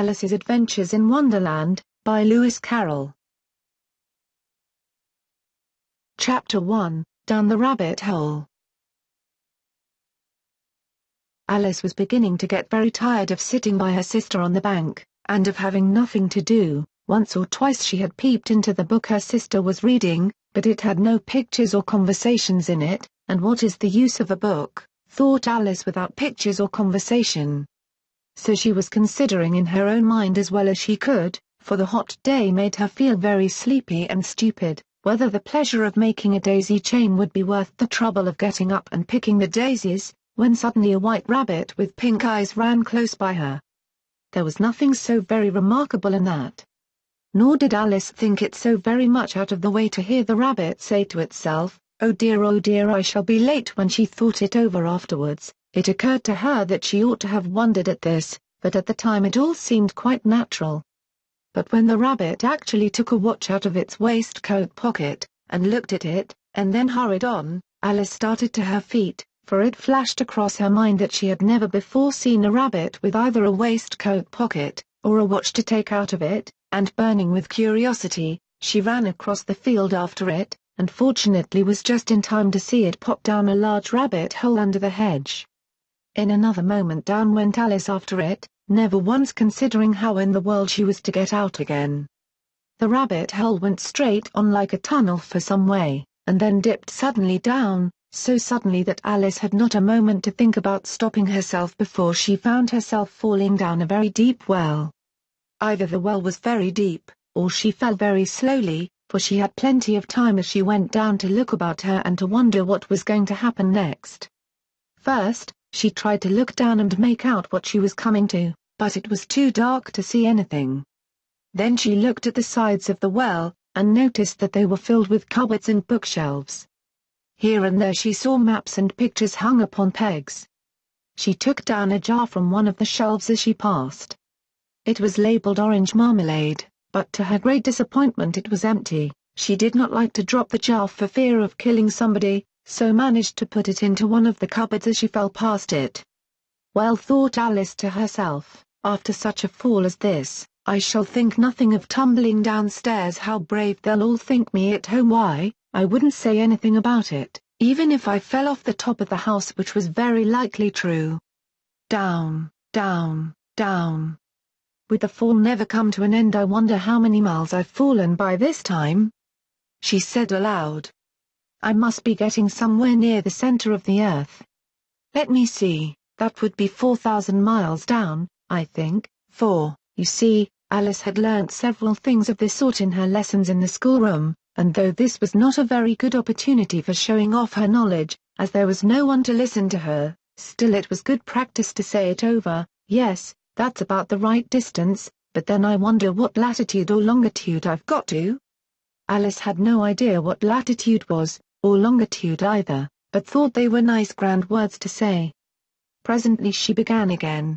Alice's Adventures in Wonderland, by Lewis Carroll. Chapter 1, Down the Rabbit Hole. Alice was beginning to get very tired of sitting by her sister on the bank, and of having nothing to do. Once or twice she had peeped into the book her sister was reading, but it had no pictures or conversations in it, and what is the use of a book, thought Alice, without pictures or conversation? So she was considering in her own mind as well as she could, for the hot day made her feel very sleepy and stupid, whether the pleasure of making a daisy chain would be worth the trouble of getting up and picking the daisies, when suddenly a white rabbit with pink eyes ran close by her. There was nothing so very remarkable in that. Nor did Alice think it so very much out of the way to hear the rabbit say to itself, oh dear, I shall be late." When she thought it over afterwards, it occurred to her that she ought to have wondered at this, but at the time it all seemed quite natural. But when the rabbit actually took a watch out of its waistcoat pocket, and looked at it, and then hurried on, Alice started to her feet, for it flashed across her mind that she had never before seen a rabbit with either a waistcoat pocket, or a watch to take out of it, and burning with curiosity, she ran across the field after it, and fortunately was just in time to see it pop down a large rabbit hole under the hedge. In another moment down went Alice after it, never once considering how in the world she was to get out again. The rabbit hole went straight on like a tunnel for some way, and then dipped suddenly down, so suddenly that Alice had not a moment to think about stopping herself before she found herself falling down a very deep well. Either the well was very deep, or she fell very slowly, for she had plenty of time as she went down to look about her and to wonder what was going to happen next. First, she tried to look down and make out what she was coming to, but it was too dark to see anything. Then she looked at the sides of the well, and noticed that they were filled with cupboards and bookshelves. Here and there she saw maps and pictures hung upon pegs. She took down a jar from one of the shelves as she passed. It was labeled orange marmalade, but to her great disappointment it was empty. She did not like to drop the jar for fear of killing somebody, so managed to put it into one of the cupboards as she fell past it. Well, thought Alice to herself, after such a fall as this, I shall think nothing of tumbling downstairs. How brave they'll all think me at home. Why, I wouldn't say anything about it, even if I fell off the top of the house, which was very likely true. Down, down, down. Would the fall never come to an end? I wonder how many miles I've fallen by this time, she said aloud. I must be getting somewhere near the center of the earth. Let me see, that would be 4,000 miles down, I think, for, you see, Alice had learnt several things of this sort in her lessons in the schoolroom, and though this was not a very good opportunity for showing off her knowledge, as there was no one to listen to her, still it was good practice to say it over. Yes, that's about the right distance, but then I wonder what latitude or longitude I've got to. Alice had no idea what latitude was, or longitude either, but thought they were nice grand words to say. Presently she began again.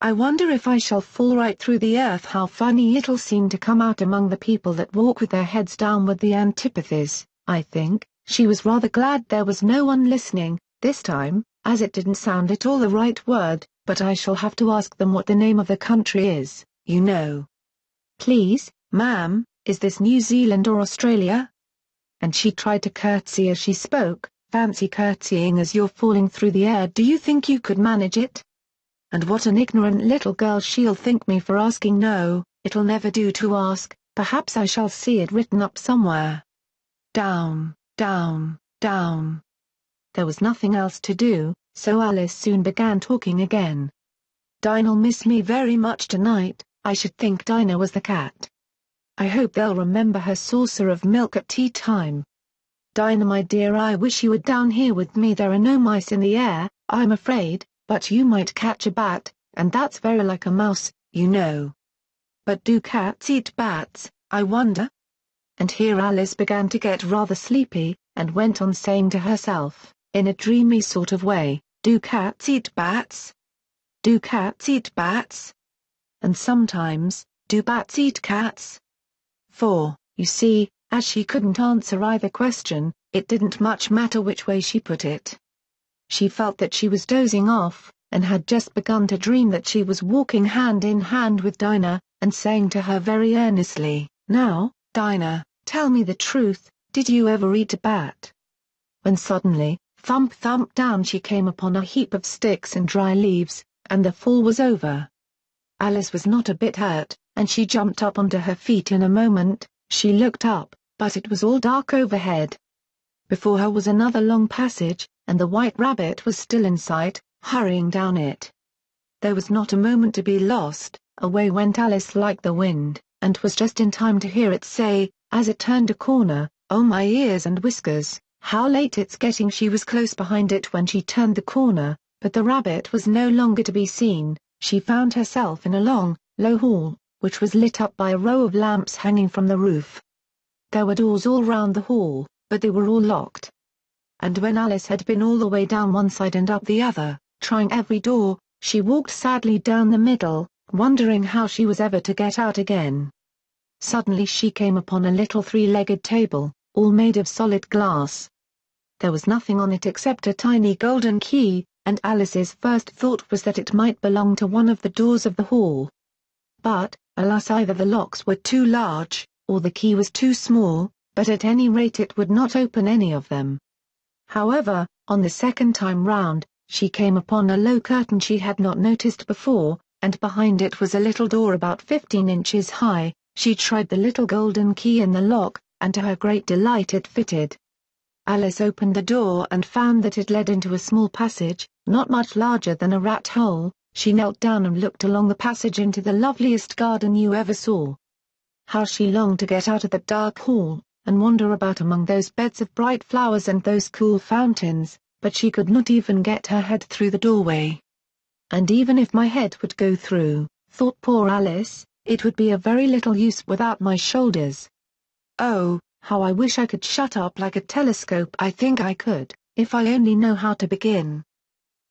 I wonder if I shall fall right through the earth. How funny it'll seem to come out among the people that walk with their heads down with the antipathies, I think. She was rather glad there was no one listening, this time, as it didn't sound at all the right word, but I shall have to ask them what the name of the country is, you know. Please, ma'am, is this New Zealand or Australia? And she tried to curtsy as she spoke. Fancy curtsying as you're falling through the air. Do you think you could manage it? And what an ignorant little girl she'll think me for asking. No, it'll never do to ask. Perhaps I shall see it written up somewhere. Down, down, down. There was nothing else to do, so Alice soon began talking again. Dinah'll miss me very much tonight. I should think Dinah was the cat. I hope they'll remember her saucer of milk at tea time. Dinah, my dear, I wish you were down here with me. There are no mice in the air, I'm afraid, but you might catch a bat, and that's very like a mouse, you know. But do cats eat bats, I wonder? And here Alice began to get rather sleepy, and went on saying to herself, in a dreamy sort of way, do cats eat bats? Do cats eat bats? And sometimes, do bats eat cats? For, you see, as she couldn't answer either question, it didn't much matter which way she put it. She felt that she was dozing off, and had just begun to dream that she was walking hand in hand with Dinah, and saying to her very earnestly, "Now, Dinah, tell me the truth, did you ever eat a bat?" When suddenly, thump thump down she came upon a heap of sticks and dry leaves, and the fall was over. Alice was not a bit hurt, and she jumped up onto her feet in a moment. She looked up, but it was all dark overhead. Before her was another long passage, and the White Rabbit was still in sight, hurrying down it. There was not a moment to be lost. Away went Alice like the wind, and was just in time to hear it say, as it turned a corner, "Oh my ears and whiskers, how late it's getting!" She was close behind it when she turned the corner, but the rabbit was no longer to be seen. She found herself in a long, low hall, which was lit up by a row of lamps hanging from the roof. There were doors all round the hall, but they were all locked. And when Alice had been all the way down one side and up the other, trying every door, she walked sadly down the middle, wondering how she was ever to get out again. Suddenly she came upon a little three-legged table, all made of solid glass. There was nothing on it except a tiny golden key, and Alice's first thought was that it might belong to one of the doors of the hall. But, alas, either the locks were too large, or the key was too small, but at any rate it would not open any of them. However, on the second time round, she came upon a low curtain she had not noticed before, and behind it was a little door about 15 inches high. She tried the little golden key in the lock, and to her great delight it fitted. Alice opened the door and found that it led into a small passage, not much larger than a rat hole. She knelt down and looked along the passage into the loveliest garden you ever saw. How she longed to get out of that dark hall, and wander about among those beds of bright flowers and those cool fountains, but she could not even get her head through the doorway. "And even if my head would go through," thought poor Alice, "it would be of very little use without my shoulders. Oh, how I wish I could shut up like a telescope. I think I could, if I only know how to begin."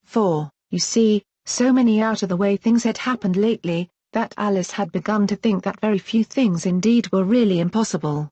For, you see, so many out-of-the-way things had happened lately, that Alice had begun to think that very few things indeed were really impossible.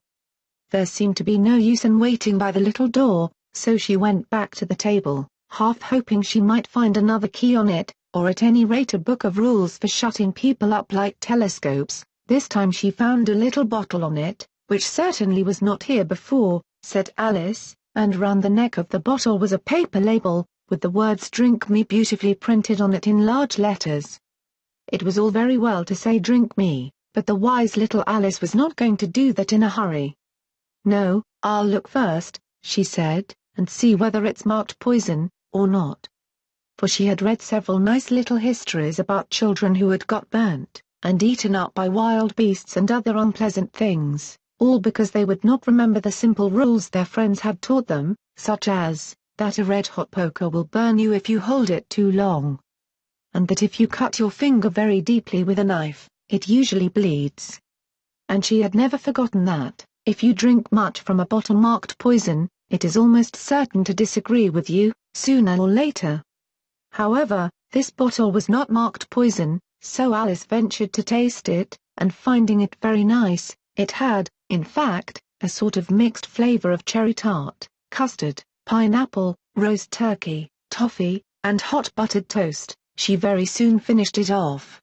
There seemed to be no use in waiting by the little door, so she went back to the table, half hoping she might find another key on it, or at any rate a book of rules for shutting people up like telescopes. This time she found a little bottle on it, which certainly was not here before, said Alice, and round the neck of the bottle was a paper label, with the words "Drink Me" beautifully printed on it in large letters. It was all very well to say "Drink me," but the wise little Alice was not going to do that in a hurry. "No, I'll look first," she said, "and see whether it's marked poison, or not." For she had read several nice little histories about children who had got burnt, and eaten up by wild beasts and other unpleasant things, all because they would not remember the simple rules their friends had taught them, such as, that a red-hot poker will burn you if you hold it too long, and that if you cut your finger very deeply with a knife, it usually bleeds. And she had never forgotten that, if you drink much from a bottle marked poison, it is almost certain to disagree with you, sooner or later. However, this bottle was not marked poison, so Alice ventured to taste it, and finding it very nice, it had, in fact, a sort of mixed flavor of cherry tart, custard, pineapple, roast turkey, toffee, and hot buttered toast. She very soon finished it off.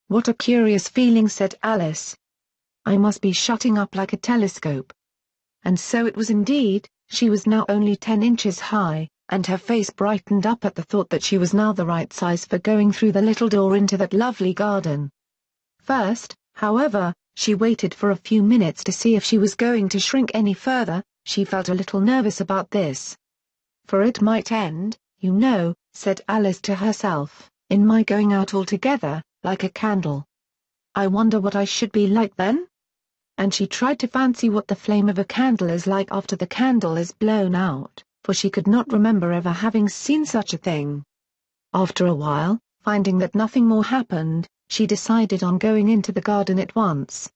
"What a curious feeling," said Alice. "I must be shutting up like a telescope." And so it was indeed. She was now only 10 inches high, and her face brightened up at the thought that she was now the right size for going through the little door into that lovely garden. First, however, she waited for a few minutes to see if she was going to shrink any further. She felt a little nervous about this. "For it might end, you know," said Alice to herself, "in my going out altogether, like a candle. I wonder what I should be like then?" And she tried to fancy what the flame of a candle is like after the candle is blown out, for she could not remember ever having seen such a thing. After a while, finding that nothing more happened, she decided on going into the garden at once.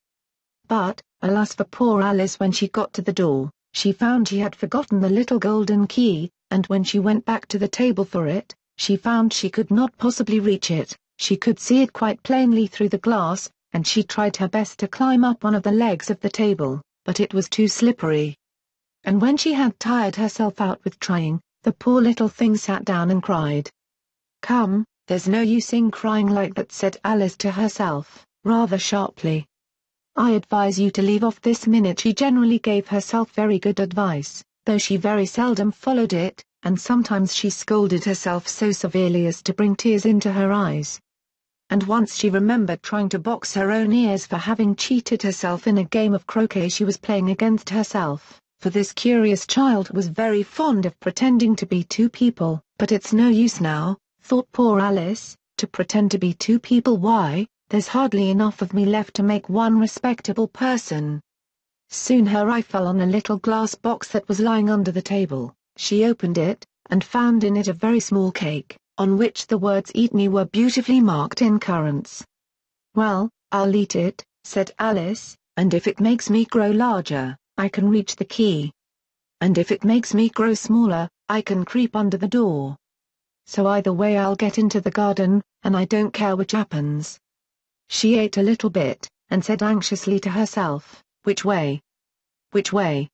But, alas for poor Alice, when she got to the door, she found she had forgotten the little golden key, and when she went back to the table for it, she found she could not possibly reach it. She could see it quite plainly through the glass, and she tried her best to climb up one of the legs of the table, but it was too slippery. And when she had tired herself out with trying, the poor little thing sat down and cried. "Come, "There's no use in crying like that," said Alice to herself, rather sharply. "I advise you to leave off this minute." She generally gave herself very good advice, though she very seldom followed it, and sometimes she scolded herself so severely as to bring tears into her eyes. And once she remembered trying to box her own ears for having cheated herself in a game of croquet she was playing against herself, for this curious child was very fond of pretending to be two people. "But it's no use now," thought poor Alice, "to pretend to be two people. Why, there's hardly enough of me left to make one respectable person." Soon her eye fell on a little glass box that was lying under the table. She opened it, and found in it a very small cake, on which the words "Eat me" were beautifully marked in currants. "Well, I'll eat it," said Alice, "and if it makes me grow larger, I can reach the key. And if it makes me grow smaller, I can creep under the door. So either way I'll get into the garden, and I don't care which happens." She ate a little bit, and said anxiously to herself, "Which way? Which way?"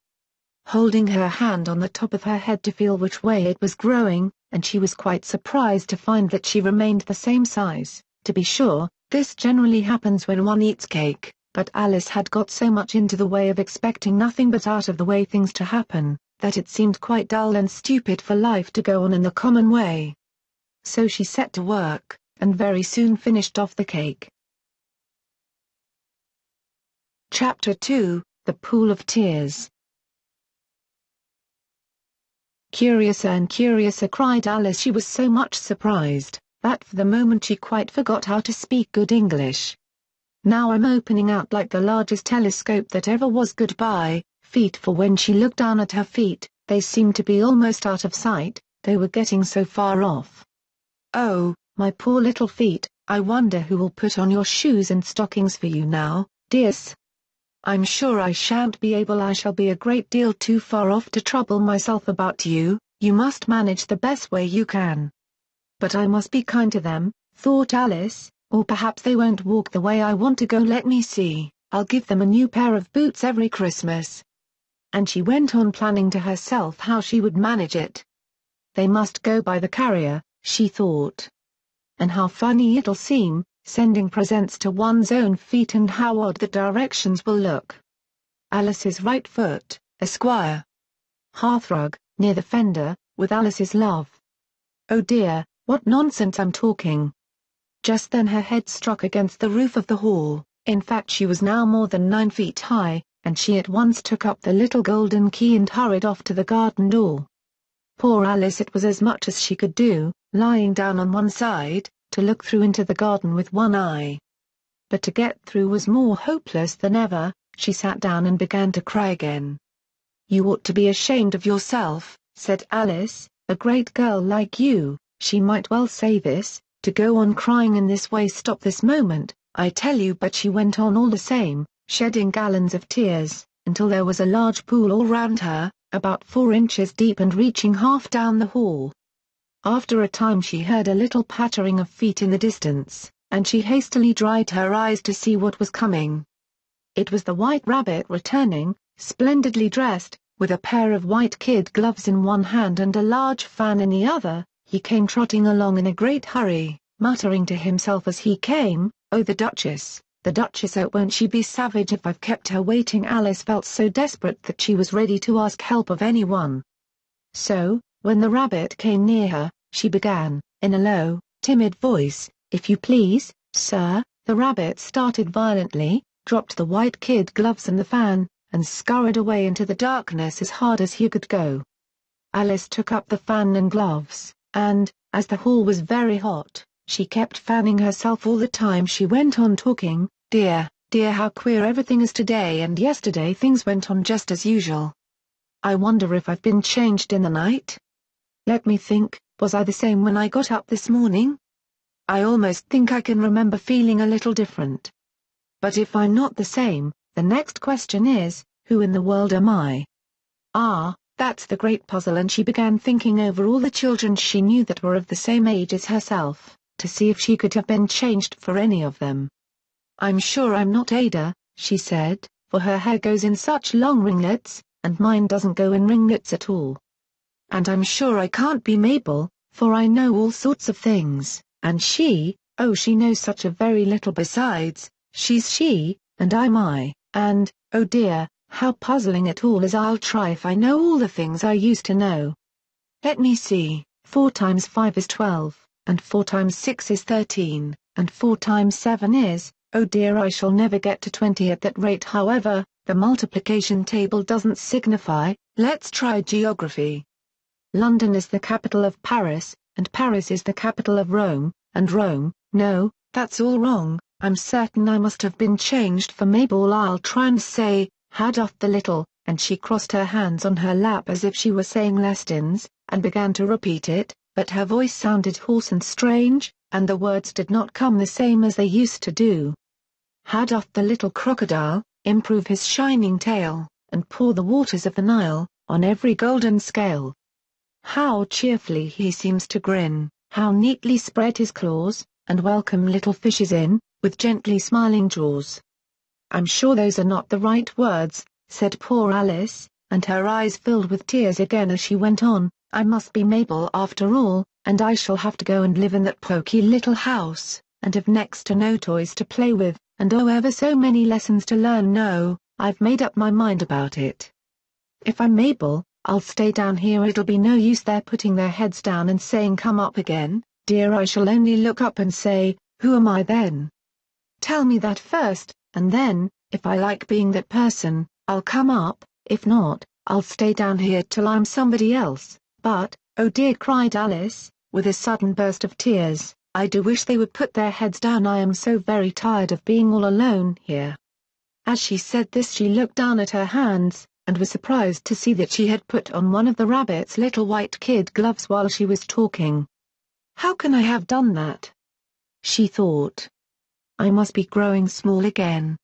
holding her hand on the top of her head to feel which way it was growing, and she was quite surprised to find that she remained the same size. To be sure, this generally happens when one eats cake, but Alice had got so much into the way of expecting nothing but out-of-the-way things to happen, that it seemed quite dull and stupid for life to go on in the common way. So she set to work, and very soon finished off the cake. Chapter 2, The Pool of Tears. "Curiouser and curiouser," cried Alice. She was so much surprised, that for the moment she quite forgot how to speak good English. "Now I'm opening out like the largest telescope that ever was. Goodbye, feet." For when she looked down at her feet, they seemed to be almost out of sight, they were getting so far off. "Oh, my poor little feet, I wonder who will put on your shoes and stockings for you now, dears? I'm sure I shan't be able. I shall be a great deal too far off to trouble myself about you. You must manage the best way you can." "But I must be kind to them," thought Alice, "or perhaps they won't walk the way I want to go. Let me see, I'll give them a new pair of boots every Christmas." And she went on planning to herself how she would manage it. "They must go by the carrier," she thought. "And how funny it'll seem, sending presents to one's own feet, and how odd the directions will look. Alice's right foot, Esquire. Hearthrug, near the fender, with Alice's love. Oh dear, what nonsense I'm talking." Just then her head struck against the roof of the hall. In fact, she was now more than 9 feet high, and she at once took up the little golden key and hurried off to the garden door. Poor Alice, it was as much as she could do, lying down on one side, to look through into the garden with one eye. But to get through was more hopeless than ever. She sat down and began to cry again. "You ought to be ashamed of yourself," said Alice, "a great girl like you," she might well say this, "to go on crying in this way. Stop this moment, I tell you." But she went on all the same, shedding gallons of tears, until there was a large pool all round her, about 4 inches deep and reaching half down the hall. After a time she heard a little pattering of feet in the distance, and she hastily dried her eyes to see what was coming. It was the White Rabbit returning, splendidly dressed, with a pair of white kid gloves in one hand and a large fan in the other. He came trotting along in a great hurry, muttering to himself as he came, "Oh, the Duchess, oh, won't she be savage if I've kept her waiting?" Alice felt so desperate that she was ready to ask help of anyone. So, when the rabbit came near her, she began, in a low, timid voice, "If you please, sir." The rabbit started violently, dropped the white kid gloves and the fan, and scurried away into the darkness as hard as he could go. Alice took up the fan and gloves, and, as the hall was very hot, she kept fanning herself all the time she went on talking. "Dear, dear, how queer everything is today, and yesterday things went on just as usual. I wonder if I've been changed in the night? Let me think, was I the same when I got up this morning? I almost think I can remember feeling a little different. But if I'm not the same, the next question is, who in the world am I? Ah, that's the great puzzle." And she began thinking over all the children she knew that were of the same age as herself, to see if she could have been changed for any of them. "I'm sure I'm not Ada," she said, "for her hair goes in such long ringlets, and mine doesn't go in ringlets at all. And I'm sure I can't be Mabel, for I know all sorts of things, And she, oh she knows such a very little besides, she's she, and I'm I, and, oh dear, how puzzling it all is. I'll try if I know all the things I used to know. Let me see, 4 times 5 is 12, and 4 times 6 is 13, and 4 times 7 is, oh dear I shall never get to 20 at that rate. However, the multiplication table doesn't signify. Let's try geography. London is the capital of Paris, and Paris is the capital of Rome, and Rome, no, that's all wrong, I'm certain I must have been changed for Mabel. I'll try and say, how doth the little, and she crossed her hands on her lap as if she were saying lessons, and began to repeat it, but her voice sounded hoarse and strange, and the words did not come the same as they used to do. How doth the little crocodile, improve his shining tail, and pour the waters of the Nile, on every golden scale? How cheerfully he seems to grin, how neatly spread his claws, and welcome little fishes in, with gently smiling jaws. I'm sure those are not the right words, said poor Alice, and her eyes filled with tears again as she went on, I must be Mabel after all, and I shall have to go and live in that poky little house, and have next to no toys to play with, and oh ever so many lessons to learn. No, I've made up my mind about it. If I'm Mabel, I'll stay down here. It'll be no use their putting their heads down and saying come up again, dear. I shall only look up and say, who am I then? Tell me that first, and then, if I like being that person, I'll come up, if not, I'll stay down here till I'm somebody else. But, oh dear, cried Alice, with a sudden burst of tears, I do wish they would put their heads down. I am so very tired of being all alone here. As she said this she looked down at her hands, and was surprised to see that she had put on one of the rabbit's little white kid gloves while she was talking. How can I have done that? She thought. I must be growing small again.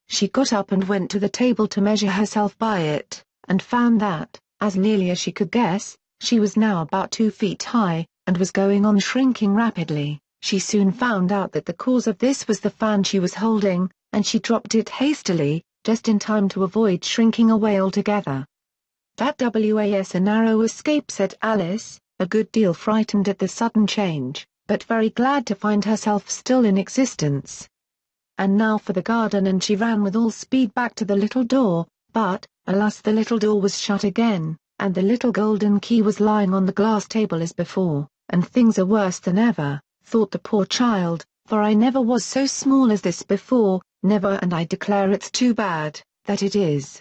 She got up and went to the table to measure herself by it, and found that, as nearly as she could guess, she was now about 2 feet high, and was going on shrinking rapidly. She soon found out that the cause of this was the fan she was holding, and she dropped it hastily, just in time to avoid shrinking away altogether. That was a narrow escape, said Alice, a good deal frightened at the sudden change, but very glad to find herself still in existence. And now for the garden, and she ran with all speed back to the little door, but, alas, the little door was shut again, and the little golden key was lying on the glass table as before, and things are worse than ever, thought the poor child, for I never was so small as this before, never, and I declare it's too bad, that it is.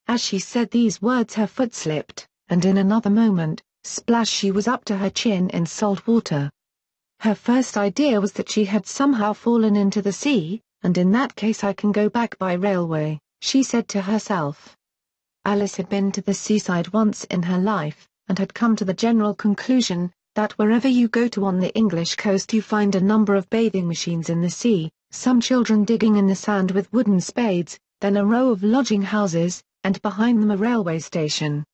As she said these words her foot slipped, and in another moment, splash, she was up to her chin in salt water. Her first idea was that she had somehow fallen into the sea, and in that case I can go back by railway, she said to herself. Alice had been to the seaside once in her life, and had come to the general conclusion, that wherever you go to on the English coast you find a number of bathing machines in the sea, some children digging in the sand with wooden spades, then a row of lodging houses, and behind them a railway station.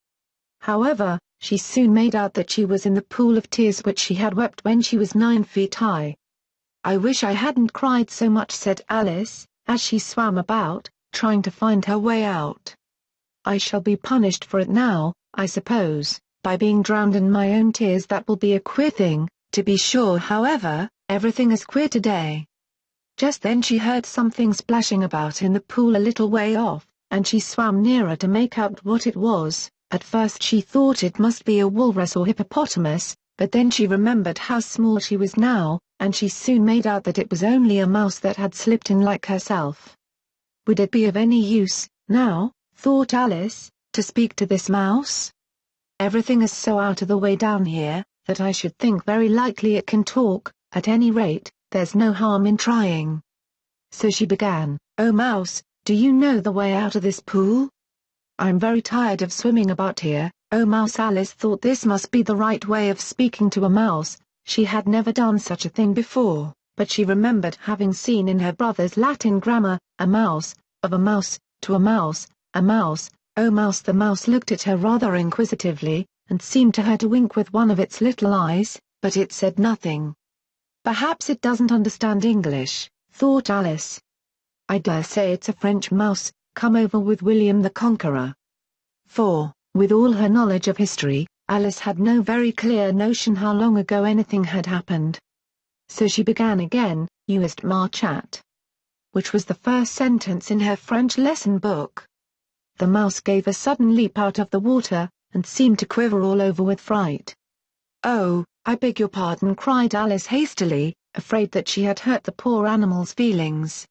However, she soon made out that she was in the pool of tears which she had wept when she was 9 feet high. I wish I hadn't cried so much, said Alice, as she swam about, trying to find her way out. I shall be punished for it now, I suppose, by being drowned in my own tears. That will be a queer thing, to be sure. However, everything is queer today. Just then she heard something splashing about in the pool a little way off, and she swam nearer to make out what it was. At first she thought it must be a walrus or hippopotamus, but then she remembered how small she was now, and she soon made out that it was only a mouse that had slipped in like herself. Would it be of any use, now, thought Alice, to speak to this mouse? Everything is so out of the way down here, that I should think very likely it can talk. At any rate, there's no harm in trying. So she began, "Oh mouse, do you know the way out of this pool? I'm very tired of swimming about here, oh mouse." Alice thought this must be the right way of speaking to a mouse. She had never done such a thing before, but she remembered having seen in her brother's Latin grammar, a mouse, of a mouse, to a mouse, a mouse, oh mouse. The mouse looked at her rather inquisitively, and seemed to her to wink with one of its little eyes, but it said nothing. Perhaps it doesn't understand English, thought Alice. I dare say it's a French mouse, come over with William the Conqueror. For, with all her knowledge of history, Alice had no very clear notion how long ago anything had happened. So she began again, "Used ma chat," which was the first sentence in her French lesson book. The mouse gave a sudden leap out of the water, and seemed to quiver all over with fright. "Oh, I beg your pardon," cried Alice hastily, afraid that she had hurt the poor animal's feelings.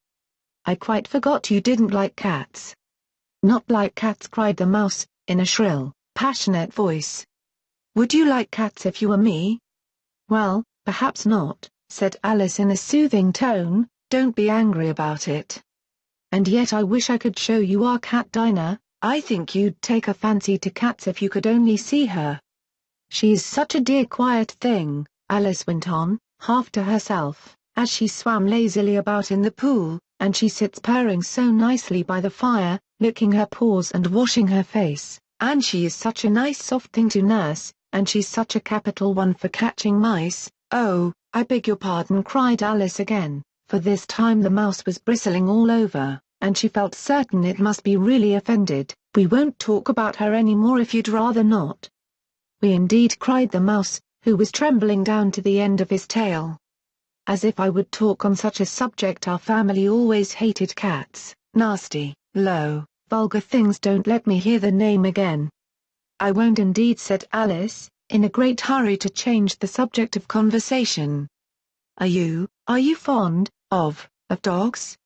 "I quite forgot you didn't like cats." "Not like cats," cried the mouse, in a shrill, passionate voice. "Would you like cats if you were me?" "Well, perhaps not," said Alice in a soothing tone, "don't be angry about it. And yet I wish I could show you our cat Dinah. I think you'd take a fancy to cats if you could only see her. She is such a dear quiet thing," Alice went on, half to herself, as she swam lazily about in the pool, "and she sits purring so nicely by the fire, licking her paws and washing her face, and she is such a nice soft thing to nurse, and she's such a capital one for catching mice." "Oh, I beg your pardon," cried Alice again, for this time the mouse was bristling all over, and she felt certain it must be really offended. "We won't talk about her any more if you'd rather not." "We indeed," cried the mouse, who was trembling down to the end of his tail. "As if I would talk on such a subject. Our family always hated cats, nasty, low, vulgar things. Don't let me hear the name again." "I won't indeed," said Alice, in a great hurry to change the subject of conversation. Are you fond of dogs?"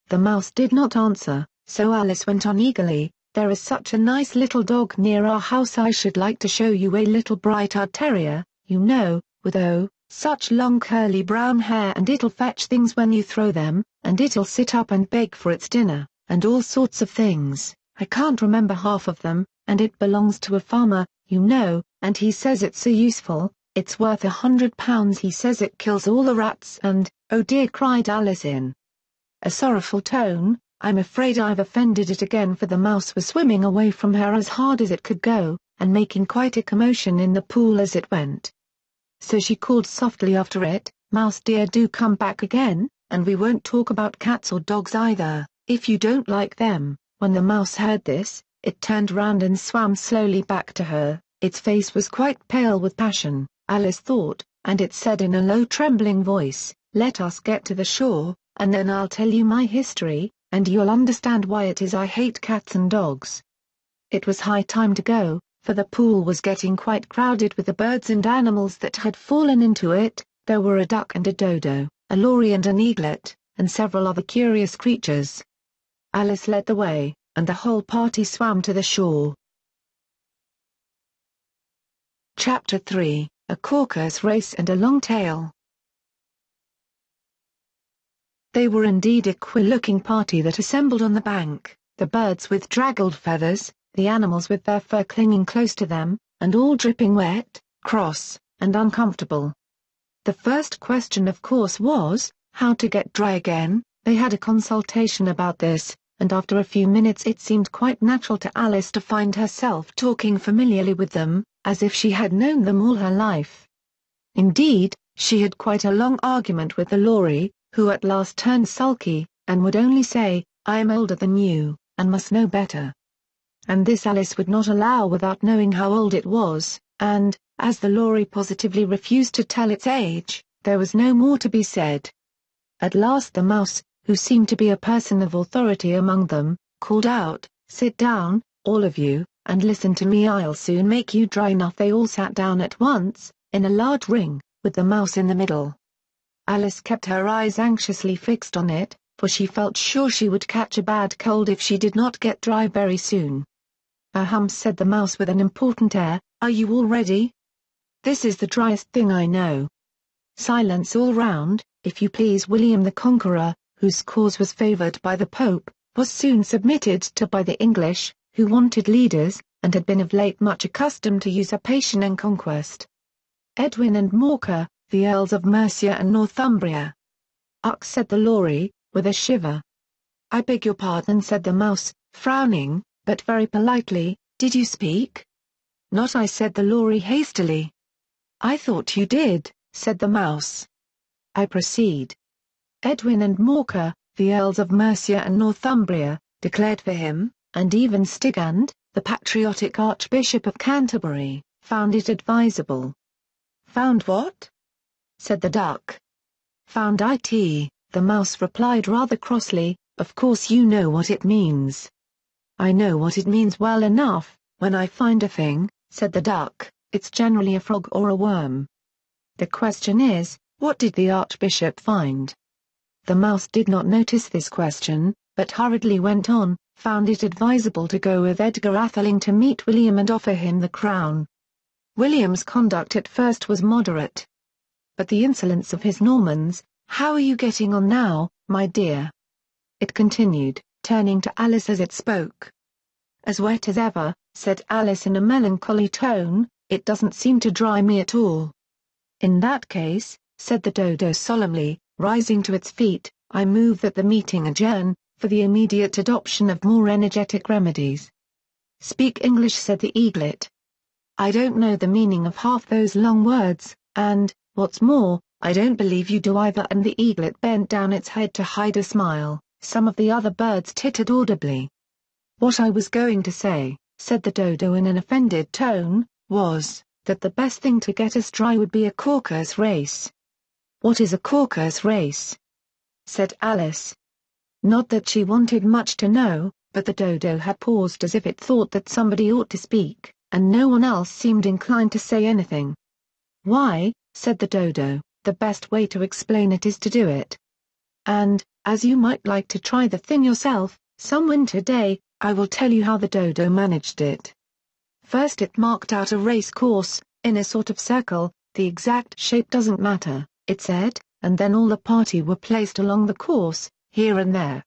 The mouse did not answer, so Alice went on eagerly, "There is such a nice little dog near our house. I should like to show you. A little bright-eyed terrier, you know, with such long curly brown hair, and it'll fetch things when you throw them, and it'll sit up and beg for its dinner, and all sorts of things. I can't remember half of them, and it belongs to a farmer, you know, and he says it's so useful. It's worth £100. He says it kills all the rats and—" "Oh dear," cried Alice in a sorrowful tone, "I'm afraid I've offended it again," for the mouse was swimming away from her as hard as it could go, and making quite a commotion in the pool as it went. So she called softly after it, "Mouse dear, do come back again, and we won't talk about cats or dogs either, if you don't like them." When the mouse heard this, it turned round and swam slowly back to her. Its face was quite pale with passion, Alice thought, and it said in a low trembling voice, "Let us get to the shore, and then I'll tell you my history, and you'll understand why it is I hate cats and dogs." It was high time to go, for the pool was getting quite crowded with the birds and animals that had fallen into it. There were a duck and a dodo, a lory and an eaglet, and several other curious creatures. Alice led the way, and the whole party swam to the shore. Chapter 3, A Caucus-Race and a Long Tail. They were indeed a queer-looking party that assembled on the bank, the birds with draggled feathers, the animals with their fur clinging close to them, and all dripping wet, cross, and uncomfortable. The first question of course was, how to get dry again. They had a consultation about this, and after a few minutes it seemed quite natural to Alice to find herself talking familiarly with them, as if she had known them all her life. Indeed, she had quite a long argument with the lory, who at last turned sulky, and would only say, "I am older than you, and must know better." And this Alice would not allow without knowing how old it was, and, as the lory positively refused to tell its age, there was no more to be said. At last the mouse, who seemed to be a person of authority among them, called out, "Sit down, all of you, and listen to me. I'll soon make you dry enough." They all sat down at once, in a large ring, with the mouse in the middle. Alice kept her eyes anxiously fixed on it, for she felt sure she would catch a bad cold if she did not get dry very soon. "Ahem," said the mouse with an important air, "are you all ready? This is the driest thing I know." Silence all round, if you please. William the Conqueror, whose cause was favoured by the Pope, was soon submitted to by the English, who wanted leaders, and had been of late much accustomed to usurpation and conquest. Edwin and Morcar, the Earls of Mercia and Northumbria. "Ugh," said the lory, with a shiver. "I beg your pardon," said the mouse, frowning, but very politely, "did you speak?" "Not I," said the lory hastily. "I thought you did," said the mouse. "I proceed. Edwin and Morcar, the Earls of Mercia and Northumbria, declared for him, and even Stigand, the patriotic Archbishop of Canterbury, found it advisable." "Found what?" said the duck. found it. The mouse replied rather crossly, "Of course you know what it means." "I know what it means well enough. When I find a thing," said the duck, "it's generally a frog or a worm. The question is, what did the Archbishop find?" The mouse did not notice this question, but hurriedly went on, "Found it advisable to go with Edgar Atheling to meet William and offer him the crown. William's conduct at first was moderate. But the insolence of his Normans, how are you getting on now, my dear?" it continued, turning to Alice as it spoke. "As wet as ever," said Alice in a melancholy tone, "it doesn't seem to dry me at all." "In that case," said the dodo solemnly, rising to its feet, "I move that the meeting adjourn, for the immediate adoption of more energetic remedies." "Speak English," said the eaglet. "I don't know the meaning of half those long words, and, what's more, I don't believe you do either." And the eaglet bent down its head to hide a smile. Some of the other birds tittered audibly. "What I was going to say," said the dodo in an offended tone, "was, that the best thing to get us dry would be a Caucus-Race." "What is a Caucus-Race?" said Alice. Not that she wanted much to know, but the dodo had paused as if it thought that somebody ought to speak, and no one else seemed inclined to say anything. "Why," said the dodo, "the best way to explain it is to do it. And, as you might like to try the thing yourself, some winter day, I will tell you how the dodo managed it. First it marked out a race course, in a sort of circle, the exact shape doesn't matter, it said, and then all the party were placed along the course, here and there.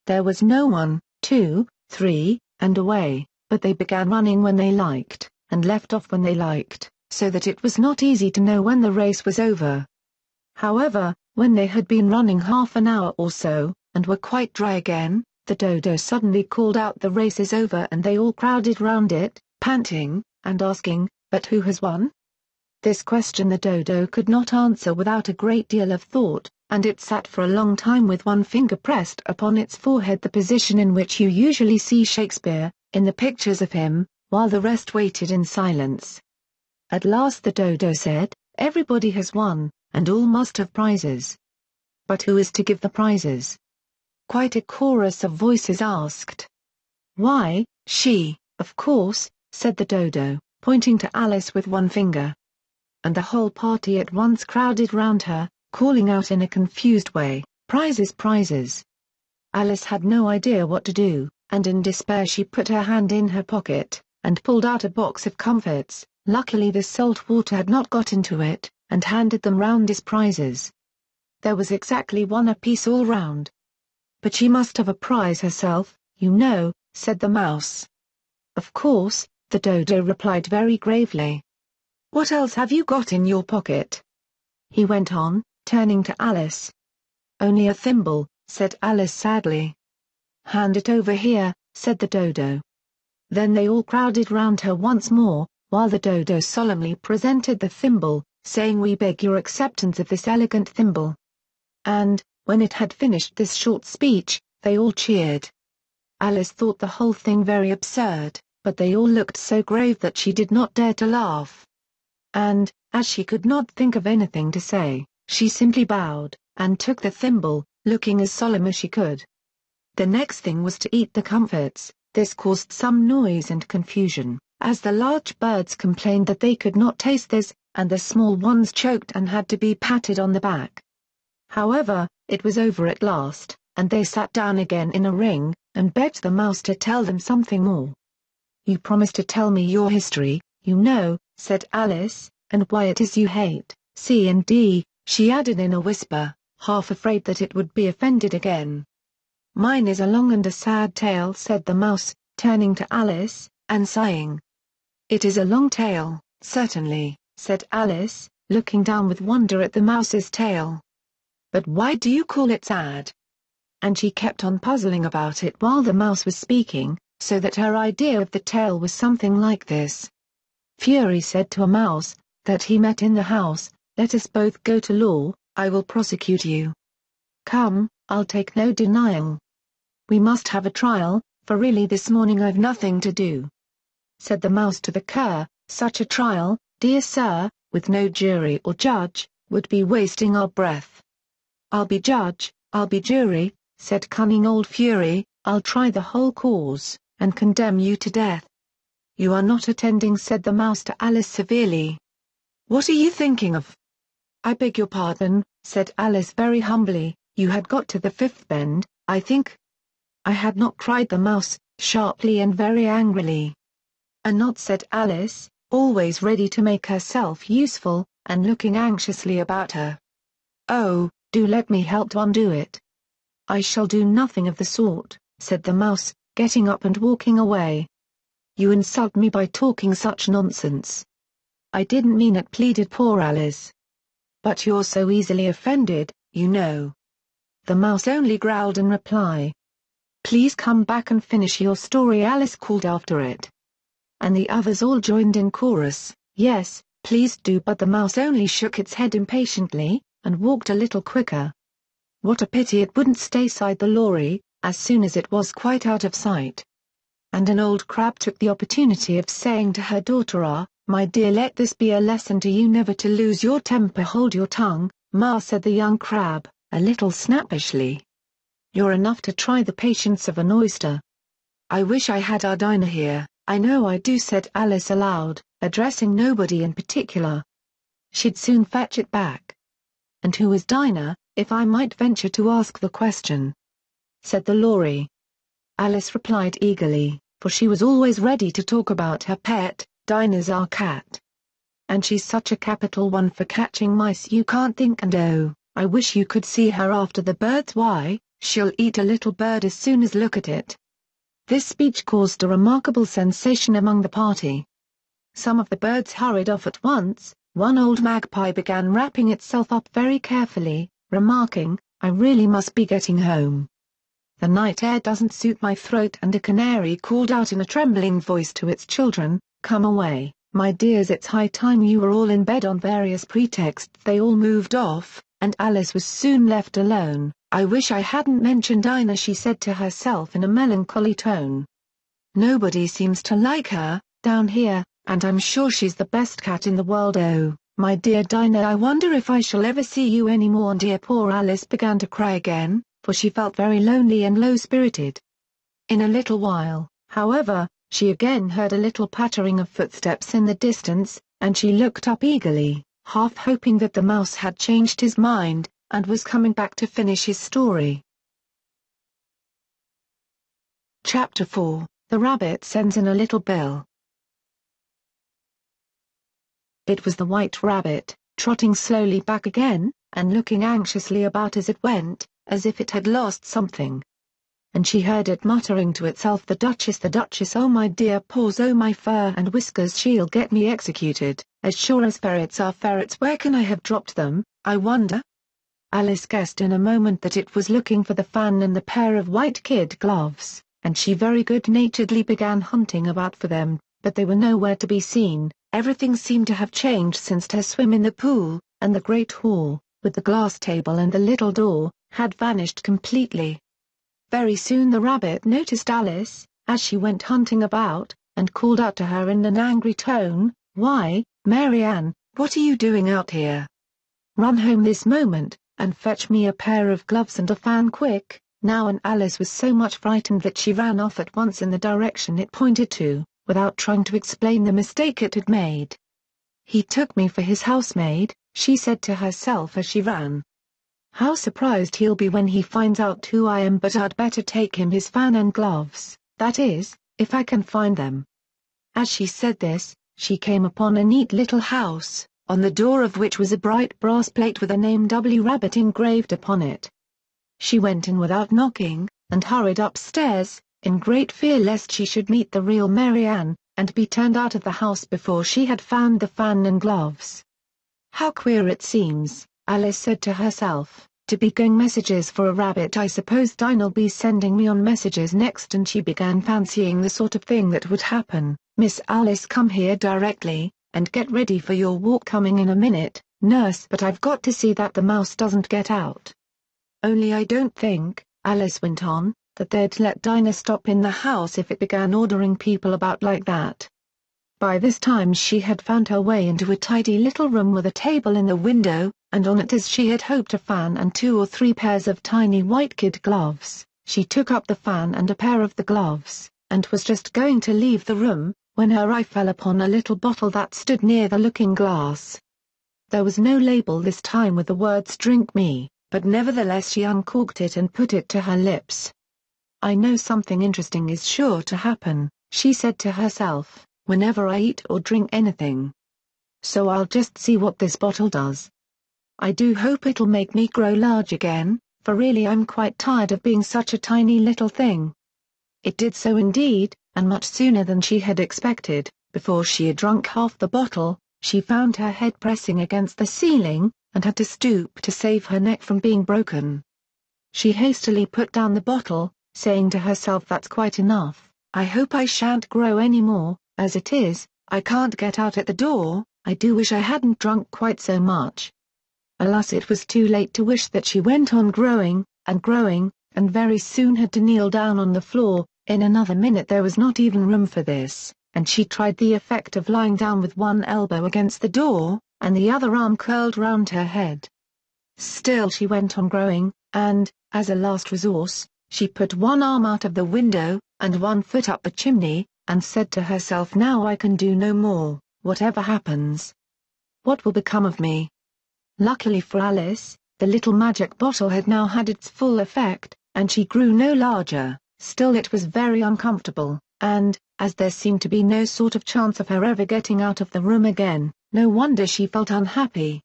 There was no 1, 2, 3, and away, but they began running when they liked, and left off when they liked, so that it was not easy to know when the race was over. However, when they had been running half an hour or so, and were quite dry again, the dodo suddenly called out, 'The race is over,' and they all crowded round it, panting, and asking, 'But who has won?' This question the dodo could not answer without a great deal of thought, and it sat for a long time with one finger pressed upon its forehead, the position in which you usually see Shakespeare, in the pictures of him, while the rest waited in silence. At last the dodo said, 'Everybody has won, and all must have prizes. But who is to give the prizes?' Quite a chorus of voices asked. 'Why, she, of course,' said the dodo, pointing to Alice with one finger. And the whole party at once crowded round her, calling out in a confused way, 'Prizes, prizes!' Alice had no idea what to do, and in despair she put her hand in her pocket, and pulled out a box of comfits. Luckily the salt water had not got into it, and handed them round as prizes. There was exactly one apiece all round. 'But she must have a prize herself, you know,' said the mouse. 'Of course,' the dodo replied very gravely. 'What else have you got in your pocket?' he went on, turning to Alice. 'Only a thimble,' said Alice sadly. 'Hand it over here,' said the dodo. Then they all crowded round her once more, while the dodo solemnly presented the thimble, saying, 'We beg your acceptance of this elegant thimble.' And, when it had finished this short speech, they all cheered. Alice thought the whole thing very absurd, but they all looked so grave that she did not dare to laugh. And, as she could not think of anything to say, she simply bowed, and took the thimble, looking as solemn as she could. The next thing was to eat the comfits. This caused some noise and confusion, as the large birds complained that they could not taste this, and the small ones choked and had to be patted on the back. However, it was over at last, and they sat down again in a ring, and begged the mouse to tell them something more. 'You promised to tell me your history, you know,' said Alice, 'and why it is you hate C and D,' she added in a whisper, half afraid that it would be offended again. 'Mine is a long and a sad tale,' said the mouse, turning to Alice, and sighing. 'It is a long tale, certainly,' said Alice, looking down with wonder at the mouse's tail. 'But why do you call it sad?' And she kept on puzzling about it while the mouse was speaking, so that her idea of the tale was something like this. Fury said to a mouse, that he met in the house, 'Let us both go to law, I will prosecute you. Come, I'll take no denial. We must have a trial, for really this morning I've nothing to do.' Said the mouse to the cur, 'Such a trial, dear sir, with no jury or judge, would be wasting our breath. I'll be judge, I'll be jury, said cunning old Fury, I'll try the whole cause, and condemn you to death. You are not attending, said the mouse to Alice severely. What are you thinking of? I beg your pardon, said Alice very humbly, you had got to the fifth bend, I think. I had not, cried the mouse, sharply and very angrily. Not, said Alice, always ready to make herself useful, and looking anxiously about her. Oh, do let me help to undo it. I shall do nothing of the sort, said the mouse, getting up and walking away. You insult me by talking such nonsense. I didn't mean it, pleaded poor Alice. But you're so easily offended, you know. The mouse only growled in reply. Please come back and finish your story, Alice called after it. And the others all joined in chorus, yes, please do, but the mouse only shook its head impatiently, and walked a little quicker. What a pity it wouldn't stay, sighed the lorry, as soon as it was quite out of sight. And an old crab took the opportunity of saying to her daughter, my dear, let this be a lesson to you never to lose your temper. Hold your tongue, ma, said the young crab, a little snappishly. You're enough to try the patience of an oyster. I wish I had our Dinah here, I know I do, said Alice aloud, addressing nobody in particular. She'd soon fetch it back. And who is Dinah, if I might venture to ask the question? Said the lorry. Alice replied eagerly, for she was always ready to talk about her pet. Dinah's our cat. And she's such a capital one for catching mice you can't think, and oh, I wish you could see her after the birds. Why, she'll eat a little bird as soon as look at it. This speech caused a remarkable sensation among the party. Some of the birds hurried off at once. One old magpie began wrapping itself up very carefully, remarking, I really must be getting home. The night air doesn't suit my throat, and a canary called out in a trembling voice to its children, come away, my dears, it's high time you were all in bed. On various pretexts they all moved off, and Alice was soon left alone. I wish I hadn't mentioned Dinah, she said to herself in a melancholy tone. Nobody seems to like her, down here, and I'm sure she's the best cat in the world. Oh, my dear Dinah, I wonder if I shall ever see you any more. And dear poor Alice began to cry again, for she felt very lonely and low-spirited. In a little while, however, she again heard a little pattering of footsteps in the distance, and she looked up eagerly, half hoping that the mouse had changed his mind, and was coming back to finish his story. Chapter 4, The Rabbit Sends in a Little Bill. It was the White Rabbit, trotting slowly back again, and looking anxiously about as it went, as if it had lost something. And she heard it muttering to itself, the Duchess, oh my dear paws, oh my fur and whiskers, she'll get me executed, as sure as ferrets are ferrets. Where can I have dropped them, I wonder? Alice guessed in a moment that it was looking for the fan and the pair of white kid gloves, and she very good-naturedly began hunting about for them, but they were nowhere to be seen. Everything seemed to have changed since her swim in the pool, and the great hall, with the glass table and the little door, had vanished completely. Very soon the rabbit noticed Alice, as she went hunting about, and called out to her in an angry tone, Why, Mary Ann, what are you doing out here? Run home this moment, and fetch me a pair of gloves and a fan quick, now. And Alice was so much frightened that she ran off at once in the direction it pointed to, without trying to explain the mistake it had made. He took me for his housemaid, she said to herself as she ran. How surprised he'll be when he finds out who I am, but I'd better take him his fan and gloves, that is, if I can find them. As she said this, she came upon a neat little house, on the door of which was a bright brass plate with the name W. Rabbit engraved upon it. She went in without knocking, and hurried upstairs, in great fear lest she should meet the real Mary Ann, and be turned out of the house before she had found the fan and gloves. How queer it seems, Alice said to herself, to be going messages for a rabbit. I suppose Dinah'll be sending me on messages next. And she began fancying the sort of thing that would happen. Miss Alice, come here directly, and get ready for your walk. Coming in a minute, nurse. But I've got to see that the mouse doesn't get out. Only I don't think, Alice went on, that they'd let Dinah stop in the house if it began ordering people about like that. By this time she had found her way into a tidy little room with a table in the window, and on it, as she had hoped, a fan and 2 or 3 pairs of tiny white kid gloves. She took up the fan and a pair of the gloves, and was just going to leave the room, when her eye fell upon a little bottle that stood near the looking-glass. There was no label this time with the words "Drink Me," but nevertheless she uncorked it and put it to her lips. "I know something interesting is sure to happen," she said to herself, "whenever I eat or drink anything. So I'll just see what this bottle does. I do hope it'll make me grow large again, for really I'm quite tired of being such a tiny little thing." It did so indeed, and much sooner than she had expected. Before she had drunk half the bottle, she found her head pressing against the ceiling, and had to stoop to save her neck from being broken. She hastily put down the bottle, saying to herself, "That's quite enough, I hope I shan't grow any more. As it is, I can't get out at the door. I do wish I hadn't drunk quite so much." Alas, it was too late to wish that. She went on growing, and very soon had to kneel down on the floor. In another minute there was not even room for this, and she tried the effect of lying down with one elbow against the door, and the other arm curled round her head. Still she went on growing, and, as a last resource, she put one arm out of the window, and one foot up the chimney, and said to herself, "Now I can do no more, whatever happens. What will become of me?" Luckily for Alice, the little magic bottle had now had its full effect, and she grew no larger. Still it was very uncomfortable, and, as there seemed to be no sort of chance of her ever getting out of the room again, no wonder she felt unhappy.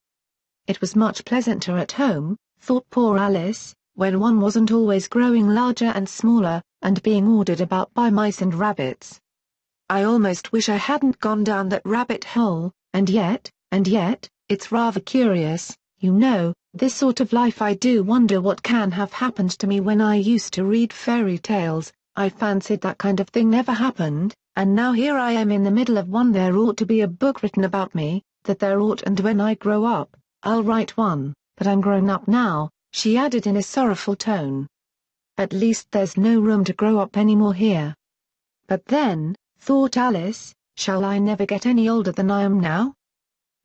It was much pleasanter at home, thought poor Alice, when one wasn't always growing larger and smaller, and being ordered about by mice and rabbits. "I almost wish I hadn't gone down that rabbit hole, and yet, it's rather curious, you know, this sort of life. I do wonder what can have happened to me when I used to read fairy tales. I fancied that kind of thing never happened, and now here I am in the middle of one. There ought to be a book written about me, that there ought, and when I grow up, I'll write one, but I'm grown up now," she added in a sorrowful tone. "At least there's no room to grow up any more here. But then," thought Alice, "shall I never get any older than I am now?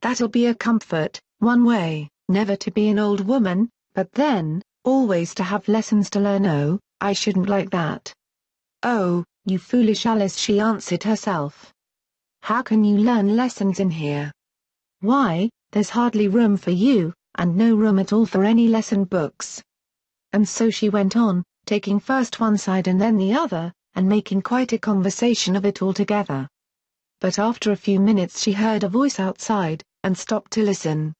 That'll be a comfort, one way, never to be an old woman, but then, always to have lessons to learn. Oh, I shouldn't like that." "Oh, you foolish Alice," she answered herself. "How can you learn lessons in here? Why, there's hardly room for you, and no room at all for any lesson books." And so she went on, taking first one side and then the other, and making quite a conversation of it altogether. But after a few minutes she heard a voice outside, and stopped to listen.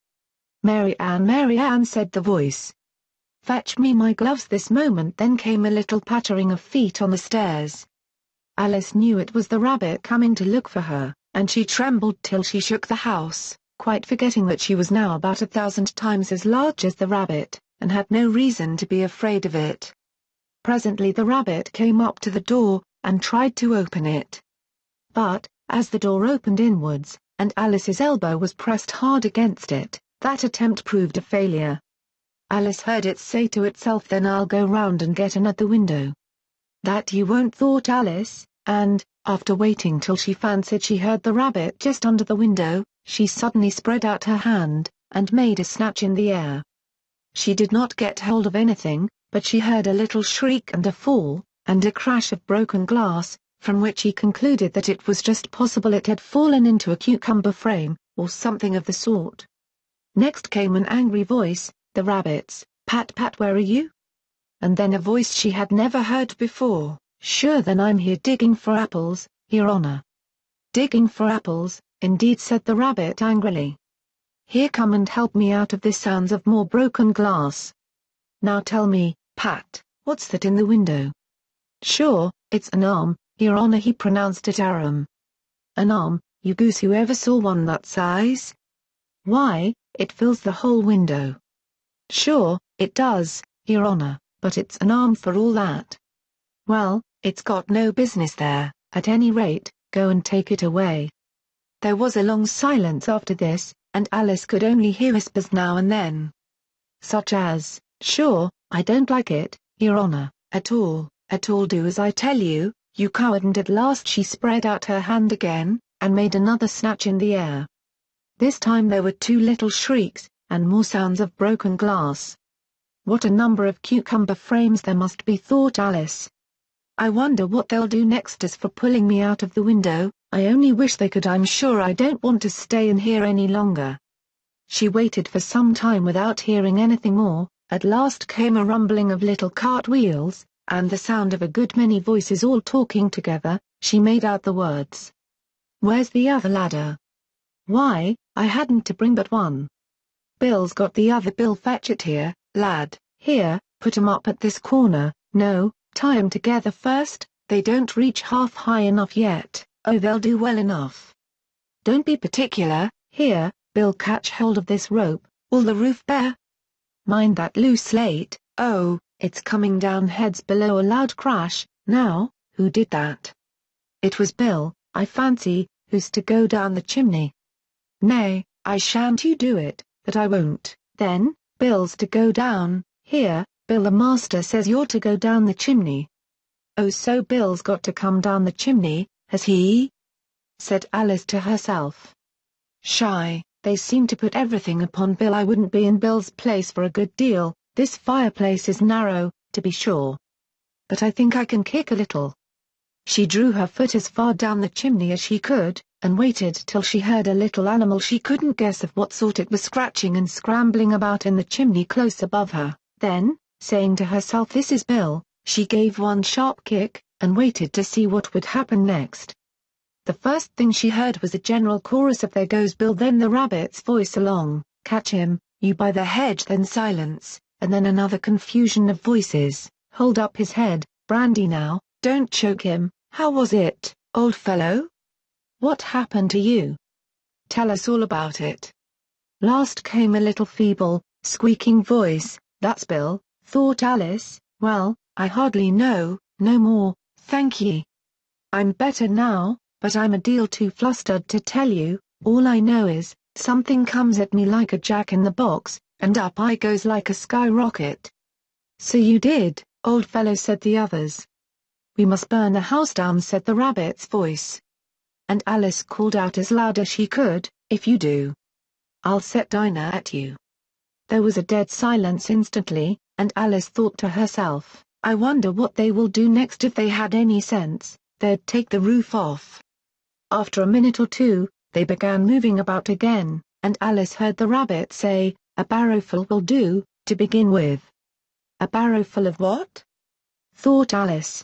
Mary Ann," said the voice. "Fetch me my gloves this moment." Then came a little pattering of feet on the stairs. Alice knew it was the rabbit coming to look for her, and she trembled till she shook the house, quite forgetting that she was now about 1,000 times as large as the rabbit, and had no reason to be afraid of it. Presently the rabbit came up to the door, and tried to open it. But, as the door opened inwards, and Alice's elbow was pressed hard against it, that attempt proved a failure. Alice heard it say to itself, "Then I'll go round and get in at the window." "That you won't," thought Alice, and, after waiting till she fancied she heard the rabbit just under the window, she suddenly spread out her hand, and made a snatch in the air. She did not get hold of anything, but she heard a little shriek and a fall, and a crash of broken glass, from which he concluded that it was just possible it had fallen into a cucumber frame, or something of the sort. Next came an angry voice, the rabbit's, "Pat, Pat, where are you?" And then a voice she had never heard before, "Sure, then I'm here digging for apples, Your Honor." "Digging for apples, indeed," said the rabbit angrily. "Here, come and help me out of this. Sounds of more broken glass. Now tell me, Pat, what's that in the window?" "Sure, it's an arm, Your Honor," he pronounced it arum. "An arm, you goose, who ever saw one that size? Why, it fills the whole window." "Sure, it does, Your Honor, but it's an arm for all that." "Well, it's got no business there, at any rate, go and take it away." There was a long silence after this, and Alice could only hear whispers now and then. Such as, "Sure, I don't like it, Your Honor, at all, do as I tell you, you coward." And at last she spread out her hand again, and made another snatch in the air. This time there were 2 little shrieks, and more sounds of broken glass. What a number of cucumber frames there must be, thought Alice. I wonder what they'll do next. As for pulling me out of the window, I only wish they could. I'm sure I don't want to stay in here any longer. She waited for some time without hearing anything more. At last came a rumbling of little cartwheels, and the sound of a good many voices all talking together. She made out the words. "Where's the other ladder? Why, I hadn't to bring but one. Bill's got the other. Bill, fetch it here, lad. Here, put 'em up at this corner. No, tie 'em together first. They don't reach half high enough yet. Oh, they'll do well enough. Don't be particular. Here, Bill, catch hold of this rope. Will the roof bear? Mind that loose slate. Oh, it's coming down." Heads below, a loud crash. Now, who did that? It was Bill, I fancy. Who's to go down the chimney? Nay, I shan't. You do it. But I won't. Then, Bill's to go down. Here, Bill, the master says you're to go down the chimney. Oh, so Bill's got to come down the chimney, has he? Said Alice to herself. Shy, they seem to put everything upon Bill. I wouldn't be in Bill's place for a good deal. This fireplace is narrow, to be sure. But I think I can kick a little. She drew her foot as far down the chimney as she could, and waited till she heard a little animal she couldn't guess of what sort it was scratching and scrambling about in the chimney close above her. Then, saying to herself, "This is Bill," she gave one sharp kick, and waited to see what would happen next. The first thing she heard was a general chorus of "There goes Bill," then the rabbit's voice along, "Catch him, you by the hedge," then silence, and then another confusion of voices, "Hold up his head, Brandy, now, don't choke him. How was it, old fellow? What happened to you? Tell us all about it." Last came a little feeble, squeaking voice. "That's Bill," thought Alice. "Well, I hardly know, no more, thank ye. I'm better now, but I'm a deal too flustered to tell you. All I know is, something comes at me like a jack-in-the-box, and up I goes like a skyrocket." "So you did, old fellow," said the others. "We must burn the house down," said the rabbit's voice. And Alice called out as loud as she could, "If you do, I'll set Dinah at you." There was a dead silence instantly, and Alice thought to herself, "I wonder what they will do next. If they had any sense, they'd take the roof off." After a minute or two, they began moving about again, and Alice heard the rabbit say, "A barrowful will do, to begin with." A barrowful of what? Thought Alice.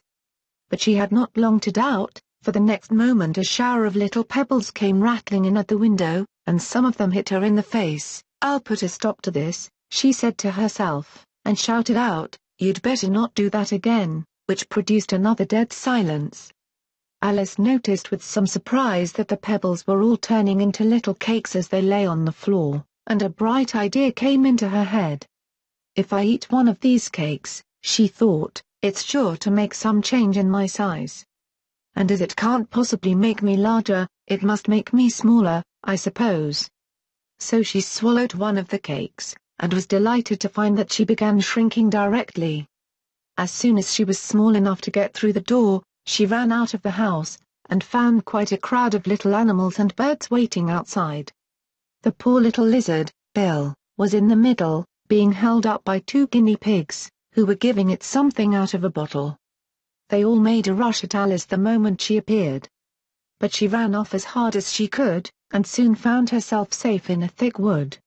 But she had not long to doubt, for the next moment a shower of little pebbles came rattling in at the window, and some of them hit her in the face. "I'll put a stop to this," she said to herself, and shouted out, "You'd better not do that again," which produced another dead silence. Alice noticed with some surprise that the pebbles were all turning into little cakes as they lay on the floor, and a bright idea came into her head. "If I eat one of these cakes," she thought, "it's sure to make some change in my size. And as it can't possibly make me larger, it must make me smaller, I suppose." So she swallowed one of the cakes, and was delighted to find that she began shrinking directly. As soon as she was small enough to get through the door, she ran out of the house, and found quite a crowd of little animals and birds waiting outside. The poor little lizard, Bill, was in the middle, being held up by 2 guinea pigs, who were giving it something out of a bottle. They all made a rush at Alice the moment she appeared. But she ran off as hard as she could, and soon found herself safe in a thick wood.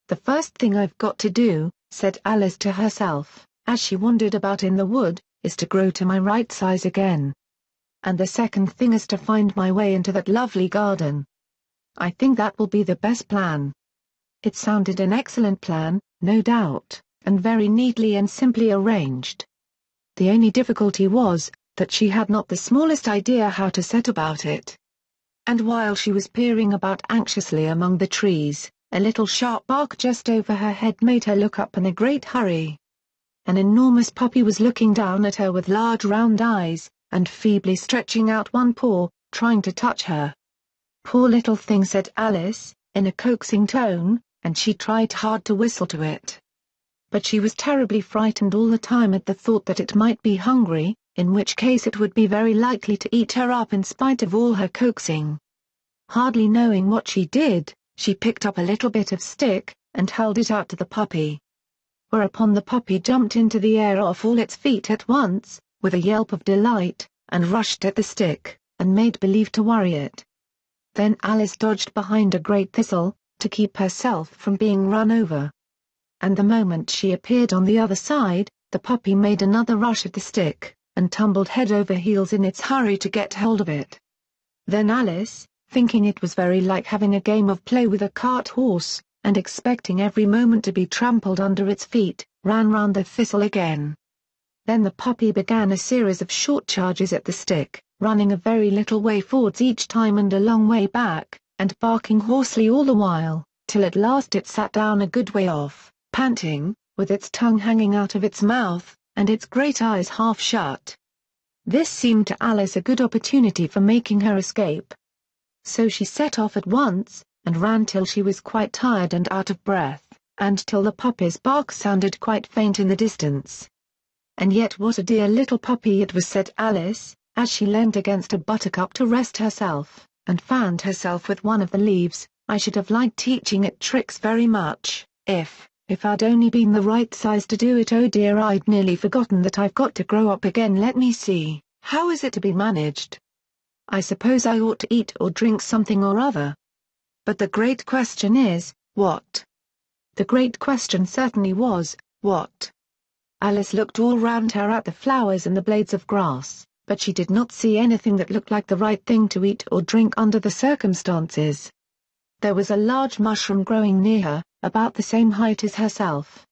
"The first thing I've got to do," said Alice to herself, as she wandered about in the wood, "is to grow to my right size again. And the second thing is to find my way into that lovely garden. I think that will be the best plan." It sounded an excellent plan, no doubt, and very neatly and simply arranged. The only difficulty was, that she had not the smallest idea how to set about it. And while she was peering about anxiously among the trees, a little sharp bark just over her head made her look up in a great hurry. An enormous puppy was looking down at her with large round eyes, and feebly stretching out one paw, trying to touch her. "Poor little thing," said Alice, in a coaxing tone, and she tried hard to whistle to it. But she was terribly frightened all the time at the thought that it might be hungry, in which case it would be very likely to eat her up in spite of all her coaxing. Hardly knowing what she did, she picked up a little bit of stick, and held it out to the puppy. Whereupon the puppy jumped into the air off all its feet at once, with a yelp of delight, and rushed at the stick, and made believe to worry it. Then Alice dodged behind a great thistle, to keep herself from being run over. And the moment she appeared on the other side, the puppy made another rush at the stick, and tumbled head over heels in its hurry to get hold of it. Then Alice, thinking it was very like having a game of play with a cart horse, and expecting every moment to be trampled under its feet, ran round the thistle again. Then the puppy began a series of short charges at the stick, running a very little way forwards each time and a long way back, and barking hoarsely all the while, till at last it sat down a good way off, panting, with its tongue hanging out of its mouth, and its great eyes half shut. This seemed to Alice a good opportunity for making her escape. So she set off at once, and ran till she was quite tired and out of breath, and till the puppy's bark sounded quite faint in the distance. "And yet what a dear little puppy it was," said Alice, as she leant against a buttercup to rest herself, and fanned herself with one of the leaves. "I should have liked teaching it tricks very much, if I'd only been the right size to do it. Oh dear, I'd nearly forgotten that I've got to grow up again. Let me see, how is it to be managed? I suppose I ought to eat or drink something or other. But the great question is, what?" The great question certainly was, what? Alice looked all round her at the flowers and the blades of grass, but she did not see anything that looked like the right thing to eat or drink under the circumstances. There was a large mushroom growing near her, about the same height as herself.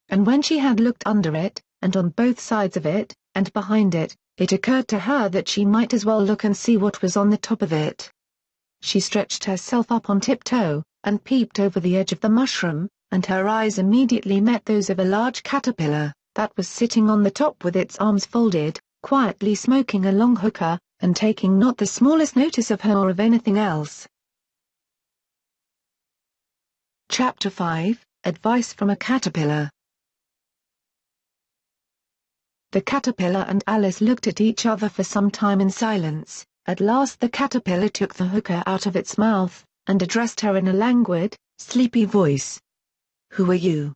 And when she had looked under it, and on both sides of it, and behind it, it occurred to her that she might as well look and see what was on the top of it. She stretched herself up on tiptoe, and peeped over the edge of the mushroom, and her eyes immediately met those of a large caterpillar, that was sitting on the top with its arms folded, quietly smoking a long hookah, and taking not the smallest notice of her or of anything else. Chapter 5, Advice from a Caterpillar. The caterpillar and Alice looked at each other for some time in silence. At last the caterpillar took the hookah out of its mouth, and addressed her in a languid, sleepy voice. "Who are you?"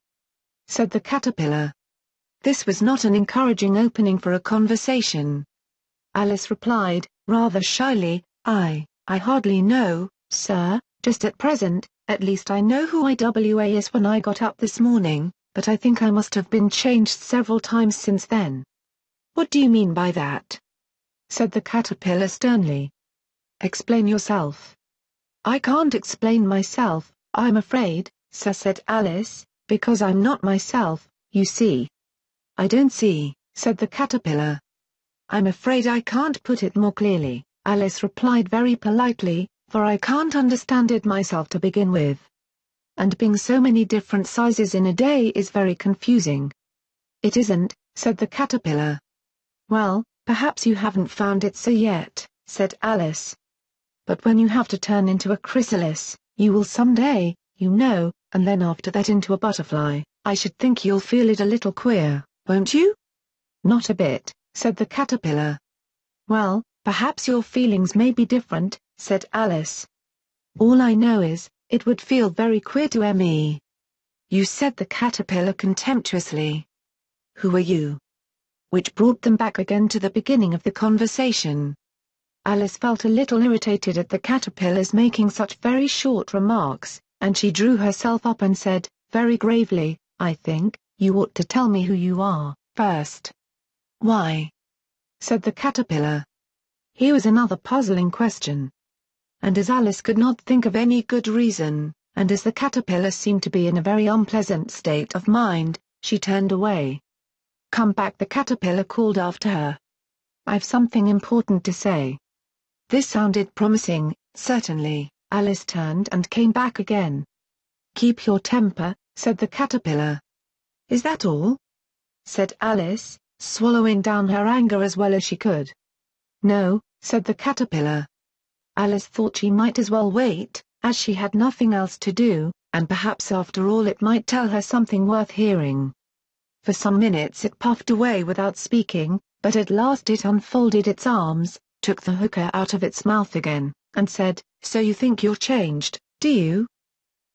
said the caterpillar. This was not an encouraging opening for a conversation. Alice replied, rather shyly, I hardly know, sir, just at present. At least I know who IWA is when I got up this morning, but I think I must have been changed several times since then." "What do you mean by that?" said the caterpillar sternly. "Explain yourself." "I can't explain myself, I'm afraid, sir," said Alice, "because I'm not myself, you see." "I don't see," said the caterpillar. "I'm afraid I can't put it more clearly," Alice replied very politely, "for I can't understand it myself to begin with. And being so many different sizes in a day is very confusing." "It isn't," said the caterpillar. "Well, perhaps you haven't found it so yet," said Alice. "But when you have to turn into a chrysalis, you will some day, you know, and then after that into a butterfly, I should think you'll feel it a little queer, won't you?" "Not a bit," said the caterpillar. "Well, perhaps your feelings may be different," said Alice. "All I know is, it would feel very queer to me." "You," said the caterpillar contemptuously. "Who are you?" Which brought them back again to the beginning of the conversation. Alice felt a little irritated at the caterpillar's making such very short remarks, and she drew herself up and said, very gravely, "I think, you ought to tell me who you are, first." "Why?" said the caterpillar. Here was another puzzling question. And as Alice could not think of any good reason, and as the caterpillar seemed to be in a very unpleasant state of mind, she turned away. "Come back," the caterpillar called after her. "I've something important to say." This sounded promising. Certainly, Alice turned and came back again. "Keep your temper," said the caterpillar. "Is that all?" said Alice, swallowing down her anger as well as she could. "No," said the caterpillar. Alice thought she might as well wait, as she had nothing else to do, and perhaps after all it might tell her something worth hearing. For some minutes it puffed away without speaking, but at last it unfolded its arms, took the hookah out of its mouth again, and said, "So you think you're changed, do you?"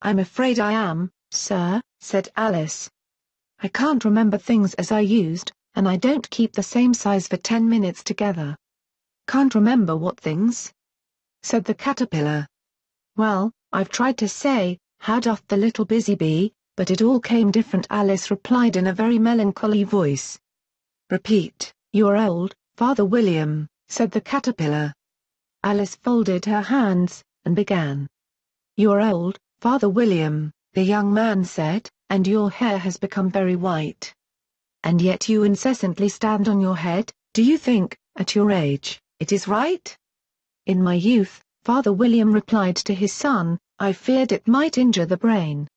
"I'm afraid I am, sir," said Alice. "I can't remember things as I used, and I don't keep the same size for 10 minutes together." "Can't remember what things?" said the caterpillar. "Well, I've tried to say, how doth the little busy bee, but it all came different," Alice replied in a very melancholy voice. "Repeat, you are old, Father William," said the caterpillar. Alice folded her hands, and began. "You are old, Father William," the young man said, "and your hair has become very white. And yet you incessantly stand on your head. Do you think, at your age, it is right?" "In my youth," Father William replied to his son, "I feared it might injure the brain.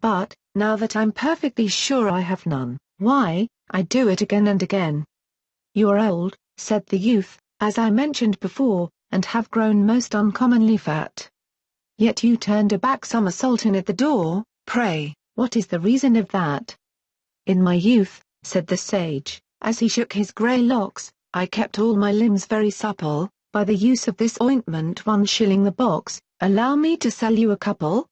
But, now that I'm perfectly sure I have none, why, I do it again and again." "You are old," said the youth, "as I mentioned before, and have grown most uncommonly fat. Yet you turned a back somersault in at the door. Pray, what is the reason of that?" "In my youth," said the sage, as he shook his grey locks, "I kept all my limbs very supple. By the use of this ointment 1 shilling the box, allow me to sell you a couple?"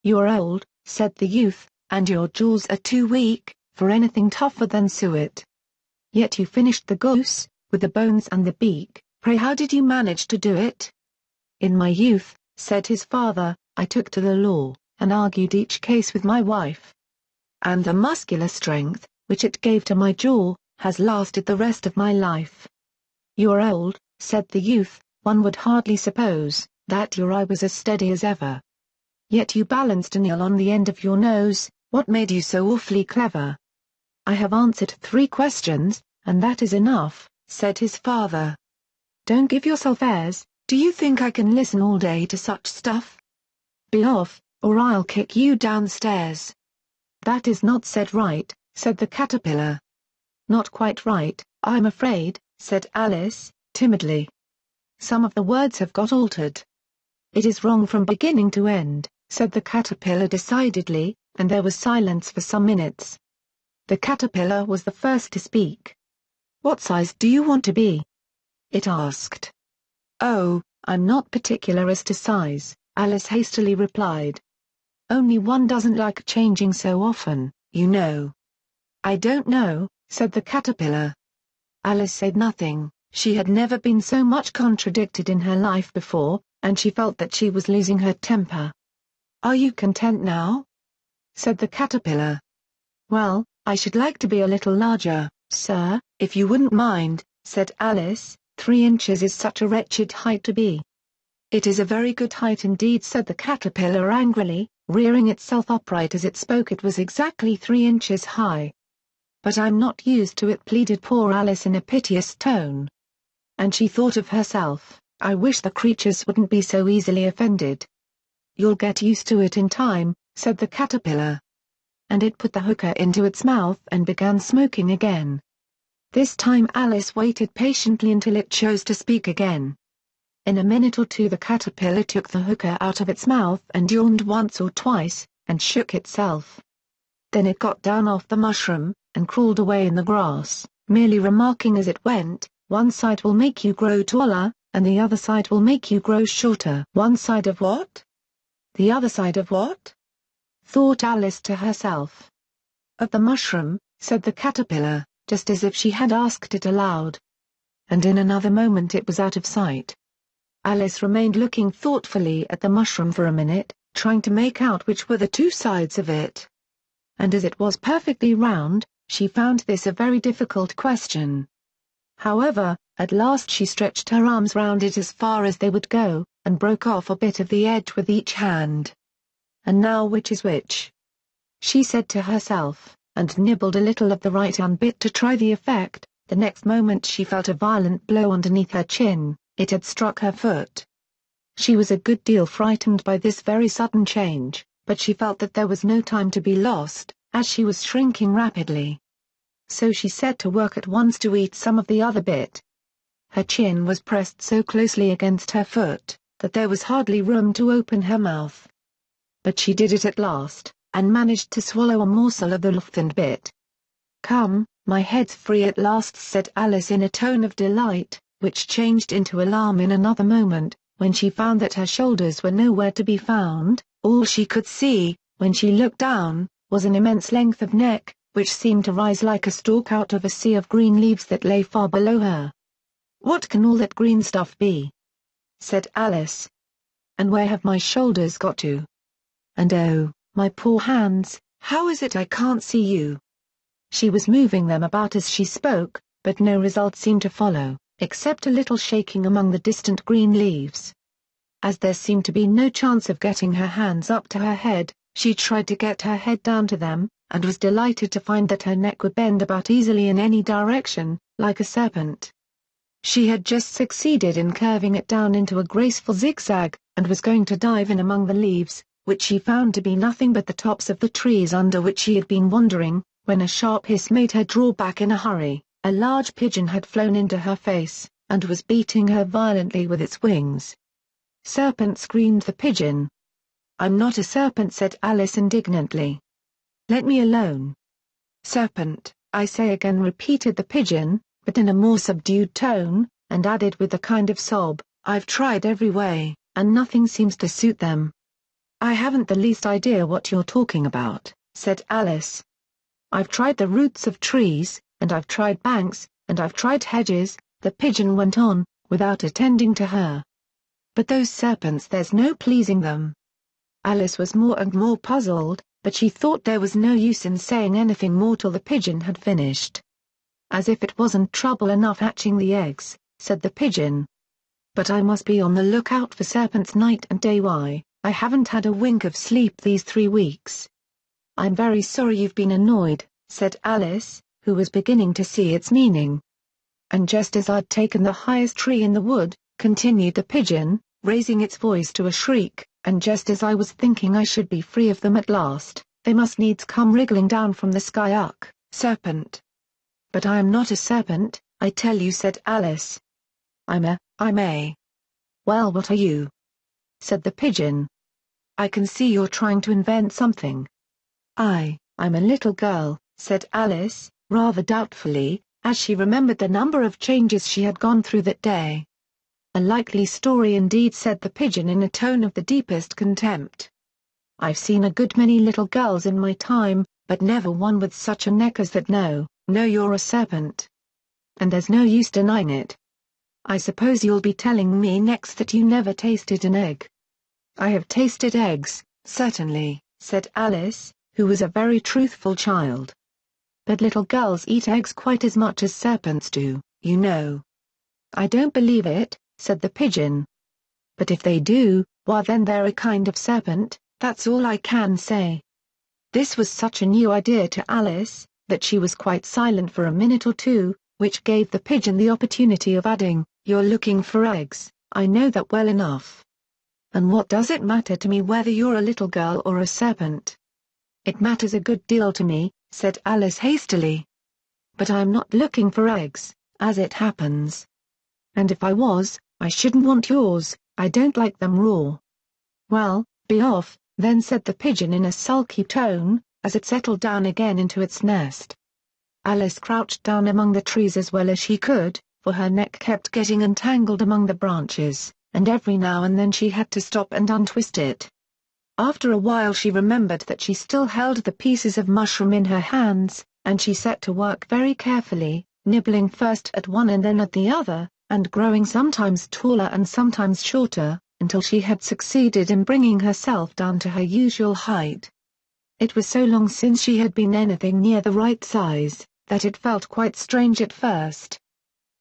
"You are old," said the youth, "and your jaws are too weak for anything tougher than suet. Yet you finished the goose, with the bones and the beak. Pray how did you manage to do it?" "In my youth," said his father, "I took to the law, and argued each case with my wife. And the muscular strength, which it gave to my jaw, has lasted the rest of my life." "You are old," said the youth, "one would hardly suppose that your eye was as steady as ever. Yet you balanced a nail on the end of your nose. What made you so awfully clever?" "I have answered 3 questions, and that is enough," said his father. "Don't give yourself airs. Do you think I can listen all day to such stuff? Be off, or I'll kick you downstairs." "That is not said right," said the caterpillar. "Not quite right, I'm afraid," said Alice, timidly. "Some of the words have got altered." "It is wrong from beginning to end," said the caterpillar decidedly, and there was silence for some minutes. The caterpillar was the first to speak. "What size do you want to be?" it asked. "Oh, I'm not particular as to size," Alice hastily replied. "Only one doesn't like changing so often, you know." "I don't know," said the caterpillar. Alice said nothing. She had never been so much contradicted in her life before, and she felt that she was losing her temper. "Are you content now?" said the caterpillar. "Well, I should like to be a little larger, sir, if you wouldn't mind," said Alice. 3 inches is such a wretched height to be." "It is a very good height indeed," said the caterpillar angrily, rearing itself upright as it spoke. "It was exactly 3 inches high." "But I'm not used to it," pleaded poor Alice in a piteous tone. And she thought of herself, "I wish the creatures wouldn't be so easily offended." "You'll get used to it in time," said the caterpillar. And it put the hookah into its mouth and began smoking again. This time Alice waited patiently until it chose to speak again. In a minute or two the caterpillar took the hookah out of its mouth and yawned once or twice, and shook itself. Then it got down off the mushroom, and crawled away in the grass, merely remarking as it went, "One side will make you grow taller, and the other side will make you grow shorter." "One side of what? The other side of what?" thought Alice to herself. "Of the mushroom," said the caterpillar, just as if she had asked it aloud. And in another moment it was out of sight. Alice remained looking thoughtfully at the mushroom for a minute, trying to make out which were the 2 sides of it. And as it was perfectly round, she found this a very difficult question. However, at last she stretched her arms round it as far as they would go, and broke off a bit of the edge with each hand. "And now which is which?" she said to herself, and nibbled a little of the right hand bit to try the effect. The next moment she felt a violent blow underneath her chin. It had struck her foot. She was a good deal frightened by this very sudden change, but she felt that there was no time to be lost, as she was shrinking rapidly. So she set to work at once to eat some of the other bit. Her chin was pressed so closely against her foot, that there was hardly room to open her mouth. But she did it at last, and managed to swallow a morsel of the loosened bit. "Come, my head's free at last," said Alice in a tone of delight, which changed into alarm in another moment, when she found that her shoulders were nowhere to be found, all she could see, when she looked down, was an immense length of neck, which seemed to rise like a stalk out of a sea of green leaves that lay far below her. "What can all that green stuff be?" said Alice. "And where have my shoulders got to? And oh, my poor hands, how is it I can't see you?" She was moving them about as she spoke, but no result seemed to follow, except a little shaking among the distant green leaves. As there seemed to be no chance of getting her hands up to her head, she tried to get her head down to them, and was delighted to find that her neck would bend about easily in any direction, like a serpent. She had just succeeded in curving it down into a graceful zigzag, and was going to dive in among the leaves, which she found to be nothing but the tops of the trees under which she had been wandering, when a sharp hiss made her draw back in a hurry. A large pigeon had flown into her face, and was beating her violently with its wings. "Serpent!" screamed the pigeon. "I'm not a serpent," said Alice indignantly. "Let me alone." "Serpent, I say again," repeated the pigeon, but in a more subdued tone, and added with a kind of sob, "I've tried every way, and nothing seems to suit them." "I haven't the least idea what you're talking about," said Alice. "I've tried the roots of trees, and I've tried banks, and I've tried hedges," the pigeon went on, without attending to her. "But those serpents, there's no pleasing them." Alice was more and more puzzled, but she thought there was no use in saying anything more till the pigeon had finished. "As if it wasn't trouble enough hatching the eggs," said the pigeon. "But I must be on the lookout for serpents night and day. Why, I haven't had a wink of sleep these 3 weeks." "I'm very sorry you've been annoyed," said Alice, who was beginning to see its meaning. "And just as I'd taken the highest tree in the wood," continued the pigeon, raising its voice to a shriek, "and just as I was thinking I should be free of them at last, they must needs come wriggling down from the sky. Ugh, serpent!" "But I am not a serpent, I tell you," said Alice. I'm a. "Well, what are you?" said the pigeon. "I can see you're trying to invent something." I'm a little girl," said Alice, rather doubtfully, as she remembered the number of changes she had gone through that day. "A likely story indeed," said the pigeon in a tone of the deepest contempt. "I've seen a good many little girls in my time, but never one with such a neck as that. No, you're a serpent. And there's no use denying it. I suppose you'll be telling me next that you never tasted an egg." "I have tasted eggs, certainly," said Alice, who was a very truthful child. "But little girls eat eggs quite as much as serpents do, you know." "I don't believe it," said the pigeon. "But if they do, why then they're a kind of serpent, that's all I can say." This was such a new idea to Alice, that she was quite silent for a minute or two, which gave the pigeon the opportunity of adding, "You're looking for eggs, I know that well enough. And what does it matter to me whether you're a little girl or a serpent?" "It matters a good deal to me," said Alice hastily. "But I'm not looking for eggs, as it happens. And if I was, I shouldn't want yours, I don't like them raw." "Well, be off, then," said the pigeon in a sulky tone, as it settled down again into its nest. Alice crouched down among the trees as well as she could, for her neck kept getting entangled among the branches, and every now and then she had to stop and untwist it. After a while she remembered that she still held the pieces of mushroom in her hands, and she set to work very carefully, nibbling first at one and then at the other, and growing sometimes taller and sometimes shorter, until she had succeeded in bringing herself down to her usual height. It was so long since she had been anything near the right size, that it felt quite strange at first.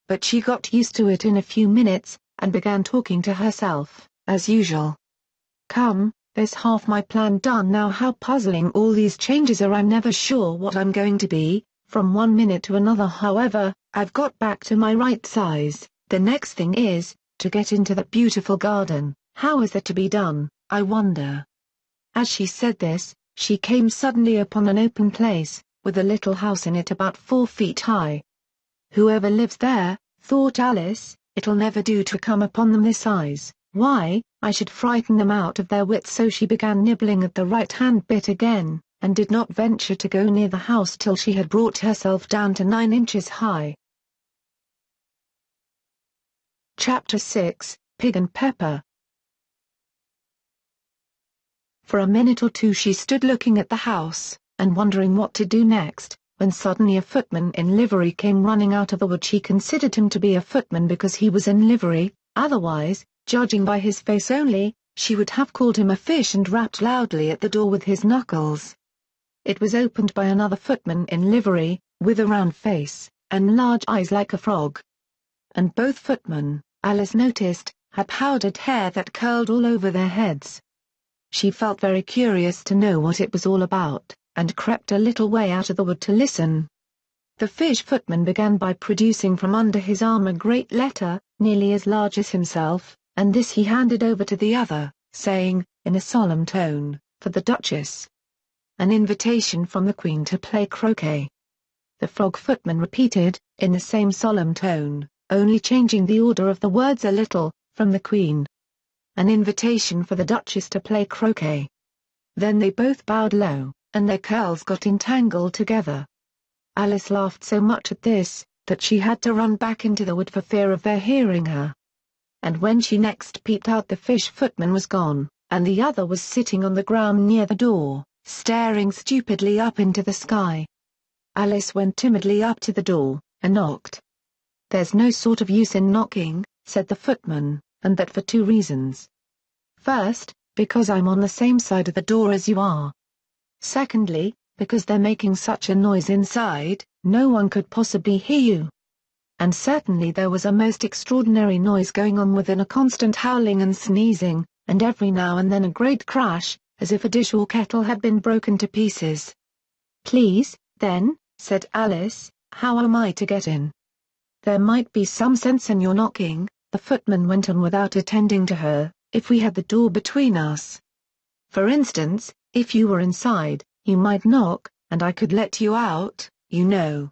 But she got used to it in a few minutes, and began talking to herself, as usual. "Come, there's half my plan done now. How puzzling all these changes are. I'm never sure what I'm going to be, from one minute to another. However, I've got back to my right size. The next thing is, to get into that beautiful garden. How is that to be done, I wonder?" As she said this, she came suddenly upon an open place, with a little house in it about 4 feet high. "Whoever lives there," thought Alice, "it'll never do to come upon them this size. Why, I should frighten them out of their wits." So she began nibbling at the right-hand bit again, and did not venture to go near the house till she had brought herself down to 9 inches high. Chapter 6, Pig and Pepper. For a minute or two she stood looking at the house, and wondering what to do next, when suddenly a footman in livery came running out of the wood. She considered him to be a footman because he was in livery, otherwise, judging by his face only, she would have called him a fish and rapped loudly at the door with his knuckles. It was opened by another footman in livery, with a round face, and large eyes like a frog. And both footmen, Alice noticed, had powdered hair that curled all over their heads. She felt very curious to know what it was all about, and crept a little way out of the wood to listen. The fish footman began by producing from under his arm a great letter, nearly as large as himself, and this he handed over to the other, saying, in a solemn tone, "For the Duchess. An invitation from the Queen to play croquet." The frog footman repeated, in the same solemn tone, only changing the order of the words a little, "From the Queen. An invitation for the Duchess to play croquet." Then they both bowed low, and their curls got entangled together. Alice laughed so much at this, that she had to run back into the wood for fear of their hearing her. And when she next peeped out, the fish footman was gone, and the other was sitting on the ground near the door, staring stupidly up into the sky. Alice went timidly up to the door, and knocked. "There's no sort of use in knocking," said the footman, "and that for two reasons. First, because I'm on the same side of the door as you are. Secondly, because they're making such a noise inside, no one could possibly hear you." And certainly there was a most extraordinary noise going on within, a constant howling and sneezing, and every now and then a great crash, as if a dish or kettle had been broken to pieces. "Please, then," said Alice, "how am I to get in?" "There might be some sense in your knocking," the footman went on without attending to her, "if we had the door between us. For instance, if you were inside, you might knock, and I could let you out, you know."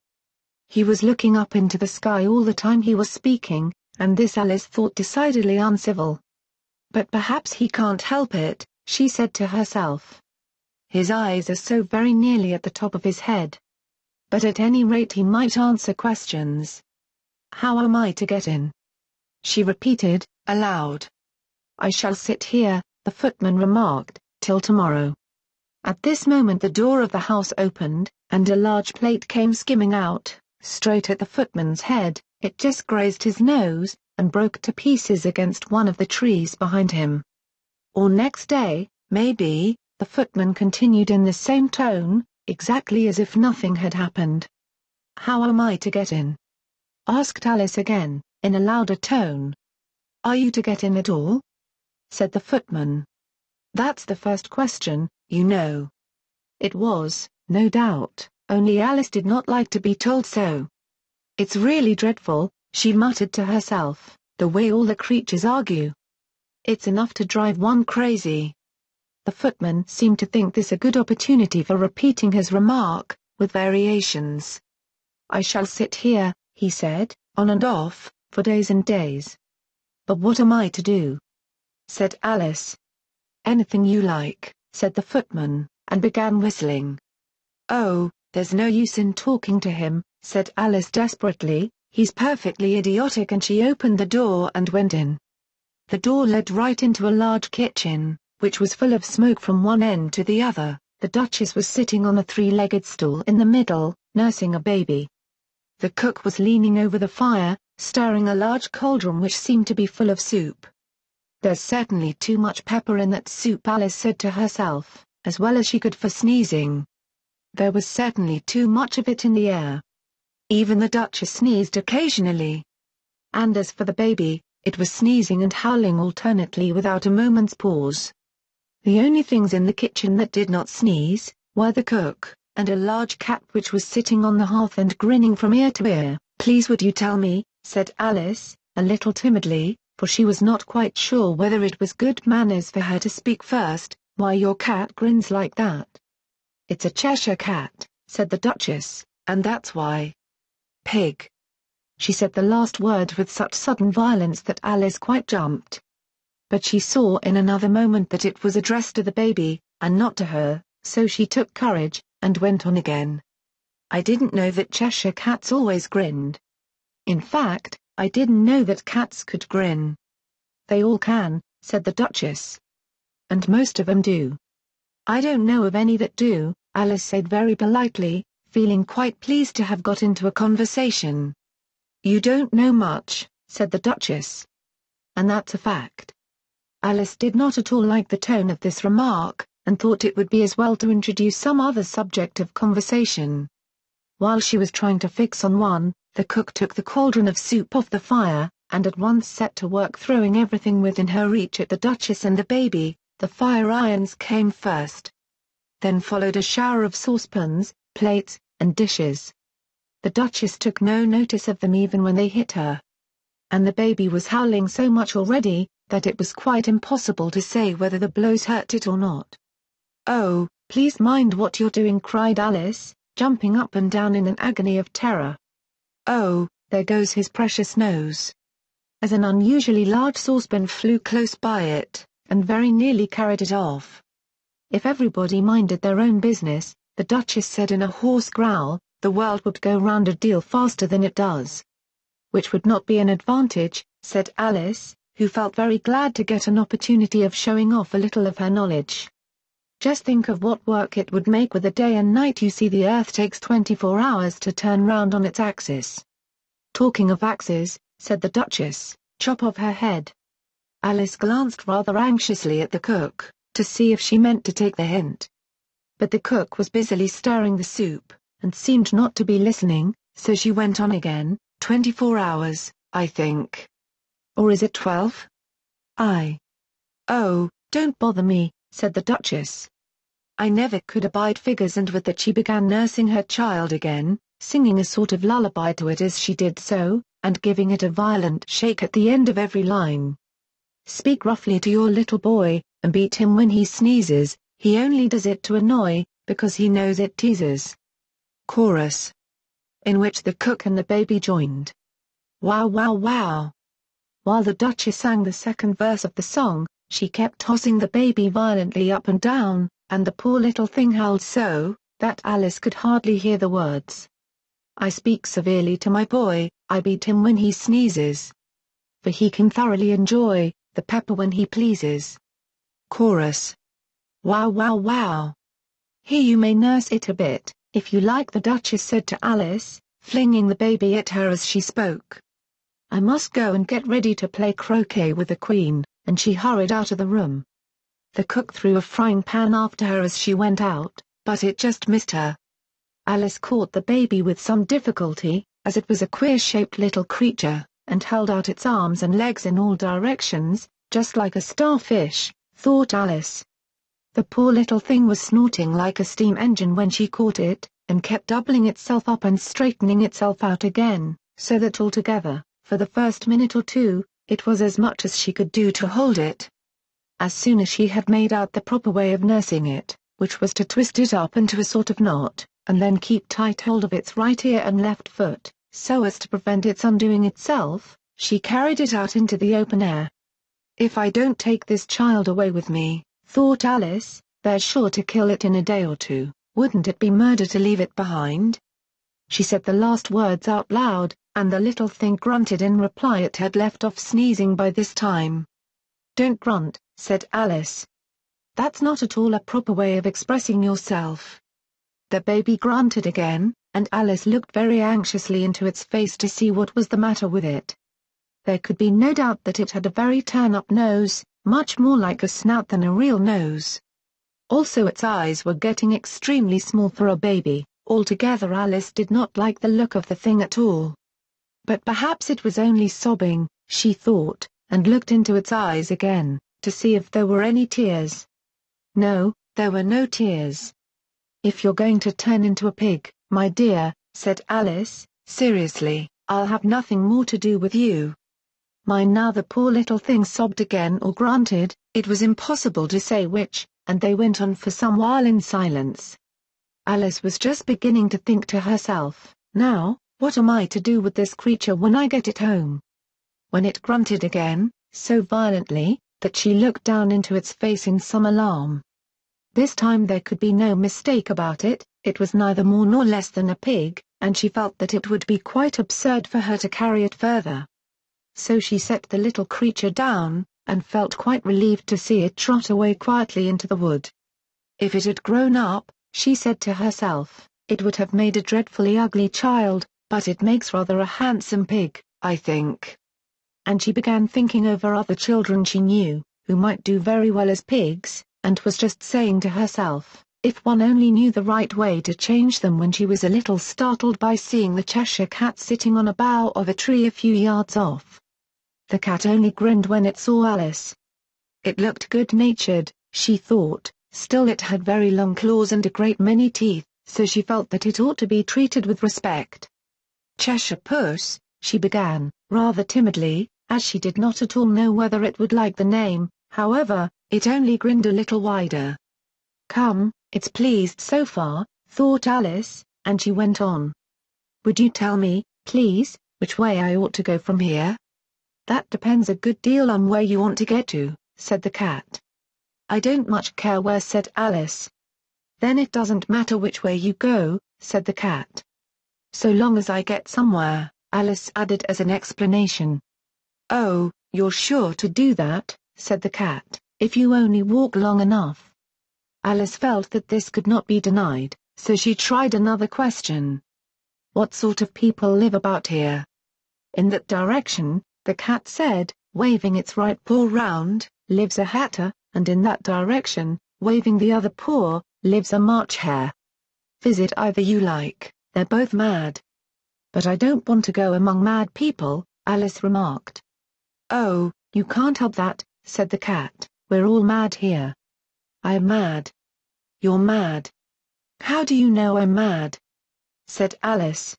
He was looking up into the sky all the time he was speaking, and this Alice thought decidedly uncivil. "But perhaps he can't help it," she said to herself. "His eyes are so very nearly at the top of his head. But at any rate he might answer questions. How am I to get in?" She repeated, aloud. "I shall sit here," the footman remarked, "till tomorrow." At this moment the door of the house opened, and a large plate came skimming out, straight at the footman's head. It just grazed his nose, and broke to pieces against one of the trees behind him. "Or next day, maybe," the footman continued in the same tone, exactly as if nothing had happened. "How am I to get in?" asked Alice again, in a louder tone. "Are you to get in at all?" said the footman. "That's the first question, you know." It was, no doubt, only Alice did not like to be told so. "It's really dreadful," she muttered to herself, "the way all the creatures argue. It's enough to drive one crazy." The footman seemed to think this a good opportunity for repeating his remark, with variations. "I shall sit here," he said, "on and off, for days and days." "But what am I to do?" said Alice. "Anything you like," said the footman, and began whistling. "Oh, there's no use in talking to him," said Alice desperately, "he's perfectly idiotic," and she opened the door and went in. The door led right into a large kitchen, which was full of smoke from one end to the other. The Duchess was sitting on a three-legged stool in the middle, nursing a baby. The cook was leaning over the fire, stirring a large cauldron which seemed to be full of soup. "There's certainly too much pepper in that soup," Alice said to herself, as well as she could for sneezing. There was certainly too much of it in the air. Even the Duchess sneezed occasionally. And as for the baby, it was sneezing and howling alternately without a moment's pause. The only things in the kitchen that did not sneeze, were the cook, and a large cat which was sitting on the hearth and grinning from ear to ear. "Please would you tell me," said Alice, a little timidly, for she was not quite sure whether it was good manners for her to speak first, "why your cat grins like that?" "It's a Cheshire cat," said the Duchess, "and that's why." "Pig." She said the last word with such sudden violence that Alice quite jumped. But she saw in another moment that it was addressed to the baby, and not to her, so she took courage, and went on again. "I didn't know that Cheshire cats always grinned. In fact, I didn't know that cats could grin." "They all can," said the Duchess. "And most of 'em do." "I don't know of any that do," Alice said very politely, feeling quite pleased to have got into a conversation. "You don't know much," said the Duchess. "And that's a fact." Alice did not at all like the tone of this remark, and thought it would be as well to introduce some other subject of conversation. While she was trying to fix on one, the cook took the cauldron of soup off the fire, and at once set to work throwing everything within her reach at the Duchess and the baby. The fire irons came first. Then followed a shower of saucepans, plates, and dishes. The Duchess took no notice of them even when they hit her. And the baby was howling so much already, that it was quite impossible to say whether the blows hurt it or not. "Oh, please mind what you're doing," cried Alice, jumping up and down in an agony of terror. "Oh, there goes his precious nose." As an unusually large saucepan flew close by it, and very nearly carried it off. "If everybody minded their own business," the Duchess said in a hoarse growl, "the world would go round a deal faster than it does." "Which would not be an advantage," said Alice, who felt very glad to get an opportunity of showing off a little of her knowledge. "Just think of what work it would make with a day and night. You see, the Earth takes 24 hours to turn round on its axis." "Talking of axes," said the Duchess, "chop off her head." Alice glanced rather anxiously at the cook, to see if she meant to take the hint. But the cook was busily stirring the soup, and seemed not to be listening, so she went on again, 24 hours, I think. Or is it 12? Oh, don't bother me," said the Duchess. "I never could abide figures." And with that she began nursing her child again, singing a sort of lullaby to it as she did so, and giving it a violent shake at the end of every line. "Speak roughly to your little boy, and beat him when he sneezes, he only does it to annoy, because he knows it teases." Chorus. In which the cook and the baby joined. Wow wow wow. While the Duchess sang the second verse of the song, she kept tossing the baby violently up and down, and the poor little thing howled so, that Alice could hardly hear the words. "I speak severely to my boy, I beat him when he sneezes. For he can thoroughly enjoy the pepper when he pleases." Chorus. Wow wow wow. "Here, you may nurse it a bit, if you like," the Duchess said to Alice, flinging the baby at her as she spoke. "I must go and get ready to play croquet with the Queen," and she hurried out of the room. The cook threw a frying pan after her as she went out, but it just missed her. Alice caught the baby with some difficulty, as it was a queer-shaped little creature, and held out its arms and legs in all directions, just like a starfish, thought Alice. The poor little thing was snorting like a steam engine when she caught it, and kept doubling itself up and straightening itself out again, so that altogether, for the first minute or two, it was as much as she could do to hold it. As soon as she had made out the proper way of nursing it, which was to twist it up into a sort of knot, and then keep tight hold of its right ear and left foot, so as to prevent its undoing itself, she carried it out into the open air. "If I don't take this child away with me," thought Alice, "they're sure to kill it in a day or two. Wouldn't it be murder to leave it behind?" She said the last words out loud, and the little thing grunted in reply. It had left off sneezing by this time. "Don't grunt," said Alice. "That's not at all a proper way of expressing yourself." The baby grunted again, and Alice looked very anxiously into its face to see what was the matter with it. There could be no doubt that it had a very turn-up nose, much more like a snout than a real nose. Also its eyes were getting extremely small for a baby. Altogether Alice did not like the look of the thing at all. But perhaps it was only sobbing, she thought, and looked into its eyes again, to see if there were any tears. No, there were no tears. "If you're going to turn into a pig, my dear," said Alice, seriously, "I'll have nothing more to do with you." Now the poor little thing sobbed again or grunted, it was impossible to say which, and they went on for some while in silence. Alice was just beginning to think to herself, "Now, what am I to do with this creature when I get it home?" when it grunted again, so violently, that she looked down into its face in some alarm. This time there could be no mistake about it, it was neither more nor less than a pig, and she felt that it would be quite absurd for her to carry it further. So she set the little creature down, and felt quite relieved to see it trot away quietly into the wood. If it had grown up, she said to herself, it would have made a dreadfully ugly child, but it makes rather a handsome pig, I think. And she began thinking over other children she knew, who might do very well as pigs, and was just saying to herself, if one only knew the right way to change them, when she was a little startled by seeing the Cheshire Cat sitting on a bough of a tree a few yards off. The cat only grinned when it saw Alice. It looked good-natured, she thought, still it had very long claws and a great many teeth, so she felt that it ought to be treated with respect. Cheshire Puss, she began, rather timidly, as she did not at all know whether it would like the name. However, it only grinned a little wider. Come, it's pleased so far, thought Alice, and she went on. Would you tell me, please, which way I ought to go from here? That depends a good deal on where you want to get to, said the cat. I don't much care where, said Alice. Then it doesn't matter which way you go, said the cat. So long as I get somewhere, Alice added as an explanation. Oh, you're sure to do that, said the cat, if you only walk long enough. Alice felt that this could not be denied, so she tried another question. What sort of people live about here? In that direction, the cat said, waving its right paw round, lives a hatter, and in that direction, waving the other paw, lives a March hare. Visit either you like, they're both mad. But I don't want to go among mad people, Alice remarked. Oh, you can't help that, said the cat, we're all mad here. I'm mad. You're mad. How do you know I'm mad? Said Alice.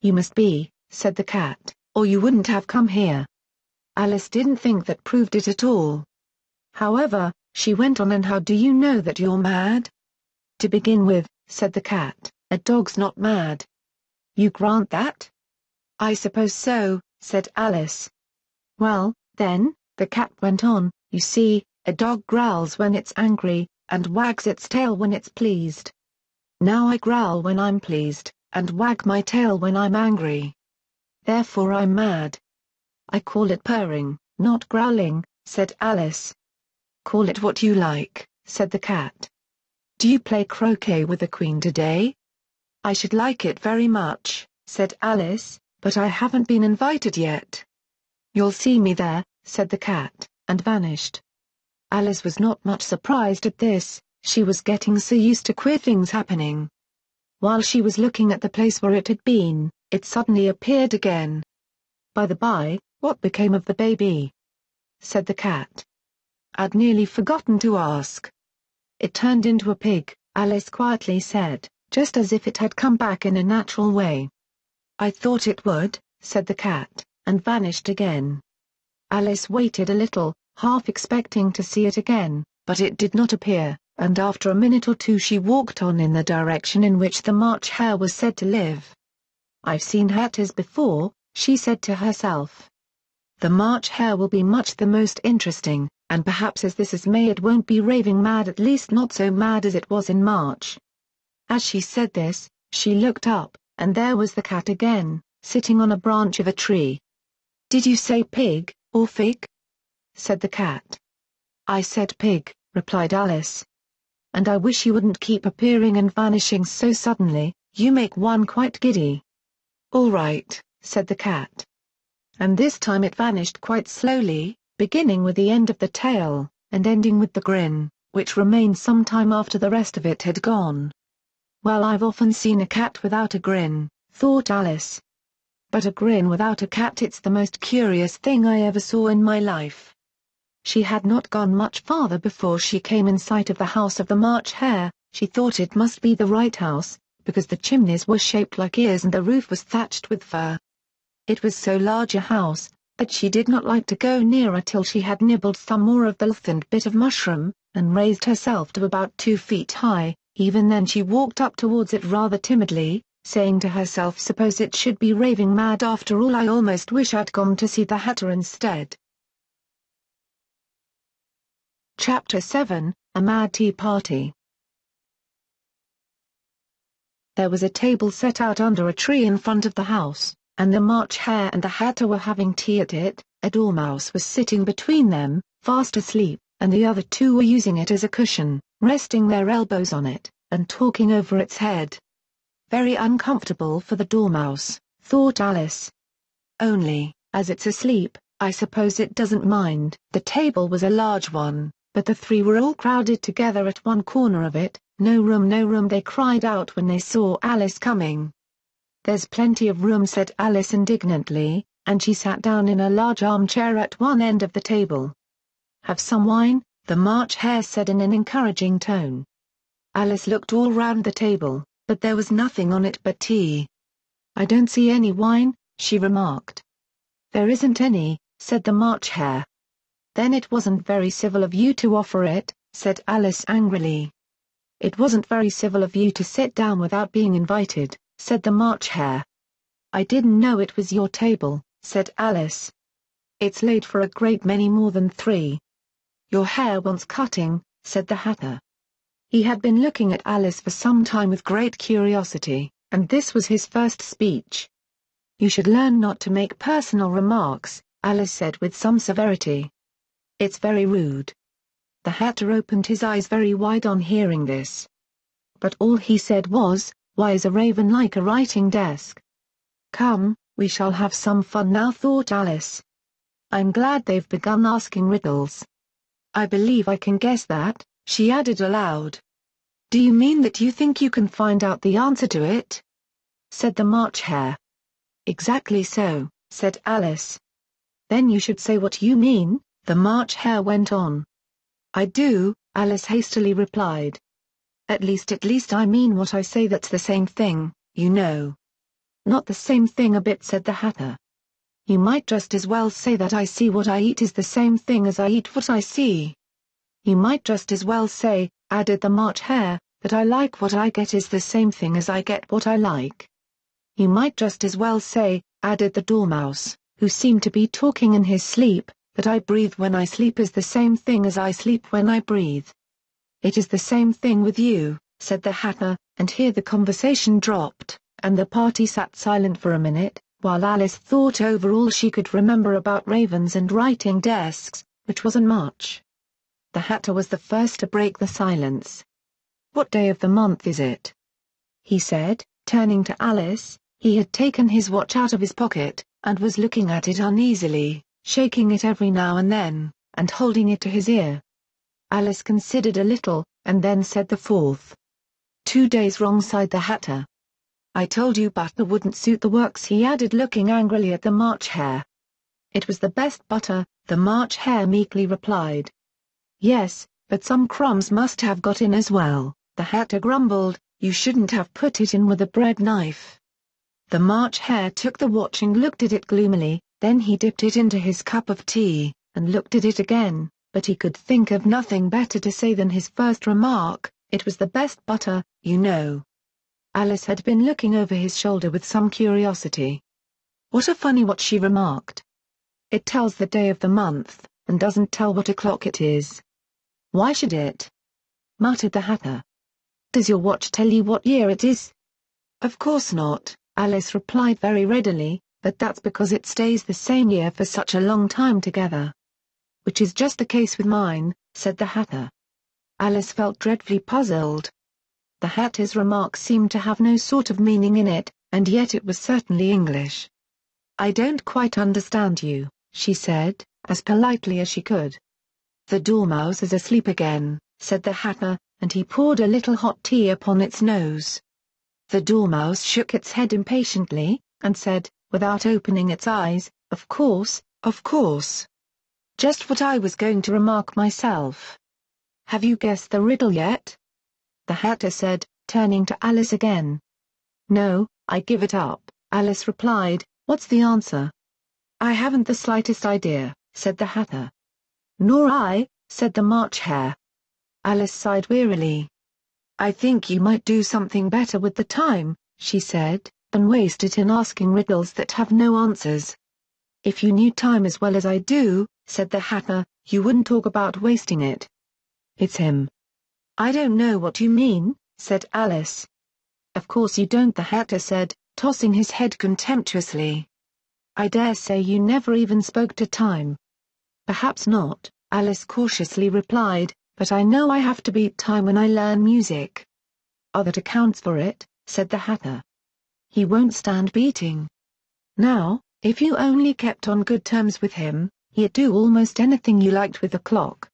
You must be, said the cat, or you wouldn't have come here. Alice didn't think that proved it at all. However, she went on, and how do you know that you're mad? To begin with, said the cat, a dog's not mad. You grant that? I suppose so, said Alice. Well, then, the cat went on, you see, a dog growls when it's angry, and wags its tail when it's pleased. Now I growl when I'm pleased, and wag my tail when I'm angry. Therefore I'm mad. I call it purring, not growling, said Alice. Call it what you like, said the cat. Do you play croquet with the Queen today? I should like it very much, said Alice, but I haven't been invited yet. You'll see me there, said the cat, and vanished. Alice was not much surprised at this, she was getting so used to queer things happening. While she was looking at the place where it had been, it suddenly appeared again. By the by, what became of the baby? Said the cat. I'd nearly forgotten to ask. It turned into a pig, Alice quietly said, just as if it had come back in a natural way. I thought it would, said the cat, and vanished again. Alice waited a little, half expecting to see it again, but it did not appear, and after a minute or two she walked on in the direction in which the March hare was said to live. I've seen hatters before, she said to herself. The March hare will be much the most interesting, and perhaps as this is May it won't be raving mad, at least not so mad as it was in March. As she said this, she looked up, and there was the cat again, sitting on a branch of a tree. Did you say pig, or fig? Said the cat. I said pig, replied Alice. And I wish you wouldn't keep appearing and vanishing so suddenly, you make one quite giddy. All right, said the cat. And this time it vanished quite slowly, beginning with the end of the tail, and ending with the grin, which remained some time after the rest of it had gone. Well, I've often seen a cat without a grin, thought Alice. But a grin without a cat, it's the most curious thing I ever saw in my life. She had not gone much farther before she came in sight of the house of the March hare. She thought it must be the right house, because the chimneys were shaped like ears and the roof was thatched with fur. It was so large a house, that she did not like to go nearer till she had nibbled some more of the lengthened bit of mushroom, and raised herself to about 2 feet high. Even then she walked up towards it rather timidly, saying to herself, suppose it should be raving mad after all, I almost wish I'd gone to see the Hatter instead. Chapter 7, A Mad Tea Party. There was a table set out under a tree in front of the house, and the March hare and the Hatter were having tea at it. A dormouse was sitting between them, fast asleep, and the other two were using it as a cushion, resting their elbows on it, and talking over its head. Very uncomfortable for the dormouse, thought Alice. Only, as it's asleep, I suppose it doesn't mind. The table was a large one, but the three were all crowded together at one corner of it. No room, they cried out when they saw Alice coming. There's plenty of room, said Alice indignantly, and she sat down in a large armchair at one end of the table. Have some wine, the March Hare said in an encouraging tone. Alice looked all round the table, but there was nothing on it but tea. I don't see any wine, she remarked. There isn't any, said the March Hare. Then it wasn't very civil of you to offer it, said Alice angrily. It wasn't very civil of you to sit down without being invited, said the March Hare. I didn't know it was your table, said Alice. It's laid for a great many more than three. Your hair wants cutting, said the Hatter. He had been looking at Alice for some time with great curiosity, and this was his first speech. You should learn not to make personal remarks, Alice said with some severity. It's very rude. The Hatter opened his eyes very wide on hearing this. But all he said was, why is a raven like a writing desk? Come, we shall have some fun now, thought Alice. I'm glad they've begun asking riddles. I believe I can guess that, she added aloud. Do you mean that you think you can find out the answer to it? Said the March Hare. Exactly so, said Alice. Then you should say what you mean, the March Hare went on. I do, Alice hastily replied. At least I mean what I say, that's the same thing, you know. Not the same thing a bit, said the Hatter. You might just as well say that I see what I eat is the same thing as I eat what I see. You might just as well say, added the March Hare, that I like what I get is the same thing as I get what I like. You might just as well say, added the Dormouse, who seemed to be talking in his sleep, that I breathe when I sleep is the same thing as I sleep when I breathe. It is the same thing with you, said the Hatter, and here the conversation dropped, and the party sat silent for a minute, while Alice thought over all she could remember about ravens and writing desks, which wasn't much. The Hatter was the first to break the silence. What day of the month is it? He said, turning to Alice. He had taken his watch out of his pocket, and was looking at it uneasily, shaking it every now and then, and holding it to his ear. Alice considered a little, and then said the 4th. 2 days wrong, sighed the Hatter. I told you butter wouldn't suit the works, he added, looking angrily at the March Hare. It was the best butter, the March Hare meekly replied. Yes, but some crumbs must have got in as well, the Hatter grumbled. You shouldn't have put it in with a bread knife. The March Hare took the watch and looked at it gloomily, then he dipped it into his cup of tea, and looked at it again, but he could think of nothing better to say than his first remark, it was the best butter, you know. Alice had been looking over his shoulder with some curiosity. What a funny watch, she remarked. It tells the day of the month, and doesn't tell what o'clock it is. Why should it? Muttered the Hatter. Does your watch tell you what year it is? Of course not, Alice replied very readily, but that's because it stays the same year for such a long time together. Which is just the case with mine, said the Hatter. Alice felt dreadfully puzzled. The Hatter's remark seemed to have no sort of meaning in it, and yet it was certainly English. I don't quite understand you, she said, as politely as she could. The Dormouse is asleep again, said the Hatter, and he poured a little hot tea upon its nose. The Dormouse shook its head impatiently, and said, without opening its eyes, of course, of course. Just what I was going to remark myself. Have you guessed the riddle yet? The Hatter said, turning to Alice again. No, I give it up, Alice replied. What's the answer? I haven't the slightest idea, said the Hatter. Nor I, said the March Hare. Alice sighed wearily. I think you might do something better with the time, she said, than waste it in asking riddles that have no answers. If you knew time as well as I do, said the Hatter, you wouldn't talk about wasting it. It's him. I don't know what you mean, said Alice. Of course you don't, the Hatter said, tossing his head contemptuously. I dare say you never even spoke to time. Perhaps not, Alice cautiously replied, "but I know I have to beat time when I learn music." "Oh, that accounts for it," said the Hatter. "He won't stand beating. Now, if you only kept on good terms with him, he'd do almost anything you liked with the clock.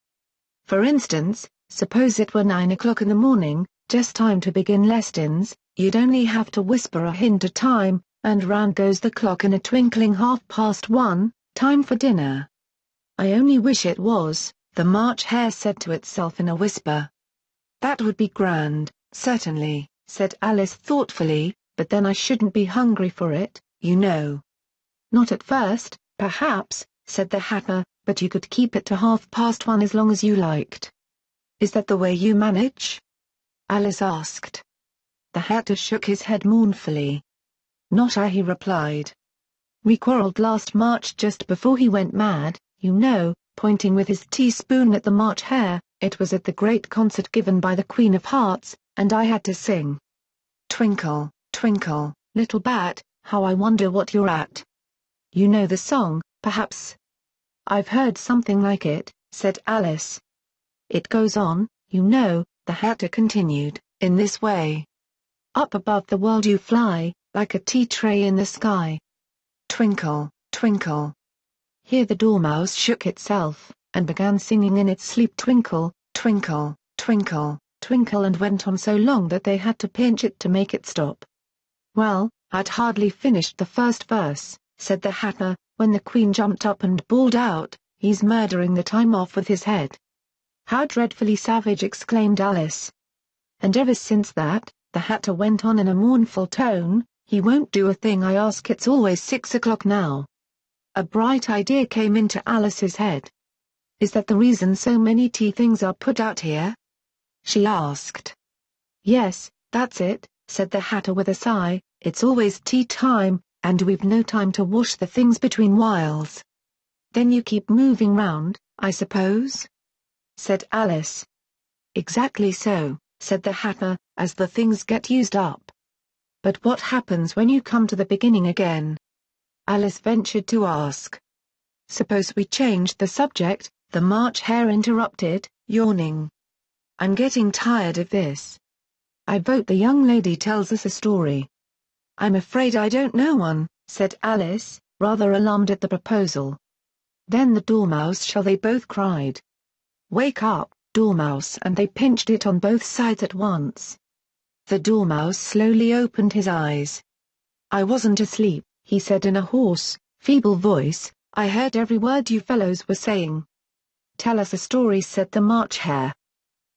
For instance, suppose it were 9 o'clock in the morning, just time to begin lessons, you'd only have to whisper a hint of time, and round goes the clock in a twinkling. 1:30, time for dinner." "I only wish it was," the March Hare said to itself in a whisper. "That would be grand, certainly," said Alice thoughtfully, "but then I shouldn't be hungry for it, you know." "Not at first, perhaps," said the Hatter, "but you could keep it to 1:30 as long as you liked." "Is that the way you manage?" Alice asked. The Hatter shook his head mournfully. "Not I," he replied. "We quarreled last March just before he went mad, you know," pointing with his teaspoon at the March Hare. "It was at the great concert given by the Queen of Hearts, and I had to sing 'Twinkle, twinkle, little bat, how I wonder what you're at.' You know the song, perhaps?" "I've heard something like it," said Alice. "It goes on, you know," the Hatter continued, "in this way. Up above the world you fly, like a tea tray in the sky. Twinkle, twinkle." Here the Dormouse shook itself, and began singing in its sleep, "Twinkle, twinkle, twinkle, twinkle," and went on so long that they had to pinch it to make it stop. "Well, I'd hardly finished the first verse," said the Hatter, when the Queen jumped up and bawled out, "He's murdering the time off with his head." "How dreadfully savage!" exclaimed Alice. "And ever since that," the Hatter went on in a mournful tone, "he won't do a thing I ask. It's always 6 o'clock now." A bright idea came into Alice's head. "Is that the reason so many tea things are put out here?" she asked. "Yes, that's it," said the Hatter with a sigh, "it's always tea time, and we've no time to wash the things between whiles." "Then you keep moving round, I suppose?" said Alice. "Exactly so," said the Hatter, "as the things get used up." "But what happens when you come to the beginning again?" Alice ventured to ask. "Suppose we change the subject," the March Hare interrupted, yawning. "I'm getting tired of this. I vote the young lady tells us a story." "I'm afraid I don't know one," said Alice, rather alarmed at the proposal. "Then the Dormouse shall," they both cried. "Wake up, Dormouse!" and they pinched it on both sides at once. The Dormouse slowly opened his eyes. "I wasn't asleep," he said in a hoarse, feeble voice, "I heard every word you fellows were saying." "Tell us a story," said the March Hare.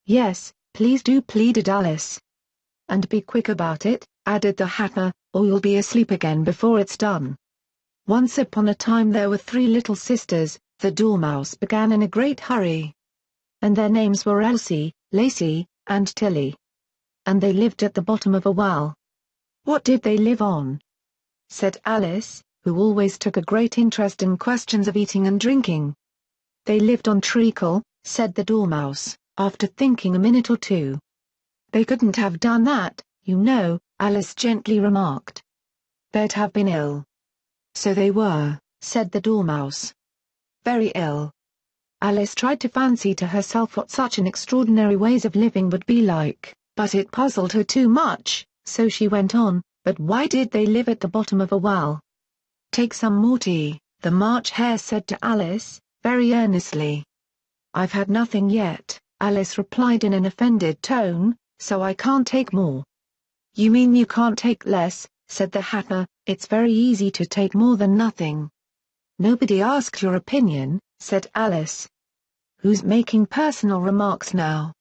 "Yes, please do," pleaded Alice. "And be quick about it," added the Hatter, "or you'll be asleep again before it's done." "Once upon a time there were 3 little sisters," the Dormouse began in a great hurry. "And their names were Elsie, Lacey, and Tilly. And they lived at the bottom of a well." "What did they live on?" said Alice, who always took a great interest in questions of eating and drinking. "They lived on treacle," said the Dormouse, after thinking a minute or two. "They couldn't have done that, you know," Alice gently remarked. "They'd have been ill." "So they were," said the Dormouse. "Very ill." Alice tried to fancy to herself what such an extraordinary ways of living would be like, but it puzzled her too much, so she went on, "But why did they live at the bottom of a well?" "Take some more tea," the March Hare said to Alice, very earnestly. "I've had nothing yet," Alice replied in an offended tone, "so I can't take more." "You mean you can't take less," said the Hatter, "it's very easy to take more than nothing." "Nobody asked your opinion," said Alice. "Who's making personal remarks now?"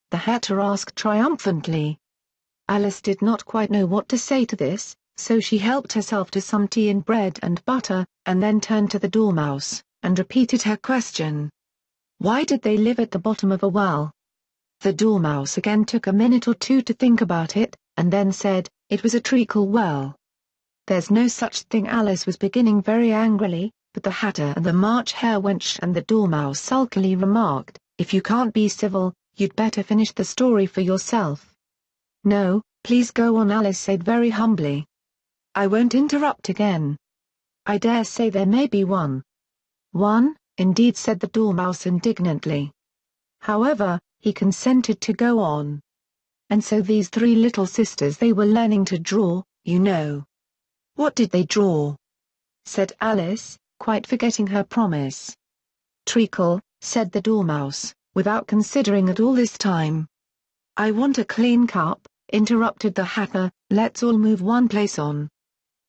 the Hatter asked triumphantly. Alice did not quite know what to say to this, so she helped herself to some tea and bread and butter, and then turned to the Dormouse, and repeated her question. "Why did they live at the bottom of a well?" The Dormouse again took a minute or two to think about it, and then said, "It was a treacle well." "There's no such thing," Alice was beginning very angrily, but the Hatter and the March Hare went and the Dormouse sulkily remarked, "If you can't be civil, you'd better finish the story for yourself." "No, please go on," Alice said very humbly. "I won't interrupt again. I dare say there may be one." "One?" indeed, said the Dormouse indignantly. However, he consented to go on. And so these three little sisters, they were learning to draw, you know. What did they draw? Said Alice, quite forgetting her promise. Treacle, said the Dormouse, without considering it all this time. I want a clean cup, interrupted the Hatter, let's all move one place on.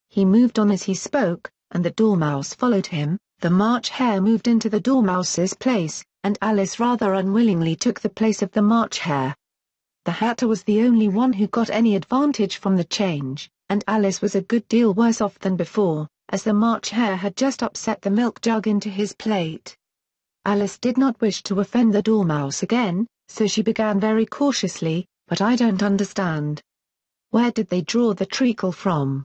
He moved on as he spoke, and the Dormouse followed him. The March Hare moved into the Dormouse's place, and Alice rather unwillingly took the place of the March Hare. The Hatter was the only one who got any advantage from the change, and Alice was a good deal worse off than before, as the March Hare had just upset the milk jug into his plate. Alice did not wish to offend the Dormouse again, so she began very cautiously, but I don't understand. Where did they draw the treacle from?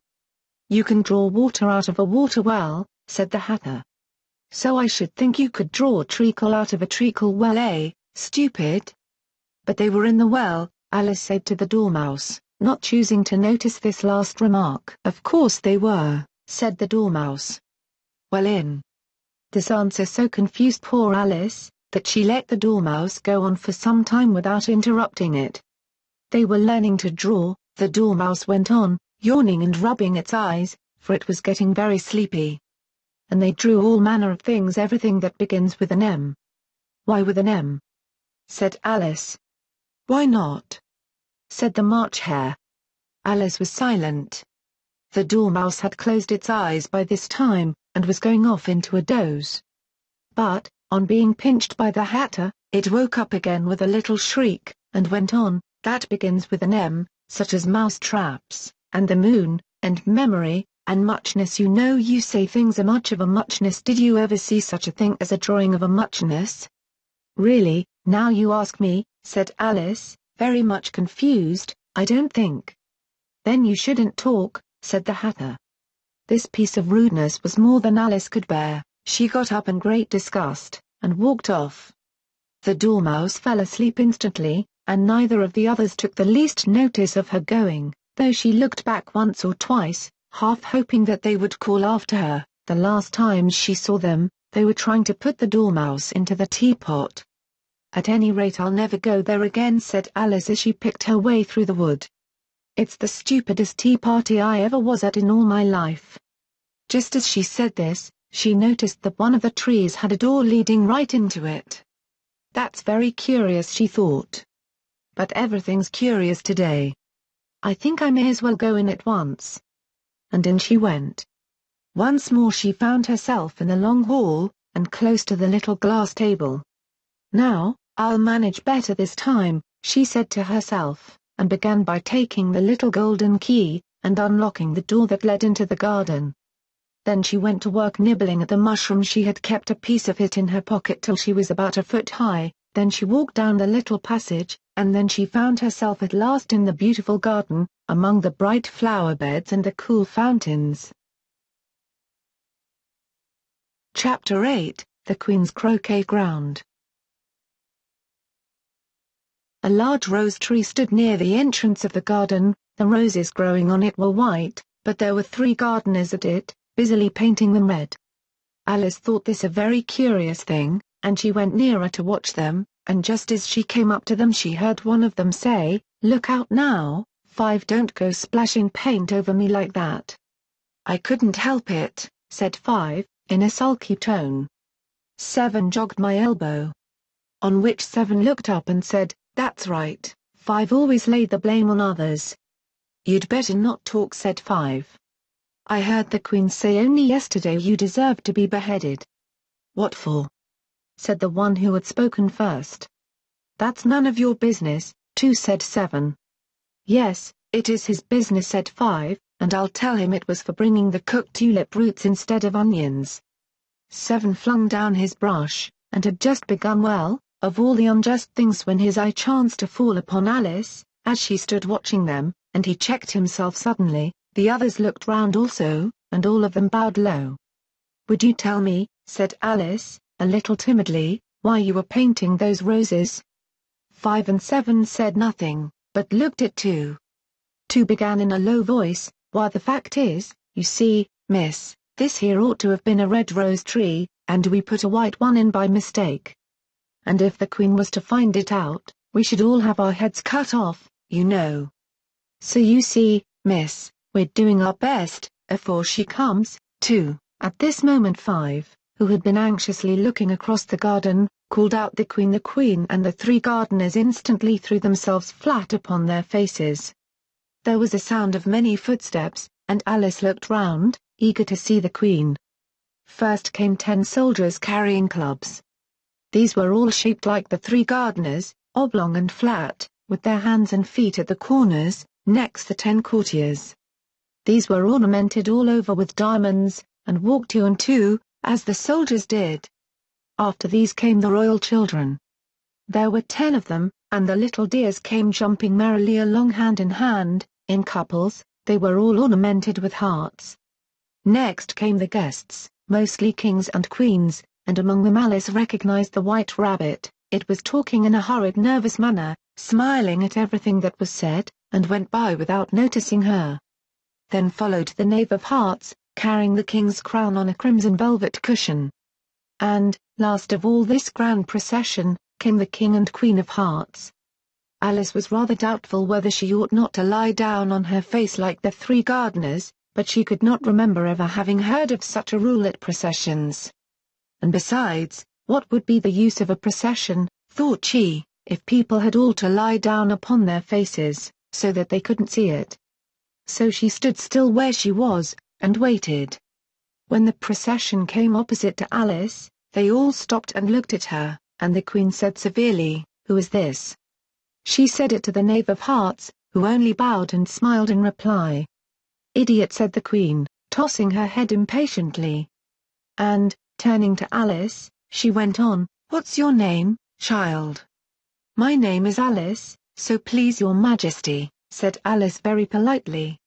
You can draw water out of a water well, said the Hatter. So I should think you could draw treacle out of a treacle well, eh, stupid? But they were in the well, Alice said to the Dormouse, not choosing to notice this last remark. Of course they were, said the Dormouse. Well, in. This answer so confused poor Alice, that she let the Dormouse go on for some time without interrupting it. They were learning to draw, the Dormouse went on, yawning and rubbing its eyes, for it was getting very sleepy. And they drew all manner of things, everything that begins with an M. Why with an M? Said Alice. Why not? Said the March Hare. Alice was silent. The Dormouse had closed its eyes by this time, and was going off into a doze. But, on being pinched by the Hatter, it woke up again with a little shriek, and went on, that begins with an M, such as mouse traps, and the moon, and memory, and muchness. You know, you say things are much of a muchness. Did you ever see such a thing as a drawing of a muchness? Really, now you ask me, said Alice, very much confused, I don't think. Then you shouldn't talk, said the Hatter. This piece of rudeness was more than Alice could bear. She got up in great disgust, and walked off. The Dormouse fell asleep instantly, and neither of the others took the least notice of her going, though she looked back once or twice, half hoping that they would call after her. The last time she saw them, they were trying to put the Dormouse into the teapot. At any rate, I'll never go there again, said Alice as she picked her way through the wood. It's the stupidest tea party I ever was at in all my life. Just as she said this, she noticed that one of the trees had a door leading right into it. That's very curious, she thought. But everything's curious today. I think I may as well go in at once. And in she went. Once more she found herself in the long hall, and close to the little glass table. Now, I'll manage better this time, she said to herself, and began by taking the little golden key, and unlocking the door that led into the garden. Then she went to work nibbling at the mushroom. She had kept a piece of it in her pocket till she was about a foot high, then she walked down the little passage, and then she found herself at last in the beautiful garden, among the bright flower beds and the cool fountains. Chapter 8, The Queen's Croquet Ground. A large rose tree stood near the entrance of the garden. The roses growing on it were white, but there were 3 gardeners at it, busily painting them red. Alice thought this a very curious thing, and she went nearer to watch them, and just as she came up to them she heard one of them say, "Look out now, 5, don't go splashing paint over me like that." "I couldn't help it," said 5, in a sulky tone. 7 jogged my elbow. On which 7 looked up and said, "That's right, 5 always laid the blame on others." "You'd better not talk," said 5. "I heard the Queen say only yesterday you deserved to be beheaded." "What for?" said the one who had spoken first. "That's none of your business," 2 said 7. "Yes, it is his business," said 5, "and I'll tell him it was for bringing the cooked tulip roots instead of onions." 7 flung down his brush, and had just begun well, of all the unjust things, when his eye chanced to fall upon Alice, as she stood watching them, and he checked himself suddenly. The others looked round also, and all of them bowed low. "Would you tell me," said Alice, a little timidly, "why you were painting those roses?" 5 and 7 said nothing, but looked at 2. 2 began in a low voice, "Why, the fact is, you see, miss, this here ought to have been a red rose tree, and we put a white one in by mistake. And if the Queen was to find it out, we should all have our heads cut off, you know. So you see, miss, we're doing our best, afore she comes, too." At this moment 5, who had been anxiously looking across the garden, called out the Queen, and the 3 gardeners instantly threw themselves flat upon their faces. There was a sound of many footsteps, and Alice looked round, eager to see the Queen. First came 10 soldiers carrying clubs. These were all shaped like the 3 gardeners, oblong and flat, with their hands and feet at the corners. Next the 10 courtiers. These were ornamented all over with diamonds, and walked 2 and 2, as the soldiers did. After these came the royal children. There were 10 of them, and the little dears came jumping merrily along hand in hand, in couples. They were all ornamented with hearts. Next came the guests, mostly kings and queens, and among them Alice recognized the White Rabbit. It was talking in a hurried, nervous manner, smiling at everything that was said, and went by without noticing her. Then followed the Knave of Hearts, carrying the king's crown on a crimson velvet cushion. And, last of all this grand procession, came the King and Queen of Hearts. Alice was rather doubtful whether she ought not to lie down on her face like the 3 gardeners, but she could not remember ever having heard of such a rule at processions. And besides, what would be the use of a procession, thought she, if people had all to lie down upon their faces, so that they couldn't see it? So she stood still where she was, and waited. When the procession came opposite to Alice, they all stopped and looked at her, and the Queen said severely, "Who is this?" She said it to the Knave of Hearts, who only bowed and smiled in reply. "Idiot," said the Queen, tossing her head impatiently. And, turning to Alice, she went on, "What's your name, child?" "My name is Alice, so please your Majesty," said Alice very politely.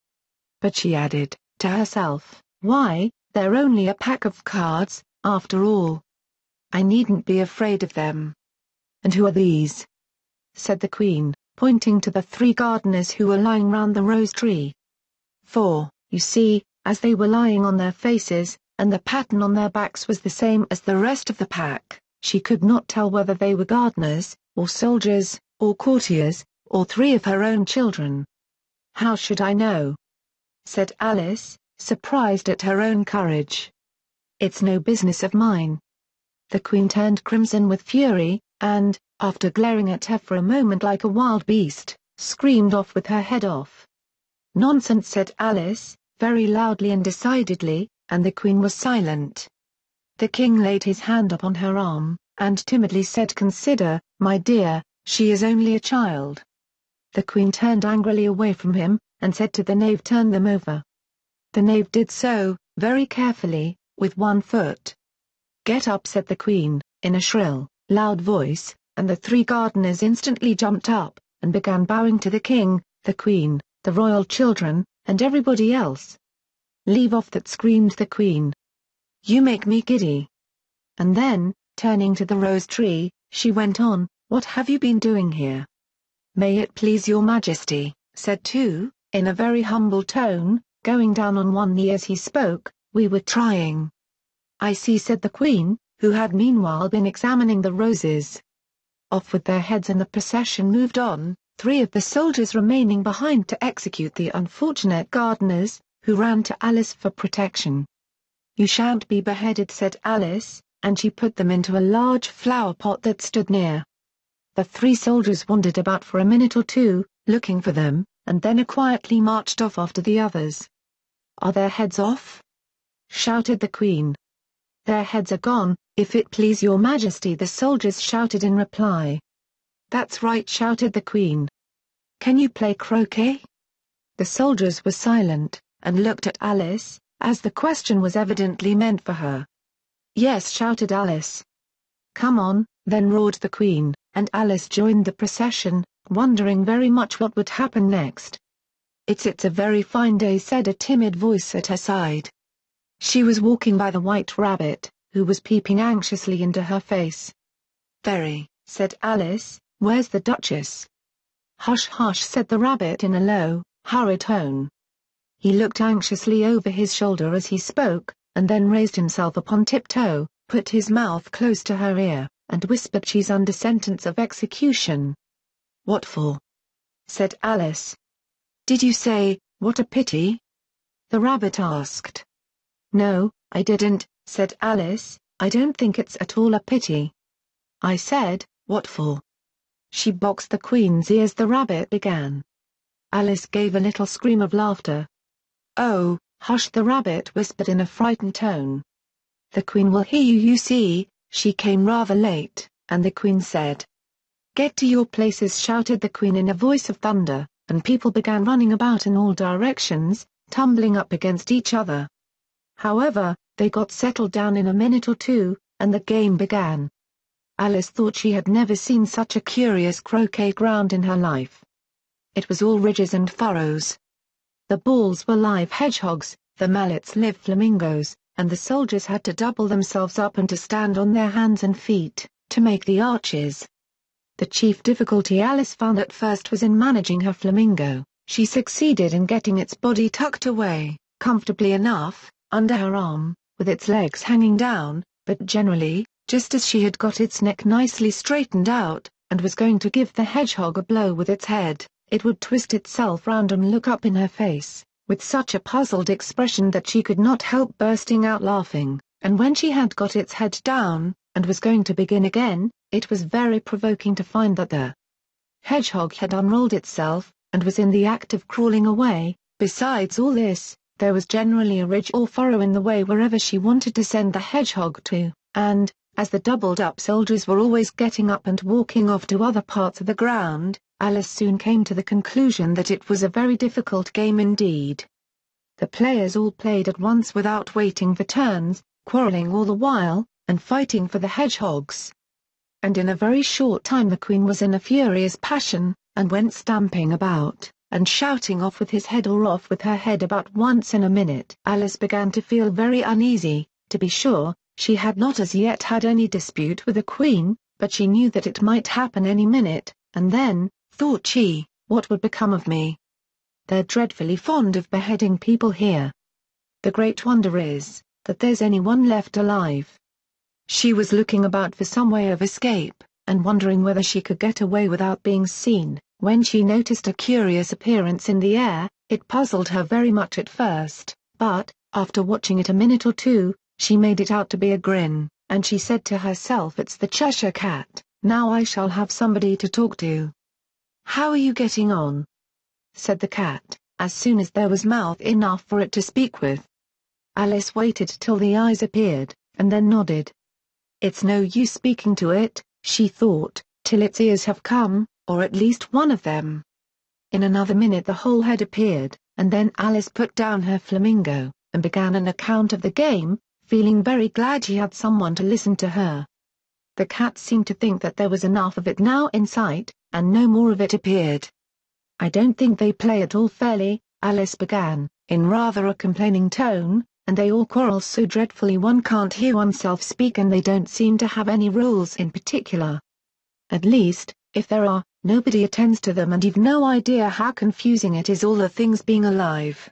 But she added, to herself, "Why, they're only a pack of cards, after all. I needn't be afraid of them." "And who are these?" said the Queen, pointing to the 3 gardeners who were lying round the rose tree. For, you see, as they were lying on their faces, and the pattern on their backs was the same as the rest of the pack, she could not tell whether they were gardeners, or soldiers, or courtiers, or 3 of her own children. "How should I know?" said Alice, surprised at her own courage. "It's no business of mine." The Queen turned crimson with fury, and, after glaring at her for a moment like a wild beast, screamed off with her head off. "Nonsense," said Alice, very loudly and decidedly, and the Queen was silent. The King laid his hand upon her arm, and timidly said, "Consider, my dear, she is only a child." The Queen turned angrily away from him, and said to the Knave, "Turn them over." The Knave did so, very carefully, with 1 foot. "Get up," said the Queen, in a shrill, loud voice, and the 3 gardeners instantly jumped up, and began bowing to the King, the Queen, the royal children, and everybody else. "Leave off that," screamed the Queen. "You make me giddy." And then, turning to the rose tree, she went on, "What have you been doing here?" "May it please your Majesty," said 2, in a very humble tone, going down on 1 knee as he spoke, "we were trying." "I see," said the Queen, who had meanwhile been examining the roses. Off with their heads, and the procession moved on, 3 of the soldiers remaining behind to execute the unfortunate gardeners, who ran to Alice for protection. "You shan't be beheaded," said Alice, and she put them into a large flower pot that stood near. The 3 soldiers wandered about for a minute or 2, looking for them, and then quietly marched off after the others. "Are their heads off?" shouted the Queen. "Their heads are gone, if it please your Majesty," the soldiers shouted in reply. "That's right," shouted the Queen. "Can you play croquet?" The soldiers were silent, and looked at Alice, as the question was evidently meant for her. "Yes," shouted Alice. "Come on," then roared the Queen, and Alice joined the procession, wondering very much what would happen next. It's a very fine day," said a timid voice at her side. She was walking by the White Rabbit, who was peeping anxiously into her face. "Very," said Alice, "where's the Duchess?" "Hush, hush," said the Rabbit in a low, hurried tone. He looked anxiously over his shoulder as he spoke, and then raised himself upon tiptoe, put his mouth close to her ear, and whispered, "She's under sentence of execution." "What for?" said Alice. "Did you say, 'What a pity'?" the rabbit asked. "No, I didn't," said Alice, "I don't think it's at all a pity. I said, 'What for?'" "She boxed the Queen's ears," the rabbit began. Alice gave a little scream of laughter. "Oh, hush," the rabbit whispered in a frightened tone. "The Queen will hear you, you see, she came rather late," and the Queen said. "Get to your places," shouted the Queen in a voice of thunder, and people began running about in all directions, tumbling up against each other. However, they got settled down in a minute or two, and the game began. Alice thought she had never seen such a curious croquet ground in her life. It was all ridges and furrows. The balls were live hedgehogs, the mallets live flamingos, and the soldiers had to double themselves up and to stand on their hands and feet, to make the arches. The chief difficulty Alice found at first was in managing her flamingo. She succeeded in getting its body tucked away, comfortably enough, under her arm, with its legs hanging down, but generally, just as she had got its neck nicely straightened out, and was going to give the hedgehog a blow with its head, it would twist itself round and look up in her face, with such a puzzled expression that she could not help bursting out laughing, and when she had got its head down, and was going to begin again, it was very provoking to find that the hedgehog had unrolled itself, and was in the act of crawling away. Besides all this, there was generally a ridge or furrow in the way wherever she wanted to send the hedgehog to, and, as the doubled-up soldiers were always getting up and walking off to other parts of the ground, Alice soon came to the conclusion that it was a very difficult game indeed. The players all played at once without waiting for turns, quarrelling all the while, and fighting for the hedgehogs. And in a very short time the Queen was in a furious passion, and went stamping about, and shouting "off with his head" or "off with her head" about once in a minute. Alice began to feel very uneasy. To be sure, she had not as yet had any dispute with the Queen, but she knew that it might happen any minute, and then, thought she, what would become of me? They're dreadfully fond of beheading people here. The great wonder is, that there's anyone left alive. She was looking about for some way of escape, and wondering whether she could get away without being seen, when she noticed a curious appearance in the air. It puzzled her very much at first, but, after watching it a minute or two, she made it out to be a grin, and she said to herself, "It's the Cheshire Cat, now I shall have somebody to talk to." "How are you getting on?" said the cat, as soon as there was mouth enough for it to speak with. Alice waited till the eyes appeared, and then nodded. "It's no use speaking to it," she thought, "till its ears have come, or at least one of them." In another minute the whole head appeared, and then Alice put down her flamingo, and began an account of the game, feeling very glad she had someone to listen to her. The cat seemed to think that there was enough of it now in sight, and no more of it appeared. "I don't think they play at all fairly," Alice began, in rather a complaining tone, "and they all quarrel so dreadfully one can't hear oneself speak, and they don't seem to have any rules in particular. At least, if there are, nobody attends to them, and you've no idea how confusing it is, all the things being alive.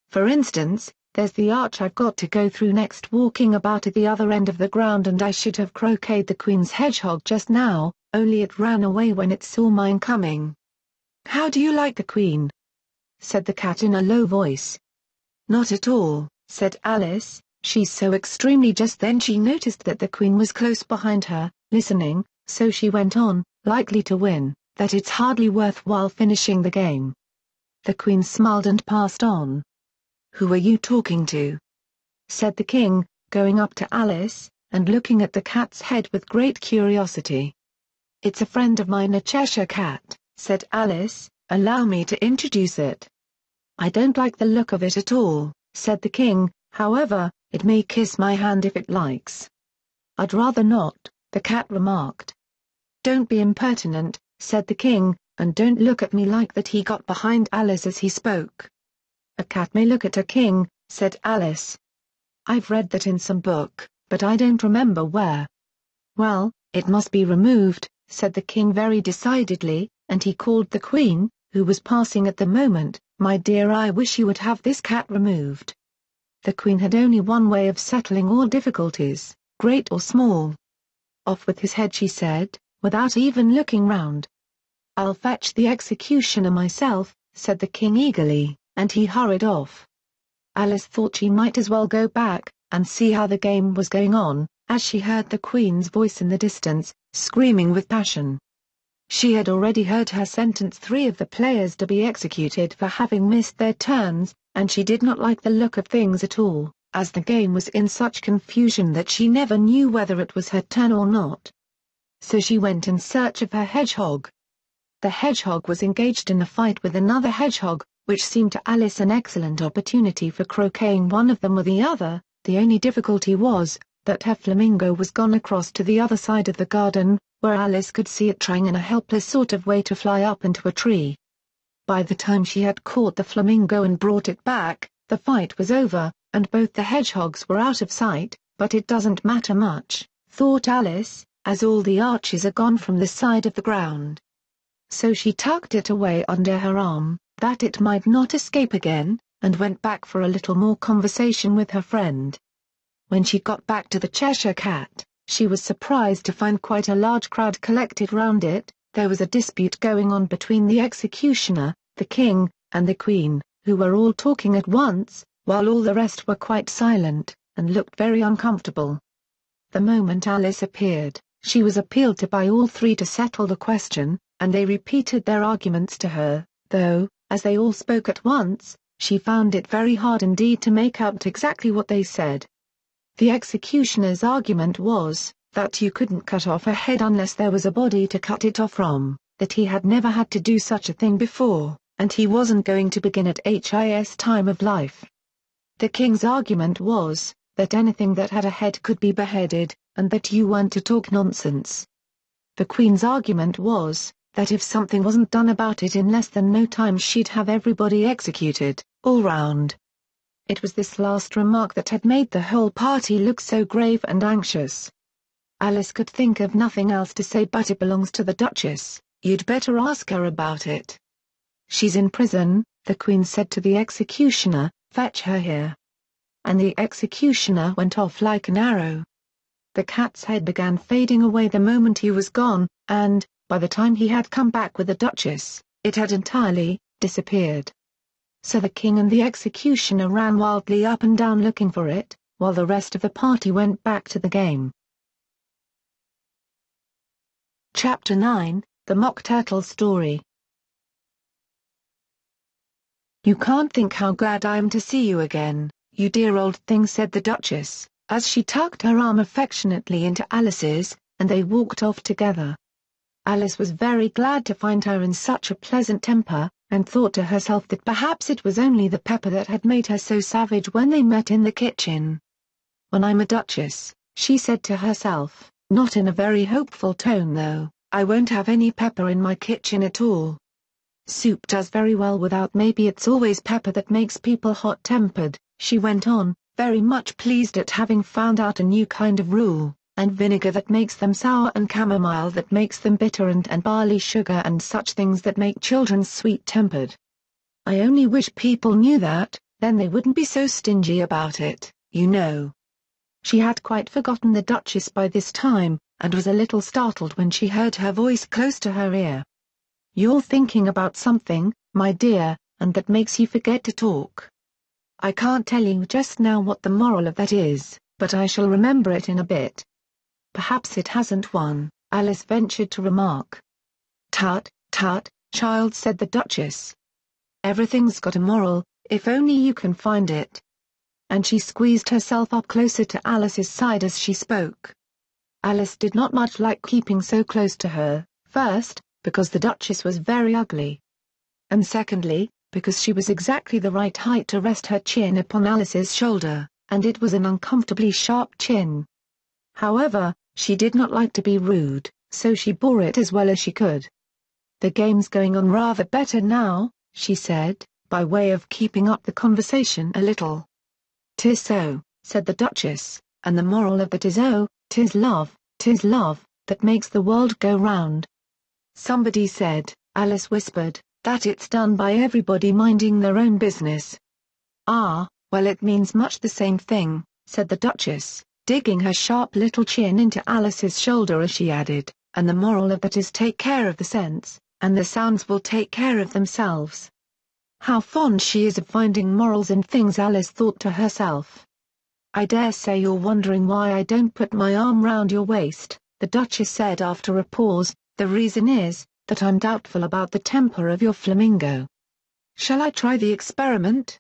For instance, there's the arch I've got to go through next, walking about at the other end of the ground, and I should have croqueted the Queen's hedgehog just now, only it ran away when it saw mine coming." "How do you like the Queen?" said the cat in a low voice. "Not at all," said Alice, "she's so extremely." Just then she noticed that the Queen was close behind her, listening, so she went on, "Likely to win, that it's hardly worth while finishing the game." The Queen smiled and passed on. "Who are you talking to?" said the King, going up to Alice, and looking at the cat's head with great curiosity. "It's a friend of mine, a Cheshire Cat," said Alice, "allow me to introduce it." "I don't like the look of it at all," said the King, "however, it may kiss my hand if it likes." "I'd rather not," the cat remarked. "Don't be impertinent," said the King, "and don't look at me like that." He got behind Alice as he spoke. "A cat may look at a king," said Alice. "I've read that in some book, but I don't remember where." "Well, it must be removed," said the King very decidedly, and he called the Queen, who was passing at the moment. "My dear, I wish you would have this cat removed." The Queen had only one way of settling all difficulties. great or small. Off with his head, she said, without even looking round. I'll fetch the executioner myself, said the king eagerly, and he hurried off. Alice thought she might as well go back, and see how the game was going on, as she heard the queen's voice in the distance, screaming with passion. She had already heard her sentence 3 of the players to be executed for having missed their turns, and she did not like the look of things at all, as the game was in such confusion that she never knew whether it was her turn or not. So she went in search of her hedgehog. The hedgehog was engaged in a fight with another hedgehog, which seemed to Alice an excellent opportunity for croqueting one of them or the other. The only difficulty was, that her flamingo was gone across to the other side of the garden, where Alice could see it trying in a helpless sort of way to fly up into a tree. By the time she had caught the flamingo and brought it back, the fight was over, and both the hedgehogs were out of sight, but it doesn't matter much, thought Alice, as all the arches are gone from the side of the ground. So she tucked it away under her arm, that it might not escape again, and went back for a little more conversation with her friend. When she got back to the Cheshire Cat, she was surprised to find quite a large crowd collected round it. There was a dispute going on between the executioner, the king, and the queen, who were all talking at once, while all the rest were quite silent, and looked very uncomfortable. The moment Alice appeared, she was appealed to by all 3 to settle the question, and they repeated their arguments to her, though, as they all spoke at once, she found it very hard indeed to make out exactly what they said. The executioner's argument was, that you couldn't cut off a head unless there was a body to cut it off from, that he had never had to do such a thing before, and he wasn't going to begin at his time of life. The king's argument was, that anything that had a head could be beheaded, and that you weren't to talk nonsense. The queen's argument was, that if something wasn't done about it in less than no time she'd have everybody executed, all round. It was this last remark that had made the whole party look so grave and anxious. Alice could think of nothing else to say but it belongs to the Duchess, you'd better ask her about it. She's in prison, the Queen said to the executioner, fetch her here. And the executioner went off like an arrow. The cat's head began fading away the moment he was gone, and, by the time he had come back with the Duchess, it had entirely disappeared. So the king and the executioner ran wildly up and down looking for it, while the rest of the party went back to the game. Chapter 9, The Mock Turtle Story. You can't think how glad I am to see you again, you dear old thing, said the Duchess, as she tucked her arm affectionately into Alice's, and they walked off together. Alice was very glad to find her in such a pleasant temper, and thought to herself that perhaps it was only the pepper that had made her so savage when they met in the kitchen. When I'm a duchess, she said to herself, not in a very hopeful tone though, I won't have any pepper in my kitchen at all. Soup does very well without, maybe it's always pepper that makes people hot-tempered, she went on, very much pleased at having found out a new kind of rule. And vinegar that makes them sour, and chamomile that makes them bitter, and barley sugar and such things that make children sweet-tempered. I only wish people knew that, then they wouldn't be so stingy about it, you know. She had quite forgotten the Duchess by this time, and was a little startled when she heard her voice close to her ear. You're thinking about something, my dear, and that makes you forget to talk. I can't tell you just now what the moral of that is, but I shall remember it in a bit. Perhaps it hasn't one, Alice ventured to remark. Tut, tut, child, said the Duchess. Everything's got a moral, if only you can find it. And she squeezed herself up closer to Alice's side as she spoke. Alice did not much like keeping so close to her, first, because the Duchess was very ugly. And secondly, because she was exactly the right height to rest her chin upon Alice's shoulder, and it was an uncomfortably sharp chin. However, she did not like to be rude, so she bore it as well as she could. The game's going on rather better now, she said, by way of keeping up the conversation a little. 'Tis so, said the Duchess, and the moral of that is, oh, 'tis love, that makes the world go round. Somebody said, Alice whispered, that it's done by everybody minding their own business. Ah, well, it means much the same thing, said the Duchess, digging her sharp little chin into Alice's shoulder as she added, and the moral of that is take care of the scents, and the sounds will take care of themselves. How fond she is of finding morals in things, Alice thought to herself. I dare say you're wondering why I don't put my arm round your waist, the Duchess said after a pause. The reason is, that I'm doubtful about the temper of your flamingo. Shall I try the experiment?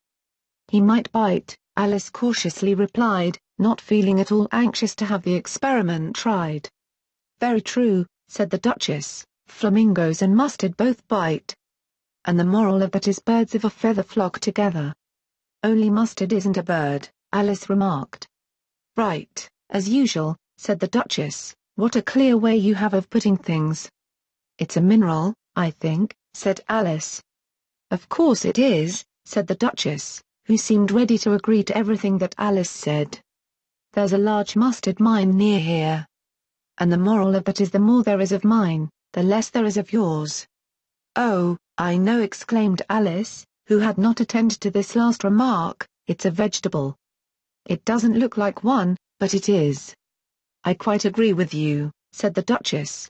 He might bite, Alice cautiously replied, not feeling at all anxious to have the experiment tried. Very true, said the Duchess, flamingos and mustard both bite. And the moral of that is birds of a feather flock together. Only mustard isn't a bird, Alice remarked. Right, as usual, said the Duchess, what a clear way you have of putting things. It's a mineral, I think, said Alice. Of course it is, said the Duchess, who seemed ready to agree to everything that Alice said. There's a large mustard mine near here. And the moral of that is the more there is of mine, the less there is of yours. Oh, I know, exclaimed Alice, who had not attended to this last remark, it's a vegetable. It doesn't look like one, but it is. I quite agree with you, said the Duchess.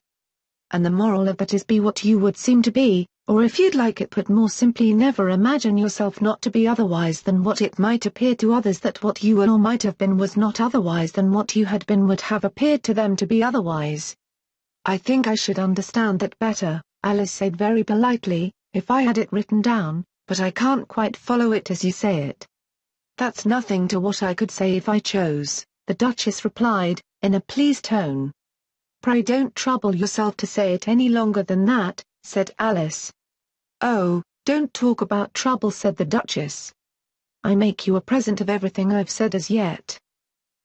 And the moral of that is be what you would seem to be, or if you'd like it put more simply, never imagine yourself not to be otherwise than what it might appear to others that what you were or might have been was not otherwise than what you had been would have appeared to them to be otherwise. I think I should understand that better, Alice said very politely, if I had it written down, but I can't quite follow it as you say it. That's nothing to what I could say if I chose, the Duchess replied, in a pleased tone. Pray don't trouble yourself to say it any longer than that, said Alice. Oh, don't talk about trouble, said the Duchess. I make you a present of everything I've said as yet.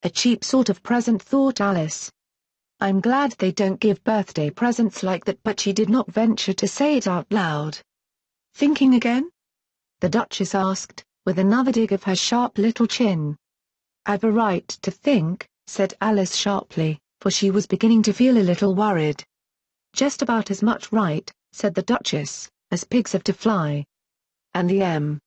A cheap sort of present, thought Alice. I'm glad they don't give birthday presents like that, but she did not venture to say it out loud. Thinking again? The Duchess asked, with another dig of her sharp little chin. I've a right to think, said Alice sharply, for she was beginning to feel a little worried. Just about as much right, said the Duchess, as pigs have to fly. And the M.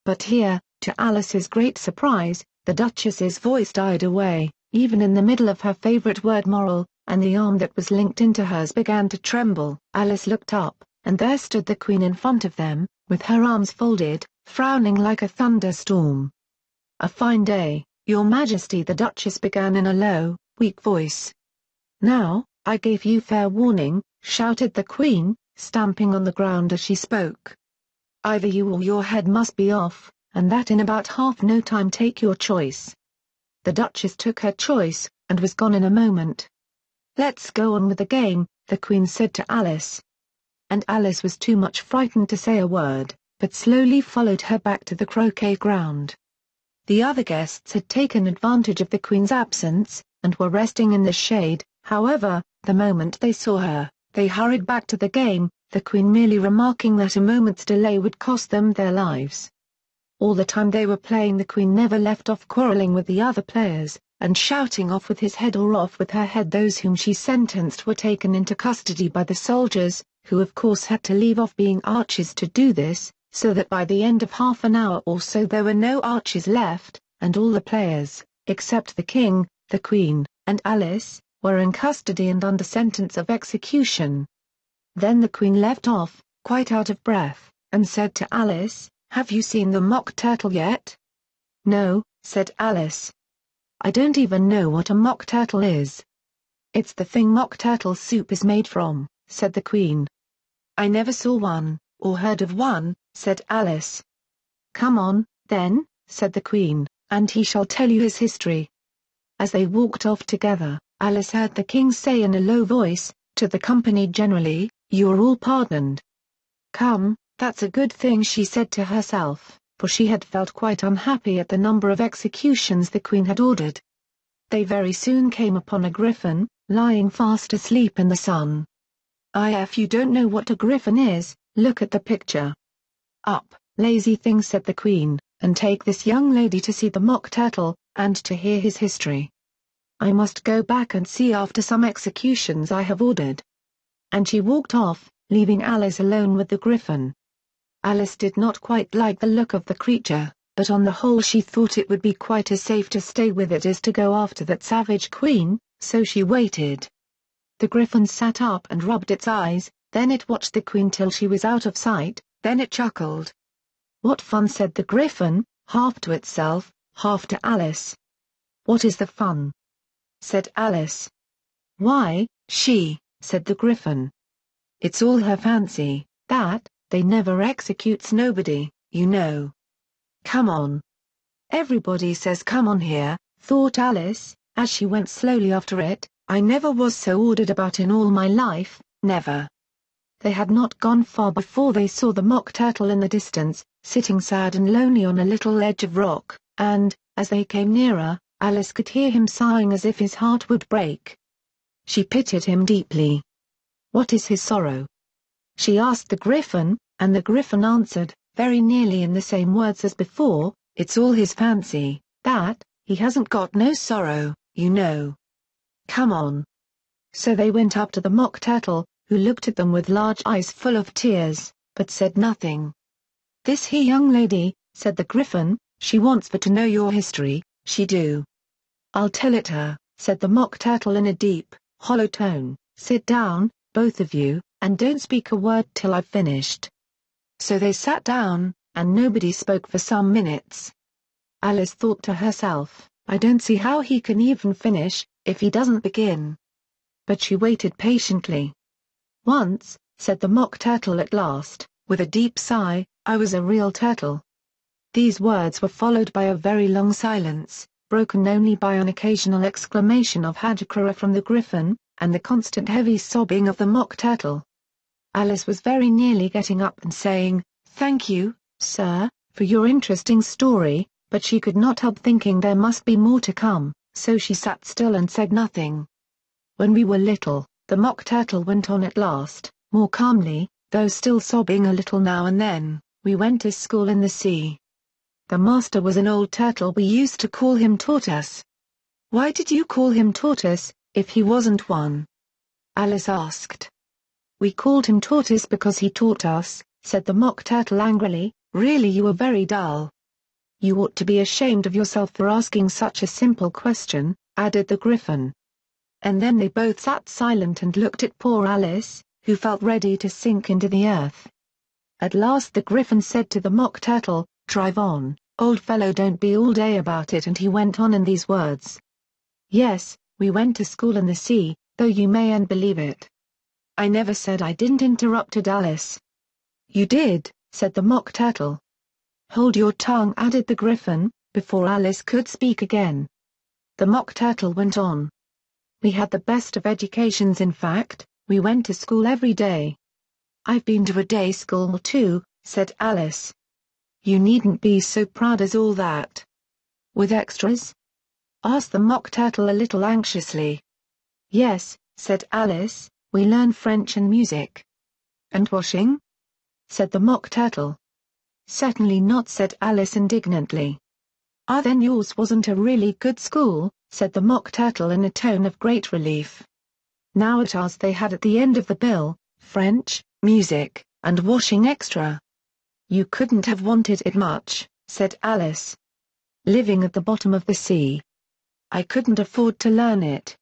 But here, to Alice's great surprise, the Duchess's voice died away, even in the middle of her favourite word moral, and the arm that was linked into hers began to tremble. Alice looked up, and there stood the Queen in front of them, with her arms folded, frowning like a thunderstorm. A fine day, Your Majesty, the Duchess began in a low, weak voice. Now, I gave you fair warning, shouted the Queen, stamping on the ground as she spoke. Either you or your head must be off, and that in about half no time. Take your choice. The Duchess took her choice, and was gone in a moment. Let's go on with the game, the Queen said to Alice. And Alice was too much frightened to say a word, but slowly followed her back to the croquet ground. The other guests had taken advantage of the Queen's absence, and were resting in the shade. However, the moment they saw her, they hurried back to the game, the Queen merely remarking that a moment's delay would cost them their lives. All the time they were playing, the Queen never left off quarrelling with the other players, and shouting off with his head or off with her head. Those whom she sentenced were taken into custody by the soldiers, who of course had to leave off being archers to do this, so that by the end of half an hour or so there were no archers left, and all the players, except the King, the Queen, and Alice, were in custody and under sentence of execution. Then the Queen left off, quite out of breath, and said to Alice, "Have you seen the Mock Turtle yet?" "No," said Alice. "I don't even know what a Mock Turtle is." "It's the thing Mock Turtle soup is made from," said the Queen. "I never saw one, or heard of one," said Alice. "Come on, then," said the Queen, "and he shall tell you his history." As they walked off together, Alice heard the King say in a low voice, to the company generally, "You're all pardoned." "Come, that's a good thing," she said to herself, for she had felt quite unhappy at the number of executions the Queen had ordered. They very soon came upon a griffin, lying fast asleep in the sun. If you don't know what a griffin is, look at the picture. "Up, lazy thing," said the Queen, "and take this young lady to see the Mock Turtle, and to hear his history. I must go back and see after some executions I have ordered." And she walked off, leaving Alice alone with the griffin. Alice did not quite like the look of the creature. but on the whole she thought it would be quite as safe to stay with it as to go after that savage queen, so she waited. The griffin sat up and rubbed its eyes, then it watched the queen till she was out of sight, then it chuckled. "What fun," said the griffin, half to itself, half to Alice. "What is the fun?" said Alice. "Why, said the griffin. "It's all her fancy, that, they never executes nobody, you know. Come on." "Everybody says come on here," thought Alice, as she went slowly after it. "I never was so ordered about in all my life, never." They had not gone far before they saw the Mock Turtle in the distance, sitting sad and lonely on a little ledge of rock, and, as they came nearer, Alice could hear him sighing as if his heart would break. She pitied him deeply. "What is his sorrow?" she asked the griffin, and the griffin answered, very nearly in the same words as before, "It's all his fancy, that, he hasn't got no sorrow, you know. Come on." So they went up to the Mock Turtle, who looked at them with large eyes full of tears, but said nothing. "This here young lady," said the griffin, "she wants for to know your history, she do." "I'll tell it her," said the Mock Turtle in a deep, hollow tone. "Sit down, both of you, and don't speak a word till I've finished." So they sat down, and nobody spoke for some minutes. Alice thought to herself, "I don't see how he can even finish, if he doesn't begin." But she waited patiently. "Once," said the Mock Turtle at last, with a deep sigh, "I was a real turtle." These words were followed by a very long silence, broken only by an occasional exclamation of Hajikara from the griffin, and the constant heavy sobbing of the Mock Turtle. Alice was very nearly getting up and saying, "Thank you, sir, for your interesting story," but she could not help thinking there must be more to come, so she sat still and said nothing. "When we were little," the Mock Turtle went on at last, more calmly, though still sobbing a little now and then, "we went to school in the sea. The master was an old turtle. We used to call him Tortoise." "Why did you call him Tortoise, if he wasn't one?" Alice asked. "We called him Tortoise because he taught us," said the Mock Turtle angrily. "Really, you are very dull." "You ought to be ashamed of yourself for asking such a simple question," added the griffin. And then they both sat silent and looked at poor Alice, who felt ready to sink into the earth. At last the griffin said to the Mock Turtle, "Drive on, old fellow, don't be all day about it," and he went on in these words. "Yes, we went to school in the sea, though you mayn't believe it." "I never said I didn't," interrupted Alice. "You did," said the Mock Turtle. "Hold your tongue," added the griffin, before Alice could speak again. The Mock Turtle went on. "We had the best of educations. In fact, we went to school every day." "I've been to a day school too," said Alice. "You needn't be so proud as all that." "With extras?" asked the Mock Turtle a little anxiously. "Yes," said Alice, "we learn French and music." "And washing?" said the Mock Turtle. "Certainly not," said Alice indignantly. "Ah, then yours wasn't a really good school," said the Mock Turtle in a tone of great relief. Now at ours they had at the end of the bill, French, music, and washing extra. "You couldn't have wanted it much," said Alice. "Living at the bottom of the sea. I couldn't afford to learn it,"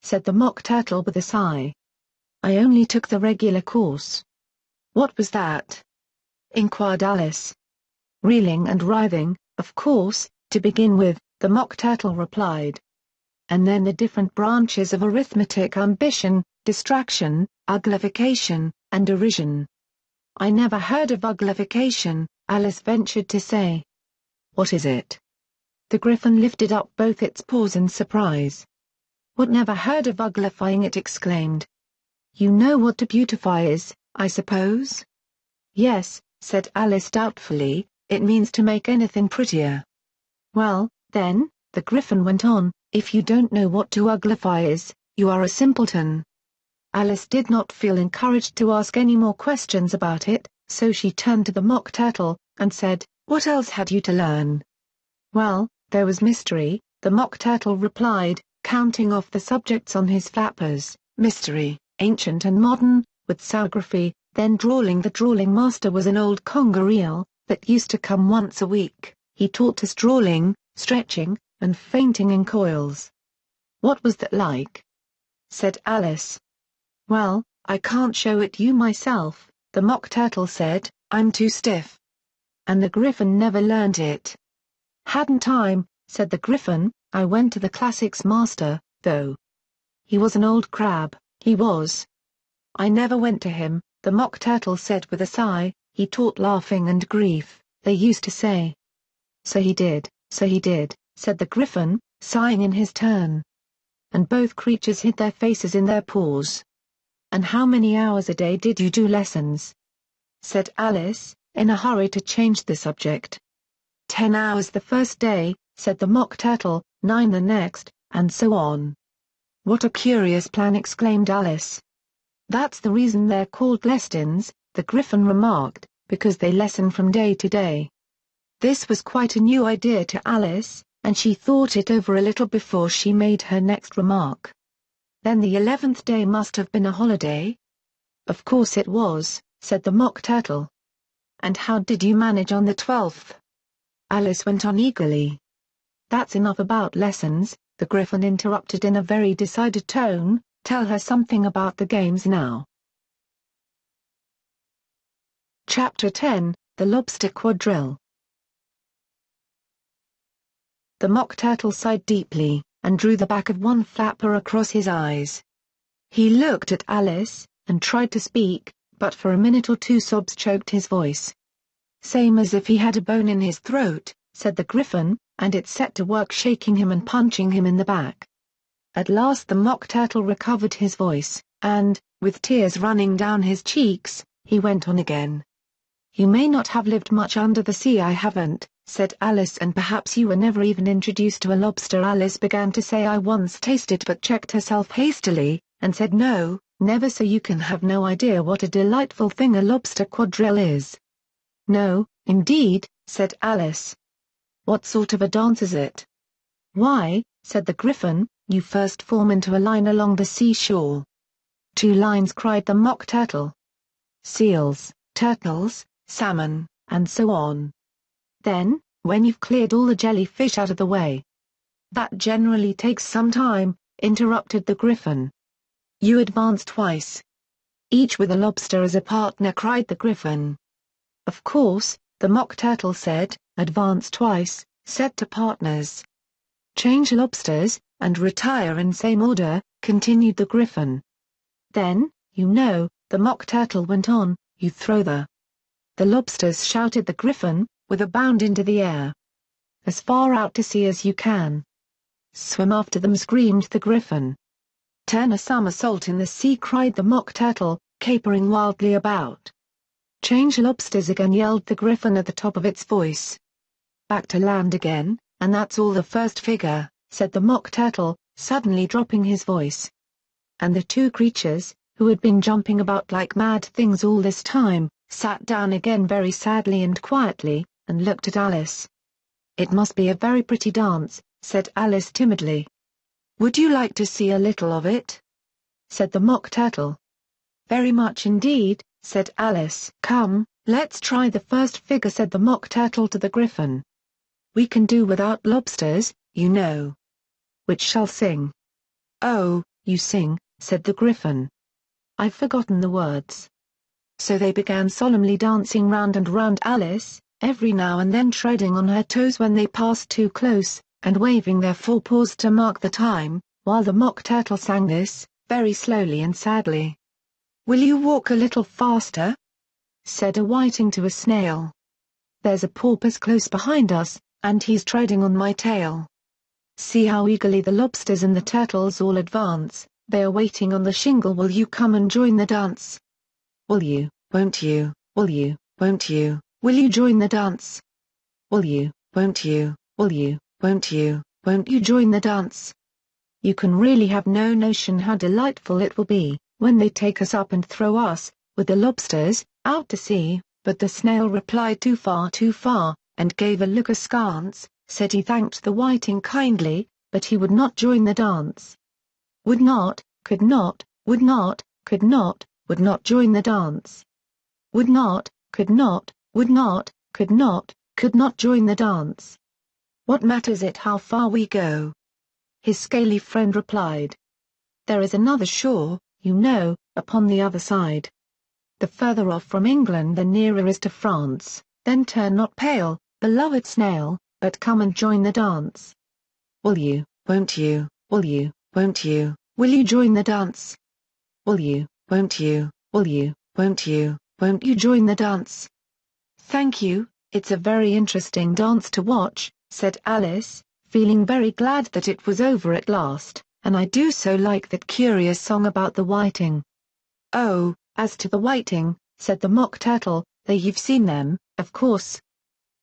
said the Mock Turtle with a sigh. "I only took the regular course." "What was that?" inquired Alice. "Reeling and writhing, of course, to begin with," the Mock Turtle replied. "And then the different branches of arithmetic: ambition, distraction, uglification, and derision." "I never heard of uglification," Alice ventured to say. "What is it?" The griffin lifted up both its paws in surprise. "What, never heard of uglifying?" it exclaimed. "You know what to beautify is, I suppose?" "Yes," said Alice doubtfully, "it means to make anything prettier." "Well, then," the griffin went on, "if you don't know what to uglify is, you are a simpleton." Alice did not feel encouraged to ask any more questions about it, so she turned to the Mock Turtle, and said, "What else had you to learn?" "Well, there was mystery," the Mock Turtle replied, counting off the subjects on his flappers: mystery, ancient and modern, with zoography, then drawling. The drawling master was an old conger eel, that used to come once a week. he taught us drawing, stretching, and fainting in coils." "What was that like?" said Alice. "Well, I can't show it you myself," the Mock Turtle said, "I'm too stiff. And the Griffin never learned it." "Hadn't time," said the Griffin, "I went to the classics master, though. He was an old crab, he was." "I never went to him," the Mock Turtle said with a sigh, "he taught laughing and grief, they used to say." So he did," said the Griffin, sighing in his turn. And both creatures hid their faces in their paws. "And how many hours a day did you do lessons?" said Alice, in a hurry to change the subject. 10 hours the first day," said the Mock Turtle, 9 the next, and so on. "What a curious plan!" exclaimed Alice. "That's the reason they're called lessons," the Griffin remarked, "because they lesson from day to day." This was quite a new idea to Alice, and she thought it over a little before she made her next remark. "Then the 11th day must have been a holiday?" "Of course it was," said the Mock Turtle. "And how did you manage on the 12th?" Alice went on eagerly. "That's enough about lessons," the Griffin interrupted in a very decided tone, "tell her something about the games now." Chapter 10, The Lobster Quadrille. The Mock Turtle sighed deeply, and drew the back of one flapper across his eyes. He looked at Alice, and tried to speak, but for a minute or two sobs choked his voice. "Same as if he had a bone in his throat," said the Griffin, and it set to work shaking him and punching him in the back. At last the Mock Turtle recovered his voice, and, with tears running down his cheeks, he went on again. "You may not have lived much under the sea, I haven't," said Alice, "and perhaps you were never even introduced to a lobster." Alice began to say "I once tasted," but checked herself hastily, and said "No, never, so you can have no idea what a delightful thing a lobster quadrille is." "No, indeed," said Alice. "What sort of a dance is it?" "Why," said the Griffin, "you first form into a line along the seashore." "Two lines!" cried the Mock Turtle. "Seals, turtles, salmon, and so on." "Then, when you've cleared all the jellyfish out of the way." "That generally takes some time," interrupted the Griffin. "You advance twice." "Each with a lobster as a partner," cried the Griffin. "Of course," the Mock Turtle said, "advance twice, set to partners. Change lobsters, and retire in same order," continued the Griffin. "Then, you know," the Mock Turtle went on, "you throw the lobsters," shouted the Griffin, with a bound into the air. "As far out to sea as you can." "Swim after them," screamed the Griffin. "Turn a somersault in the sea," cried the Mock Turtle, capering wildly about. "Change lobsters again," yelled the Griffin at the top of its voice. "Back to land again, and that's all the first figure," said the Mock Turtle, suddenly dropping his voice. And the two creatures, who had been jumping about like mad things all this time, sat down again very sadly and quietly, and looked at Alice. "It must be a very pretty dance," said Alice timidly. "Would you like to see a little of it?" said the Mock Turtle. "Very much indeed," said Alice. "Come, let's try the first figure," said the Mock Turtle to the Griffin. "We can do without lobsters, you know. Which shall sing?" "Oh, you sing," said the Griffin. "I've forgotten the words." So they began solemnly dancing round and round Alice, every now and then treading on her toes when they passed too close, and waving their forepaws to mark the time, while the Mock Turtle sang this, very slowly and sadly. "Will you walk a little faster?" said a whiting to a snail. "There's a porpoise close behind us, and he's treading on my tail. See how eagerly the lobsters and the turtles all advance, they are waiting on the shingle. Will you come and join the dance? Will you, won't you, will you, won't you, will you join the dance? Will you, won't you, will you, won't you join the dance?" You can really have no notion how delightful it will be, when they take us up and throw us, with the lobsters, out to sea. But the snail replied too far, and gave a look askance, said he thanked the whiting kindly, but he would not join the dance. Would not, could not, would not, could not, would not join the dance. Would not, could not, would not, could not, could not join the dance. What matters it how far we go? His scaly friend replied. There is another shore, you know, upon the other side. The further off from England the nearer is to France, then turn not pale, beloved snail, but come and join the dance. Will you, won't you, will you, won't you, will you join the dance? Will you, won't you, will you, won't you join the dance? Thank you, it's a very interesting dance to watch, said Alice, feeling very glad that it was over at last, and I do so like that curious song about the whiting. Oh, as to the whiting, said the Mock Turtle, you've seen them, of course.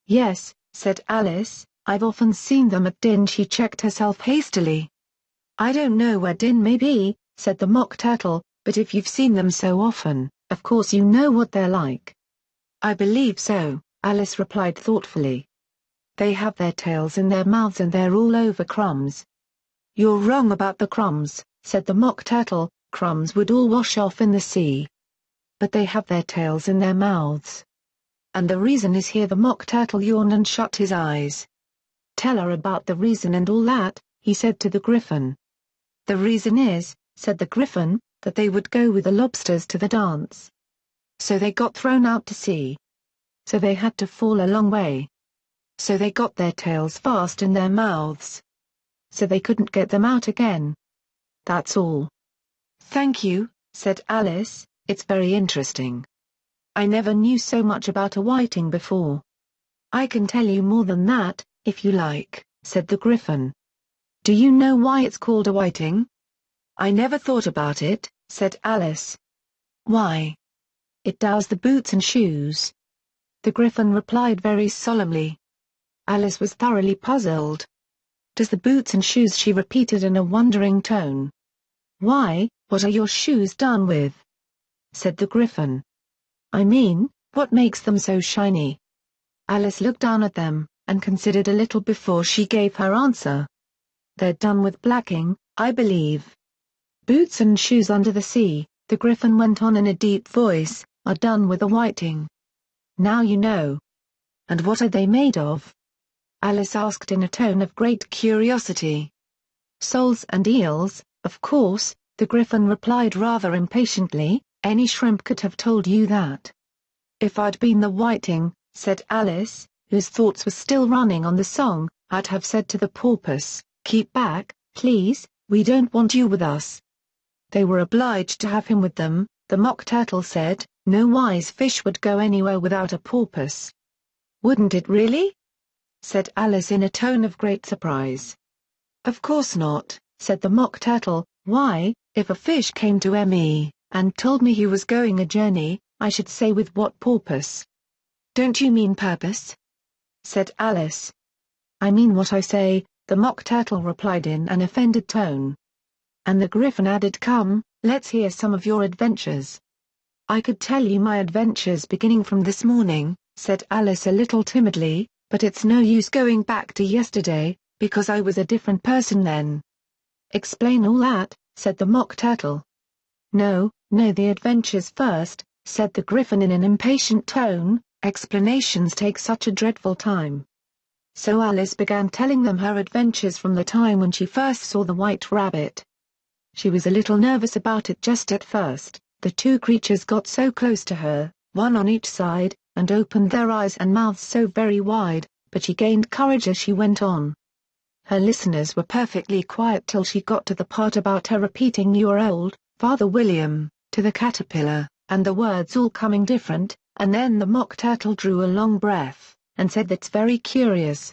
Yes, said Alice, I've often seen them at Din. She checked herself hastily. I don't know where Din may be, said the Mock Turtle, but if you've seen them so often, of course you know what they're like. I believe so, Alice replied thoughtfully. They have their tails in their mouths and they're all over crumbs. You're wrong about the crumbs, said the Mock Turtle, crumbs would all wash off in the sea. But they have their tails in their mouths. And the reason is here. The Mock Turtle yawned and shut his eyes. Tell her about the reason and all that, he said to the Griffin. The reason is, said the Griffin, that they would go with the lobsters to the dance. So they got thrown out to sea. So they had to fall a long way. So they got their tails fast in their mouths. So they couldn't get them out again. That's all. Thank you, said Alice, it's very interesting. I never knew so much about a whiting before. I can tell you more than that, if you like, said the Griffin. Do you know why it's called a whiting? I never thought about it, said Alice. Why? It dows the boots and shoes. The Griffin replied very solemnly. Alice was thoroughly puzzled. Does the boots and shoes? She repeated in a wondering tone. Why, what are your shoes done with? Said the Griffin. I mean, what makes them so shiny? Alice looked down at them, and considered a little before she gave her answer. They're done with blacking, I believe. Boots and shoes under the sea, the Griffin went on in a deep voice, are done with a whiting. Now you know. And what are they made of? Alice asked in a tone of great curiosity. Soles and eels, of course, the Griffin replied rather impatiently, any shrimp could have told you that. If I'd been the whiting, said Alice, whose thoughts were still running on the song, I'd have said to the porpoise, keep back, please, we don't want you with us. They were obliged to have him with them, the Mock Turtle said, no wise fish would go anywhere without a porpoise. Wouldn't it really? Said Alice in a tone of great surprise. Of course not, said the Mock Turtle, why, if a fish came to me, and told me he was going a journey, I should say with what purpose? Don't you mean purpose? Said Alice. I mean what I say, the Mock Turtle replied in an offended tone. And the Griffin added, come, let's hear some of your adventures. I could tell you my adventures beginning from this morning, said Alice a little timidly, but it's no use going back to yesterday, because I was a different person then. Explain all that, said the Mock Turtle. No, the adventures first, said the Griffin in an impatient tone, explanations take such a dreadful time. So Alice began telling them her adventures from the time when she first saw the White Rabbit. She was a little nervous about it just at first, the two creatures got so close to her, one on each side, and opened their eyes and mouths so very wide, but she gained courage as she went on. Her listeners were perfectly quiet till she got to the part about her repeating "You are old, Father William," to the caterpillar, and the words all coming different, and then the Mock Turtle drew a long breath, and said that's very curious.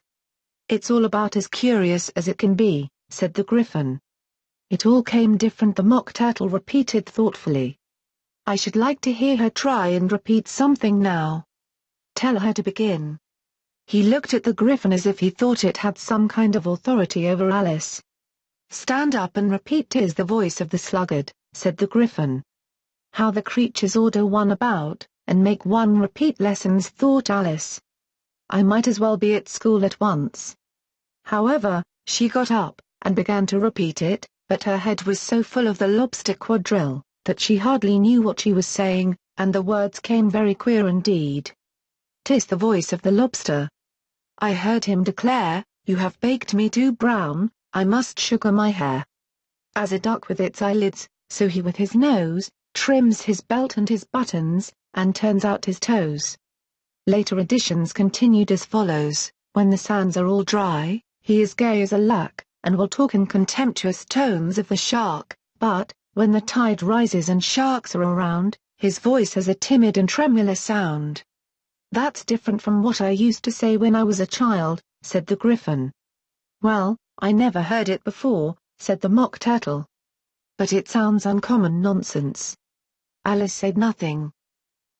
It's all about as curious as it can be, said the Griffin. It all came different, the Mock Turtle repeated thoughtfully. I should like to hear her try and repeat something now. Tell her to begin. He looked at the Griffin as if he thought it had some kind of authority over Alice. Stand up and repeat. 'Tis the voice of the sluggard, said the Griffin. How the creatures order one about, and make one repeat lessons, thought Alice. I might as well be at school at once. However, she got up, and began to repeat it, but her head was so full of the lobster quadrille, that she hardly knew what she was saying, and the words came very queer indeed. 'Tis the voice of the lobster. I heard him declare, "You have baked me too brown, I must sugar my hair." As a duck with its eyelids, so he with his nose, trims his belt and his buttons, and turns out his toes. Later editions continued as follows: when the sands are all dry, he is gay as a lark, and will talk in contemptuous tones of the shark, but, when the tide rises and sharks are around, his voice has a timid and tremulous sound. "That's different from what I used to say when I was a child," said the Gryphon. "Well, I never heard it before," said the Mock Turtle. "But it sounds uncommon nonsense." Alice said nothing.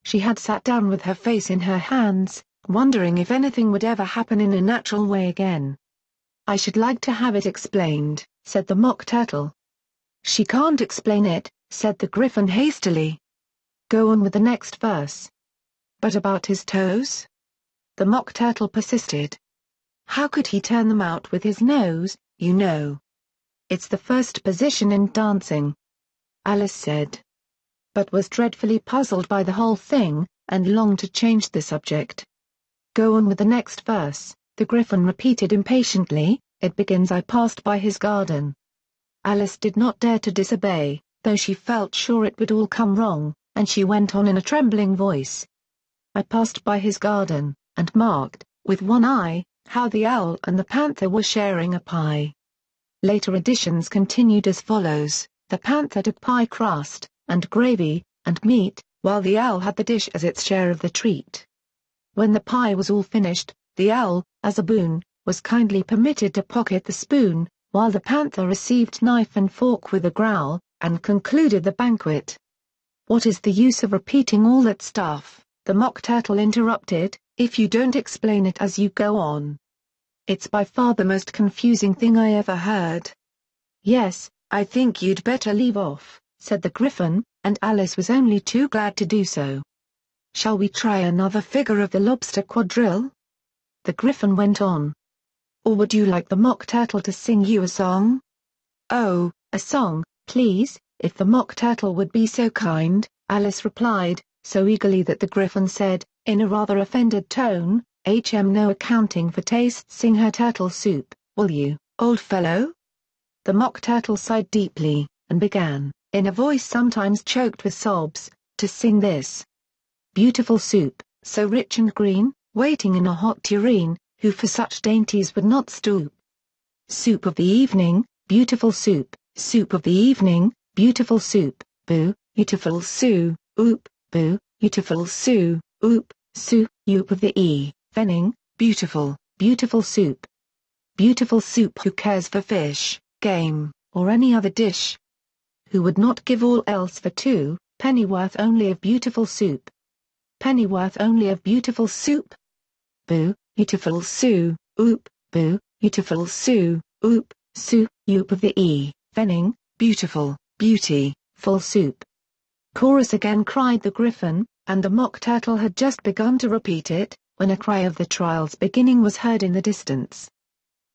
She had sat down with her face in her hands, wondering if anything would ever happen in a natural way again. "I should like to have it explained," said the Mock Turtle. "She can't explain it," said the Gryphon hastily. "Go on with the next verse." "But about his toes?" the Mock Turtle persisted. "How could he turn them out with his nose, you know? It's the first position in dancing," Alice said. But was dreadfully puzzled by the whole thing, and longed to change the subject. "Go on with the next verse," the Gryphon repeated impatiently. "It begins, 'I passed by his garden.'" Alice did not dare to disobey, though she felt sure it would all come wrong, and she went on in a trembling voice. "I passed by his garden, and marked, with one eye, how the owl and the panther were sharing a pie." Later editions continued as follows: "The panther took pie crust, and gravy, and meat, while the owl had the dish as its share of the treat. When the pie was all finished, the owl, as a boon, was kindly permitted to pocket the spoon, while the panther received knife and fork with a growl, and concluded the banquet." "What is the use of repeating all that stuff?" the Mock Turtle interrupted, "if you don't explain it as you go on? It's by far the most confusing thing I ever heard." "Yes, I think you'd better leave off," said the Gryphon, and Alice was only too glad to do so. "Shall we try another figure of the lobster quadrille?" the Gryphon went on. "Or would you like the Mock Turtle to sing you a song?" "Oh, a song, please, if the Mock Turtle would be so kind," Alice replied, so eagerly that the Gryphon said, in a rather offended tone, "No accounting for taste, sing her turtle soup, will you, old fellow?" The Mock Turtle sighed deeply, and began, in a voice sometimes choked with sobs, to sing this: "Beautiful soup, so rich and green, waiting in a hot tureen, who for such dainties would not stoop? Soup of the evening, beautiful soup, soup of the evening, beautiful soup, boo, beautiful sou, oop, boo, beautiful sou, oop, soup of the evening, beautiful, beautiful soup. Beautiful soup, who cares for fish, game, or any other dish? Who would not give all else for 2 pennyworth only of beautiful soup? Pennyworth only of beautiful soup? Boo, beautiful sou, oop, boo, beautiful sou, oop, soup of the evening, beautiful, beauty, full soup." "Chorus again," cried the Gryphon, and the Mock Turtle had just begun to repeat it, when a cry of the trial's beginning was heard in the distance.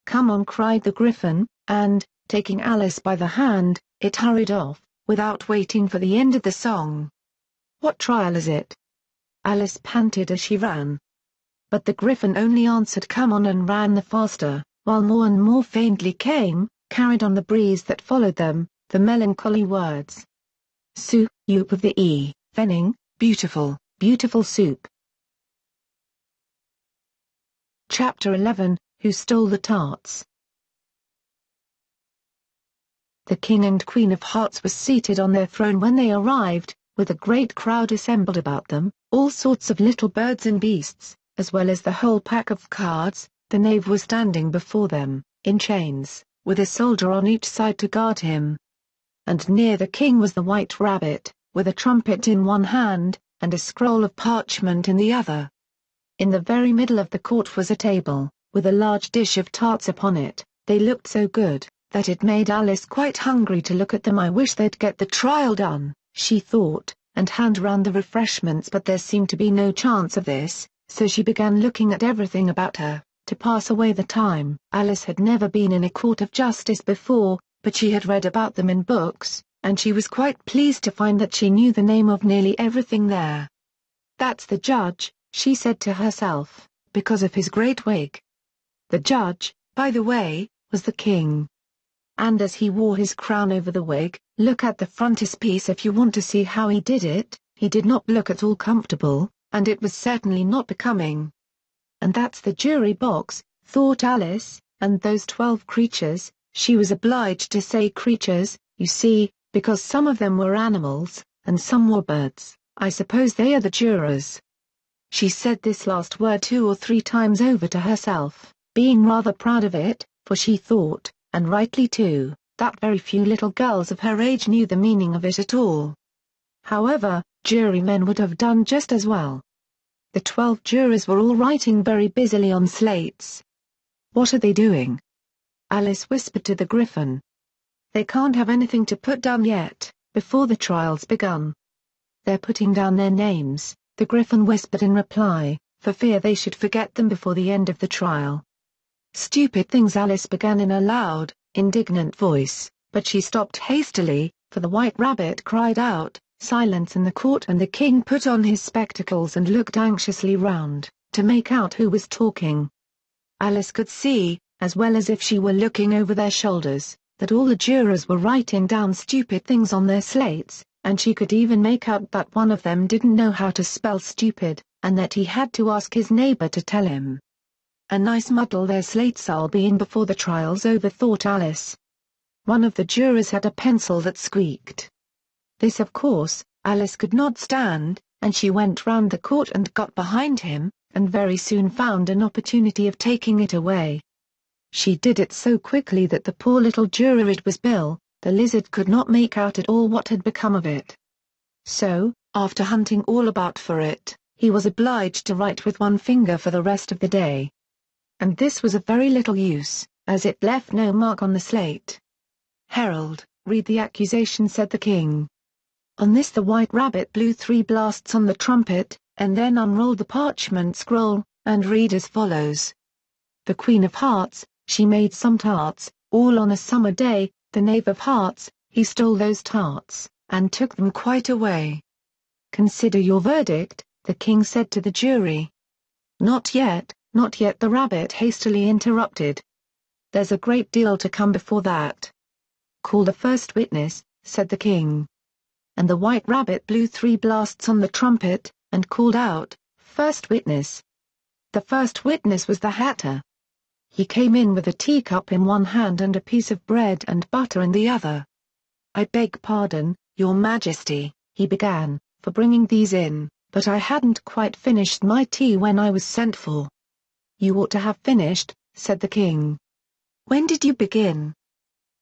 "Come on," cried the Gryphon, and, taking Alice by the hand, it hurried off, without waiting for the end of the song. "What trial is it?" Alice panted as she ran. But the Gryphon only answered, "Come on," and ran the faster, while more and more faintly came, carried on the breeze that followed them, the melancholy words: "Soup of the evening, beautiful, beautiful soup." Chapter 11, Who Stole the Tarts? The King and Queen of Hearts were seated on their throne when they arrived, with a great crowd assembled about them, all sorts of little birds and beasts, as well as the whole pack of cards. The knave was standing before them, in chains, with a soldier on each side to guard him. And near the king was the White Rabbit, with a trumpet in one hand, and a scroll of parchment in the other. In the very middle of the court was a table, with a large dish of tarts upon it. They looked so good, that it made Alice quite hungry to look at them. "I wish they'd get the trial done," she thought, "and hand round the refreshments, but there seemed to be no chance of this," so she began looking at everything about her, to pass away the time. Alice had never been in a court of justice before, but she had read about them in books, and she was quite pleased to find that she knew the name of nearly everything there. "That's the judge," she said to herself, "because of his great wig. The judge, by the way, was the king. And as he wore his crown over the wig, look at the frontispiece if you want to see how he did it, he did not look at all comfortable, and it was certainly not becoming. And that's the jury box, thought Alice, and those 12 creatures, she was obliged to say creatures, you see, because some of them were animals, and some were birds. I suppose they are the jurors. She said this last word 2 or 3 times over to herself, being rather proud of it, for she thought, and rightly too, that very few little girls of her age knew the meaning of it at all. However, jurymen would have done just as well. The 12 jurors were all writing very busily on slates. What are they doing? Alice whispered to the Griffin. They can't have anything to put down yet, before the trial's begun. They're putting down their names, the Griffin whispered in reply, for fear they should forget them before the end of the trial. Stupid things, Alice began in a loud, indignant voice, but she stopped hastily, for the White Rabbit cried out, silence in the court, and the king put on his spectacles and looked anxiously round, to make out who was talking. Alice could see, as well as if she were looking over their shoulders, that all the jurors were writing down stupid things on their slates, and she could even make out that one of them didn't know how to spell stupid, and that he had to ask his neighbor to tell him. A nice muddle their slates will be in before the trial's over, thought Alice. One of the jurors had a pencil that squeaked. This, of course, Alice could not stand, and she went round the court and got behind him, and very soon found an opportunity of taking it away. She did it so quickly that the poor little juror, it was Bill, the lizard, could not make out at all what had become of it. So, after hunting all about for it, he was obliged to write with one finger for the rest of the day. And this was of very little use, as it left no mark on the slate. "Herald, read the accusation," said the king. On this the White Rabbit blew 3 blasts on the trumpet, and then unrolled the parchment scroll, and read as follows. The Queen of Hearts, she made some tarts, all on a summer day, the Knave of Hearts, he stole those tarts, and took them quite away. Consider your verdict, the king said to the jury. Not yet, the rabbit hastily interrupted. There's a great deal to come before that. Call the first witness, said the king. And the White Rabbit blew 3 blasts on the trumpet, and called out, "First witness." The first witness was the Hatter. He came in with a teacup in one hand and a piece of bread and butter in the other. "I beg pardon, your majesty," he began, "for bringing these in, but I hadn't quite finished my tea when I was sent for." "You ought to have finished," said the king. "When did you begin?"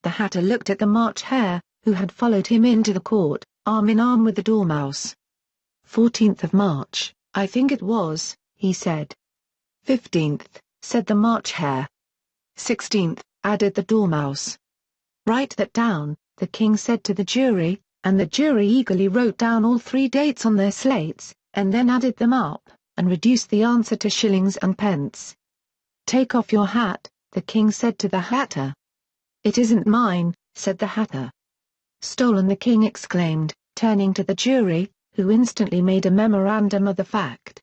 The Hatter looked at the March Hare, who had followed him into the court, arm in arm with the Dormouse. 14th of March, I think it was, he said. 15th, said the March Hare. 16th, added the Dormouse. "Write that down," the king said to the jury, and the jury eagerly wrote down all 3 dates on their slates, and then added them up, and reduced the answer to shillings and pence. "Take off your hat," the king said to the Hatter. "It isn't mine," said the Hatter. "Stolen!" the king exclaimed, turning to the jury, who instantly made a memorandum of the fact.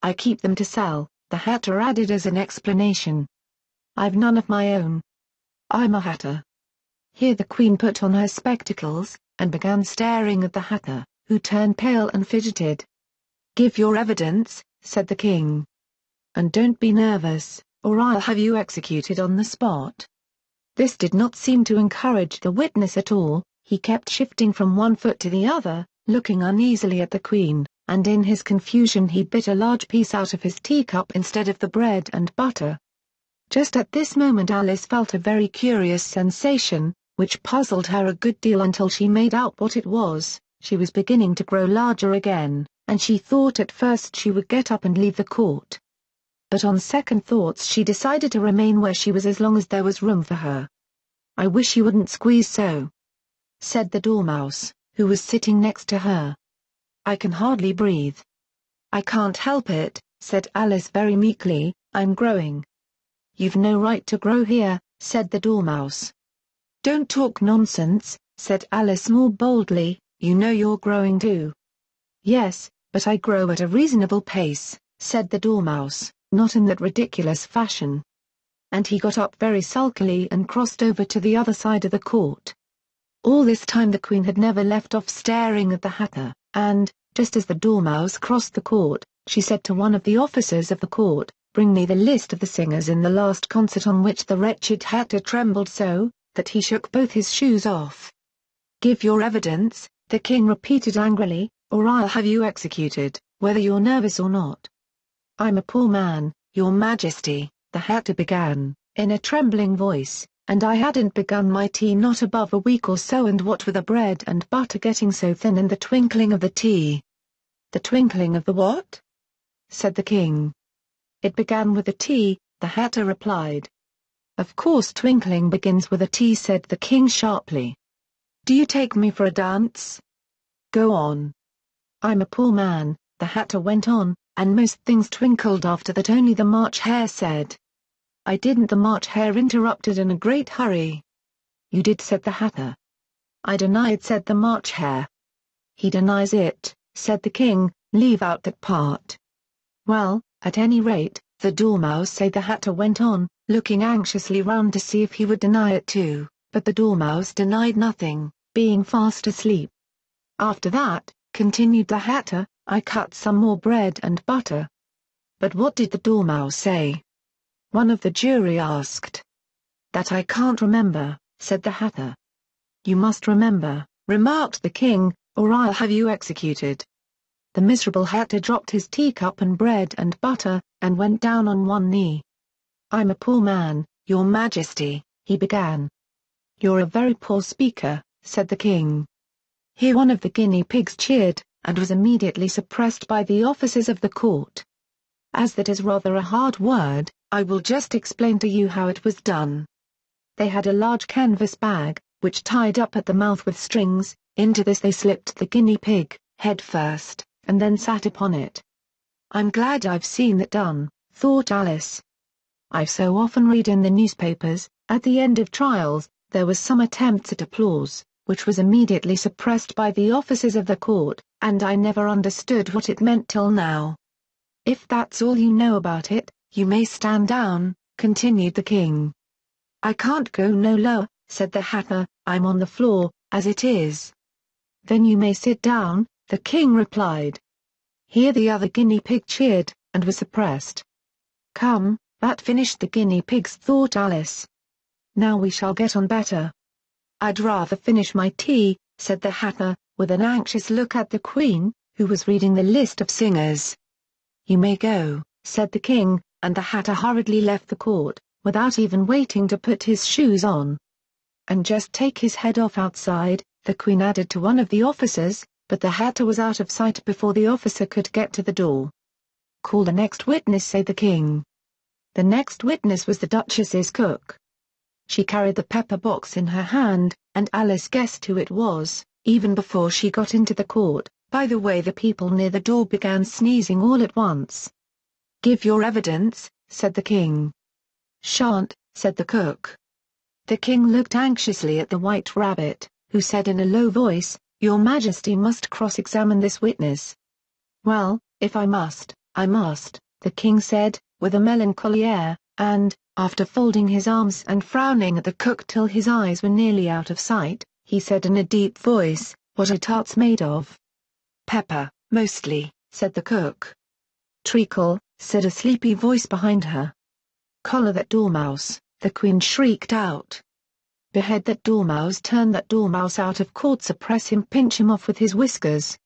"I keep them to sell," the Hatter added as an explanation. "I've none of my own. I'm a Hatter." Here the queen put on her spectacles, and began staring at the Hatter, who turned pale and fidgeted. "Give your evidence," said the king. "And don't be nervous, or I'll have you executed on the spot." This did not seem to encourage the witness at all. He kept shifting from one foot to the other, looking uneasily at the queen, and in his confusion he bit a large piece out of his teacup instead of the bread and butter. Just at this moment Alice felt a very curious sensation, which puzzled her a good deal until she made out what it was. She was beginning to grow larger again, and she thought at first she would get up and leave the court. But on second thoughts she decided to remain where she was as long as there was room for her. "I wish you wouldn't squeeze so," said the Dormouse, who was sitting next to her. "I can hardly breathe." "I can't help it," said Alice very meekly, "I'm growing." "You've no right to grow here," said the Dormouse. "Don't talk nonsense," said Alice more boldly, "you know you're growing too." "Yes, but I grow at a reasonable pace," said the Dormouse, "not in that ridiculous fashion." and he got up very sulkily and crossed over to the other side of the court. All this time the Queen had never left off staring at the Hatter, and, just as the Dormouse crossed the court, she said to one of the officers of the court, "Bring me the list of the singers in the last concert on which the wretched Hatter trembled so, that he shook both his shoes off." "Give your evidence," the king repeated angrily, "or I'll have you executed, whether you're nervous or not." "I'm a poor man, your majesty," the Hatter began, in a trembling voice, "and I hadn't begun my tea not above a week or so, and what with the bread and butter getting so thin and the twinkling of the tea." "The twinkling of the what?" said the king. "It began with the tea," the Hatter replied. "Of course twinkling begins with a T," said the king sharply. "Do you take me for a dance? Go on." "I'm a poor man," the Hatter went on, "and most things twinkled after that, only the March Hare said." "I didn't," the March Hare interrupted in a great hurry. "You did," said the Hatter. "I deny it," said the March Hare. "He denies it," said the king, "leave out that part." "Well, at any rate, the Dormouse," said the Hatter went on, looking anxiously round to see if he would deny it too, but the Dormouse denied nothing, being fast asleep. "After that," continued the Hatter, "I cut some more bread and butter." "But what did the Dormouse say?" one of the jury asked. "That I can't remember," said the Hatter. "You must remember," remarked the king, "or I'll have you executed." The miserable Hatter dropped his teacup and bread and butter, and went down on one knee. "I'm a poor man, your majesty," he began. "You're a very poor speaker," said the king. Here one of the guinea pigs cheered, and was immediately suppressed by the officers of the court. "As that is rather a hard word, I will just explain to you how it was done." They had a large canvas bag, which tied up at the mouth with strings. Into this they slipped the guinea pig, head first, and then sat upon it. "I'm glad I've seen that done," thought Alice. "I've so often read in the newspapers, at the end of trials, there was some attempts at applause, which was immediately suppressed by the officers of the court, and I never understood what it meant till now." "If that's all you know about it, you may stand down," continued the king. "I can't go no lower," said the Hatter, "I'm on the floor, as it is." "Then you may sit down," the king replied. Here the other guinea pig cheered, and was suppressed. "Come, that finished the guinea pigs," thought Alice. "Now we shall get on better." "I'd rather finish my tea," said the Hatter, with an anxious look at the Queen, who was reading the list of singers. "You may go," said the king, and the Hatter hurriedly left the court, without even waiting to put his shoes on. "And just take his head off outside," the Queen added to one of the officers, but the Hatter was out of sight before the officer could get to the door. "Call the next witness," said the king. The next witness was the Duchess's cook. She carried the pepper box in her hand, and Alice guessed who it was, even before she got into the court, by the way the people near the door began sneezing all at once. "Give your evidence," said the king. "Shan't," said the cook. The king looked anxiously at the White Rabbit, who said in a low voice, "Your Majesty must cross-examine this witness." "Well, if I must, I must," the king said, with a melancholy air, and, after folding his arms and frowning at the cook till his eyes were nearly out of sight, he said in a deep voice, "What are tarts made of?" "Pepper, mostly," said the cook. "Treacle," said a sleepy voice behind her. "Collar that Dormouse," the Queen shrieked out. "Behead that Dormouse, turn that Dormouse out of court, suppress him, pinch him off with his whiskers."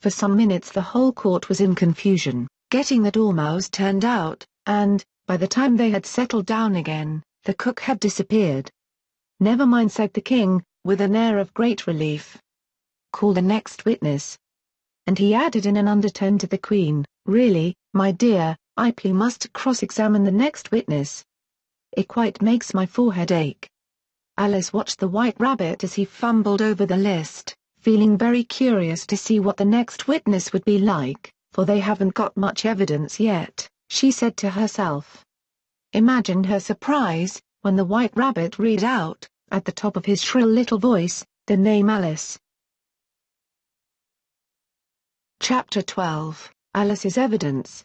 For some minutes the whole court was in confusion, getting the Dormouse turned out, and, by the time they had settled down again, the cook had disappeared. "Never mind," said the king, with an air of great relief. "Call the next witness." And he added in an undertone to the Queen, "Really, my dear, I must cross-examine the next witness. It quite makes my forehead ache." Alice watched the White Rabbit as he fumbled over the list, feeling very curious to see what the next witness would be like, for they haven't got much evidence yet, she said to herself. Imagine her surprise, when the White Rabbit read out, at the top of his shrill little voice, the name Alice. Chapter 12, Alice's Evidence.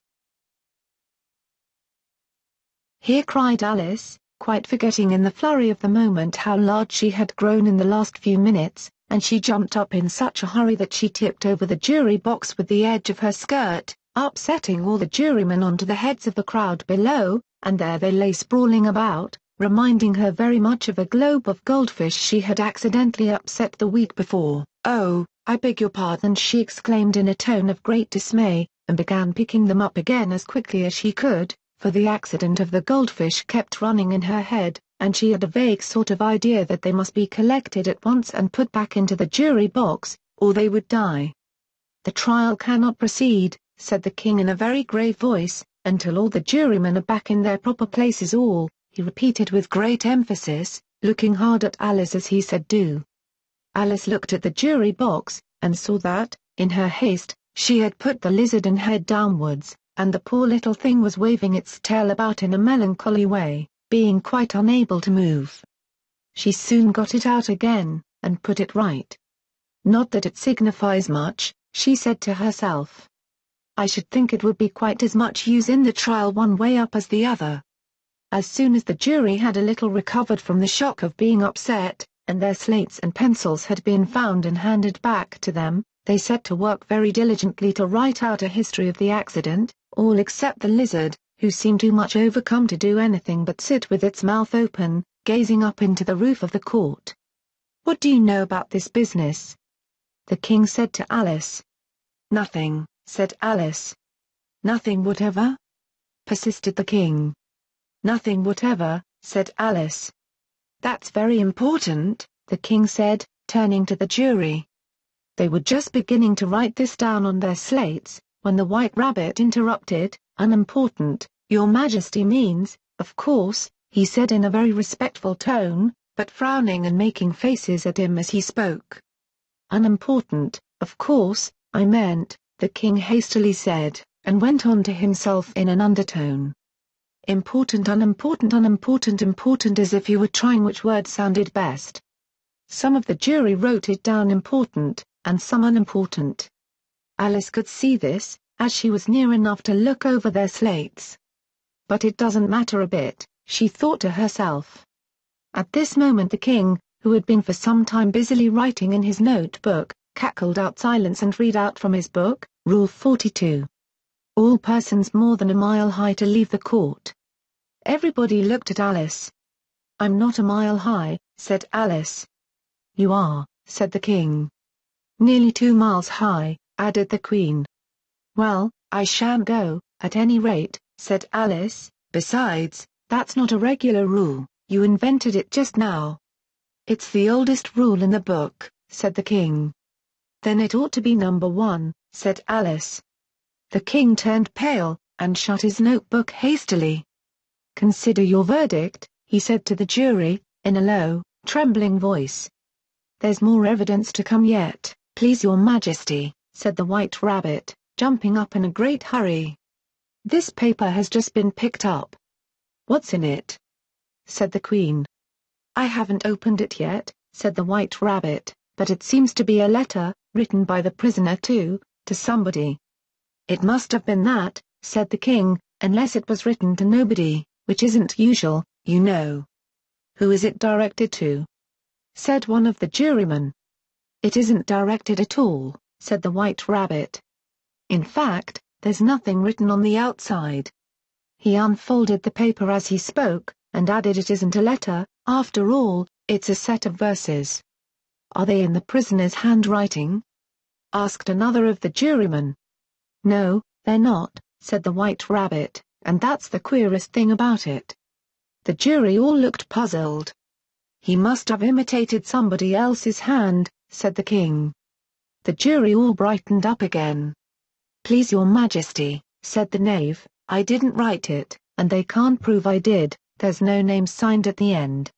here cried Alice, quite forgetting in the flurry of the moment how large she had grown in the last few minutes, and she jumped up in such a hurry that she tipped over the jury box with the edge of her skirt, upsetting all the jurymen onto the heads of the crowd below, and there they lay sprawling about, reminding her very much of a globe of goldfish she had accidentally upset the week before. "Oh, I beg your pardon," she exclaimed in a tone of great dismay, and began picking them up again as quickly as she could, for the accident of the goldfish kept running in her head, and she had a vague sort of idea that they must be collected at once and put back into the jury box, or they would die. "The trial cannot proceed," said the king in a very grave voice, "until all the jurymen are back in their proper places. All," he repeated with great emphasis, looking hard at Alice as he said "do." Alice looked at the jury box, and saw that, in her haste, she had put the lizard head downwards, and the poor little thing was waving its tail about in a melancholy way, being quite unable to move. She soon got it out again, and put it right. "Not that it signifies much," she said to herself. "I should think it would be quite as much use in the trial one way up as the other." As soon as the jury had a little recovered from the shock of being upset, and their slates and pencils had been found and handed back to them, they set to work very diligently to write out a history of the accident, all except the lizard, who seemed too much overcome to do anything but sit with its mouth open, gazing up into the roof of the court. "What do you know about this business?" the king said to Alice. "Nothing," said Alice. "Nothing whatever?" persisted the king. "Nothing whatever," said Alice. "That's very important," the king said, turning to the jury. They were just beginning to write this down on their slates, when the White Rabbit interrupted. "Unimportant, Your Majesty means, of course," he said in a very respectful tone, but frowning and making faces at him as he spoke. "Unimportant, of course, I meant," the king hastily said, and went on to himself in an undertone. "Important, unimportant, unimportant, important, as if you were trying which word sounded best." Some of the jury wrote it down important, and some unimportant. Alice could see this, as she was near enough to look over their slates. "But it doesn't matter a bit," she thought to herself. At this moment the king, who had been for some time busily writing in his notebook, cackled out silence and read out from his book, Rule 42. "All persons more than a mile high to leave the court." Everybody looked at Alice. "I'm not a mile high," said Alice. "You are," said the king. "Nearly 2 miles high," added the queen. "Well, I shan't go, at any rate," said Alice, "besides, that's not a regular rule, you invented it just now." "It's the oldest rule in the book," said the king. "Then it ought to be number 1, said Alice. The king turned pale, and shut his notebook hastily. "Consider your verdict," he said to the jury, in a low, trembling voice. "There's more evidence to come yet, please your majesty," said the White Rabbit, jumping up in a great hurry. "This paper has just been picked up." "What's in it?" said the queen. "I haven't opened it yet," said the White Rabbit, "but it seems to be a letter, written by the prisoner to somebody." "It must have been that," said the king, "unless it was written to nobody, which isn't usual, you know." "Who is it directed to?" said one of the jurymen. "It isn't directed at all," said the White Rabbit. "In fact, there's nothing written on the outside." He unfolded the paper as he spoke, and added, "It isn't a letter, after all, it's a set of verses." "Are they in the prisoner's handwriting?" asked another of the jurymen. "No, they're not," said the White Rabbit, "and that's the queerest thing about it." The jury all looked puzzled. "He must have imitated somebody else's hand," said the king. The jury all brightened up again. "Please your majesty," said the knave, "I didn't write it, and they can't prove I did, there's no name signed at the end."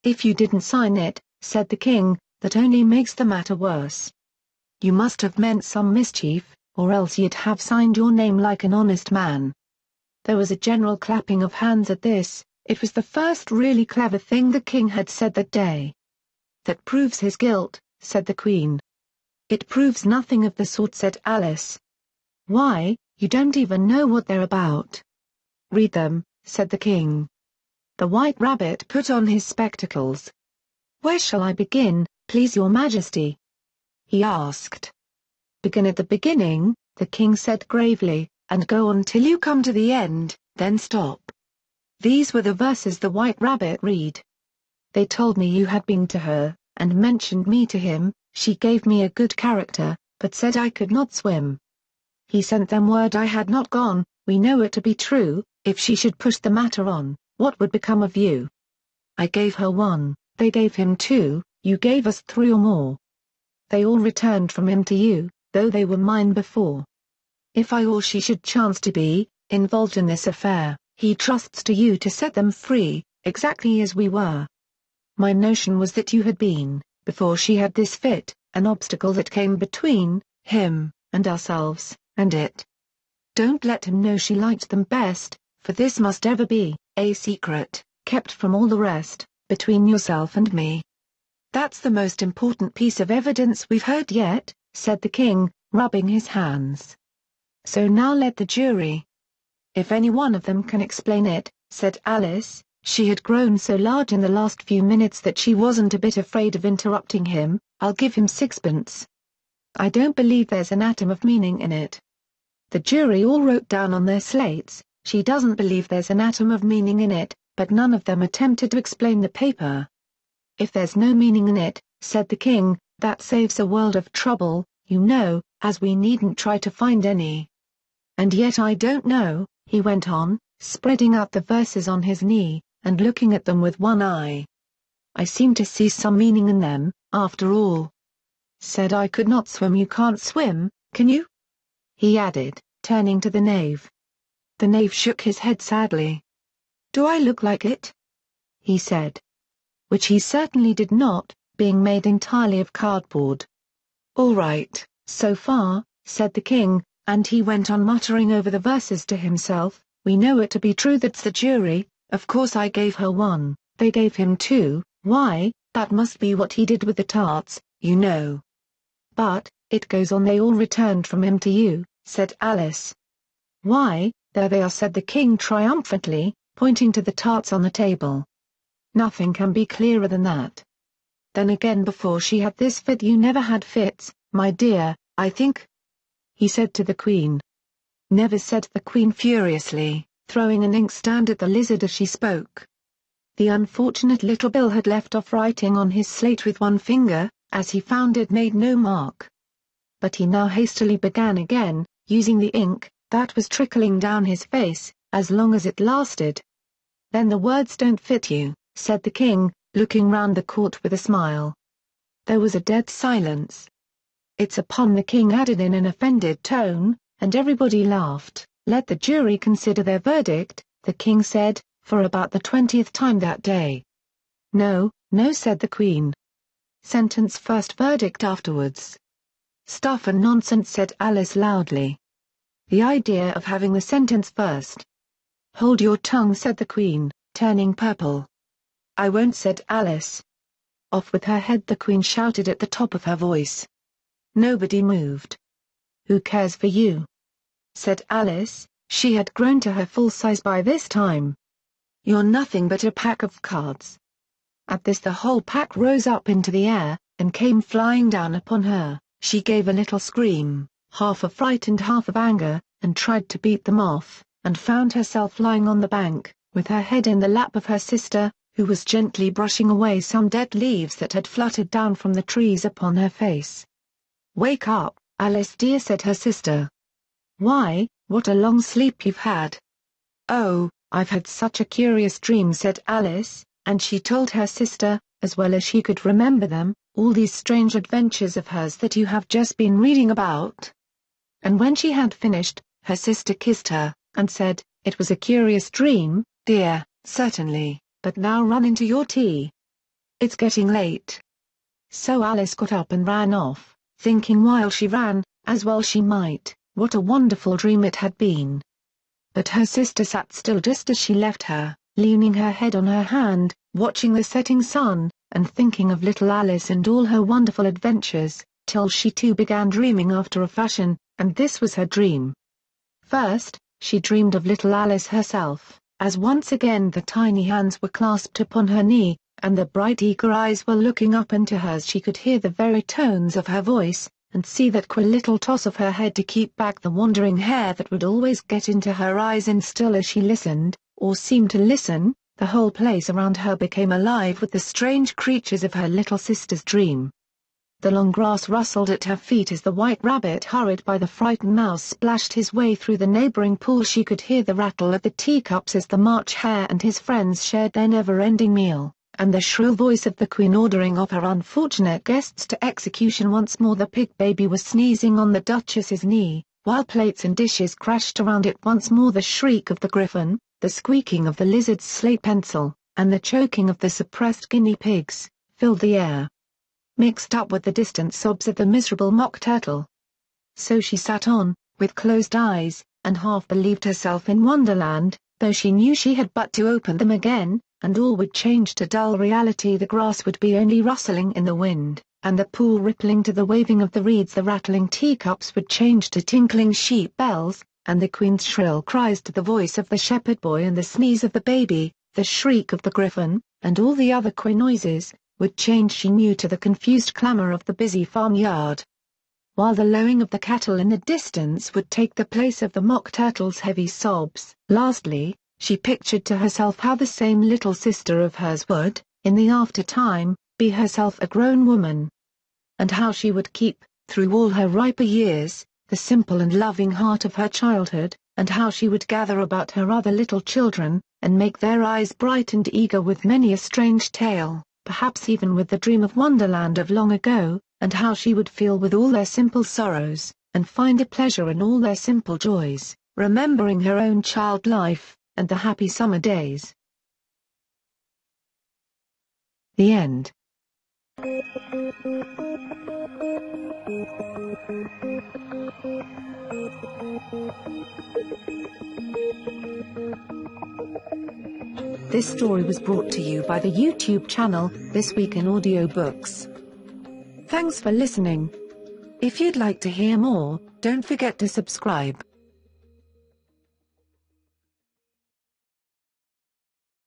"If you didn't sign it," said the king, "that only makes the matter worse. You must have meant some mischief, or else you'd have signed your name like an honest man." There was a general clapping of hands at this. It was the first really clever thing the king had said that day. "That proves his guilt," said the queen. "It proves nothing of the sort," said Alice. "Why, you don't even know what they're about." "Read them," said the king. The White Rabbit put on his spectacles. "Where shall I begin, please your majesty?" he asked. "Begin at the beginning," the king said gravely, "and go on till you come to the end, then stop." These were the verses the White Rabbit read. "They told me you had been to her, and mentioned me to him. She gave me a good character, but said I could not swim. He sent them word I had not gone. We know it to be true. If she should push the matter on, what would become of you? I gave her 1, they gave him 2, you gave us 3 or more. They all returned from him to you, though they were mine before. If I or she should chance to be involved in this affair, he trusts to you to set them free, exactly as we were. My notion was that you had been, before she had this fit, an obstacle that came between him and ourselves, and it. Don't let him know she liked them best, for this must ever be a secret, kept from all the rest, between yourself and me." "That's the most important piece of evidence we've heard yet," said the king, rubbing his hands. "So now let the jury. If any one of them can explain it," said Alice. She had grown so large in the last few minutes that she wasn't a bit afraid of interrupting him. "I'll give him 6pence. I don't believe there's an atom of meaning in it." The jury all wrote down on their slates, "She doesn't believe there's an atom of meaning in it," but none of them attempted to explain the paper. "If there's no meaning in it," said the king, "that saves a world of trouble, you know, as we needn't try to find any. And yet I don't know," he went on, spreading out the verses on his knee, and looking at them with one eye. "I seem to see some meaning in them, after all. Said I could not swim, you can't swim, can you?" he added, turning to the knave. The knave shook his head sadly. "Do I look like it?" he said. Which he certainly did not, being made entirely of cardboard. "All right, so far," said the king, and he went on muttering over the verses to himself, "We know it to be true that's the jury, of course I gave her 1, they gave him 2, why, that must be what he did with the tarts, you know. But, it goes on they all returned from him to you," said Alice. "Why, there they are," said the king triumphantly, pointing to the tarts on the table. "Nothing can be clearer than that. Then again, before she had this fit you never had fits, my dear, I think?" he said to the queen. "Never," said the queen furiously, throwing an inkstand at the lizard as she spoke. The unfortunate little Bill had left off writing on his slate with one finger, as he found it made no mark. But he now hastily began again, using the ink that was trickling down his face, as long as it lasted. "Then the words don't fit you," said the king, looking round the court with a smile. There was a dead silence. "It's a pun," the king added in an offended tone, and everybody laughed. "Let the jury consider their verdict," the king said, for about the 20th time that day. "No, no," said the queen. "Sentence first, verdict afterwards." "Stuff and nonsense," said Alice loudly. "The idea of having the sentence first." "Hold your tongue," said the queen, turning purple. "I won't," said Alice. "Off with her head," the queen shouted at the top of her voice. Nobody moved. "Who cares for you?" said Alice. She had grown to her full size by this time. "You're nothing but a pack of cards." At this the whole pack rose up into the air, and came flying down upon her. She gave a little scream, half of fright and half of anger, and tried to beat them off, and found herself lying on the bank, with her head in the lap of her sister, who was gently brushing away some dead leaves that had fluttered down from the trees upon her face. "Wake up, Alice dear," said her sister. "Why, what a long sleep you've had." "Oh, I've had such a curious dream," said Alice, and she told her sister, as well as she could remember them, all these strange adventures of hers that you have just been reading about. And when she had finished, her sister kissed her, and said, "It was a curious dream, dear, certainly, but now run into your tea. It's getting late." So Alice got up and ran off, thinking while she ran, as well she might, what a wonderful dream it had been. But her sister sat still just as she left her, leaning her head on her hand, watching the setting sun, and thinking of little Alice and all her wonderful adventures, till she too began dreaming after a fashion, and this was her dream. First, she dreamed of little Alice herself, as once again the tiny hands were clasped upon her knee, and the bright eager eyes were looking up into hers. She could hear the very tones of her voice, and see that queer little toss of her head to keep back the wandering hair that would always get into her eyes. And still as she listened, or seemed to listen, the whole place around her became alive with the strange creatures of her little sister's dream. The long grass rustled at her feet as the white rabbit hurried by. The frightened mouse splashed his way through the neighboring pool. She could hear the rattle of the teacups as the March Hare and his friends shared their never-ending meal, and the shrill voice of the Queen ordering of her unfortunate guests to execution. Once more the pig baby was sneezing on the Duchess's knee, while plates and dishes crashed around it. Once more the shriek of the griffin, the squeaking of the lizard's slate pencil, and the choking of the suppressed guinea pigs, filled the air, mixed up with the distant sobs of the miserable mock turtle. So she sat on, with closed eyes, and half believed herself in Wonderland, though she knew she had but to open them again, and all would change to dull reality. The grass would be only rustling in the wind, and the pool rippling to the waving of the reeds. The rattling teacups would change to tinkling sheep bells, and the Queen's shrill cries to the voice of the shepherd boy, and the sneeze of the baby, the shriek of the griffin, and all the other queer noises, would change, she knew, to the confused clamor of the busy farmyard, while the lowing of the cattle in the distance would take the place of the mock turtle's heavy sobs. Lastly, she pictured to herself how the same little sister of hers would, in the after-time, be herself a grown woman, and how she would keep, through all her riper years, the simple and loving heart of her childhood, and how she would gather about her other little children, and make their eyes bright and eager with many a strange tale, perhaps even with the dream of Wonderland of long ago, and how she would feel with all their simple sorrows, and find a pleasure in all their simple joys, remembering her own child life, and the happy summer days. The end. This story was brought to you by the YouTube channel, This Week in Audiobooks. Thanks for listening. If you'd like to hear more, don't forget to subscribe.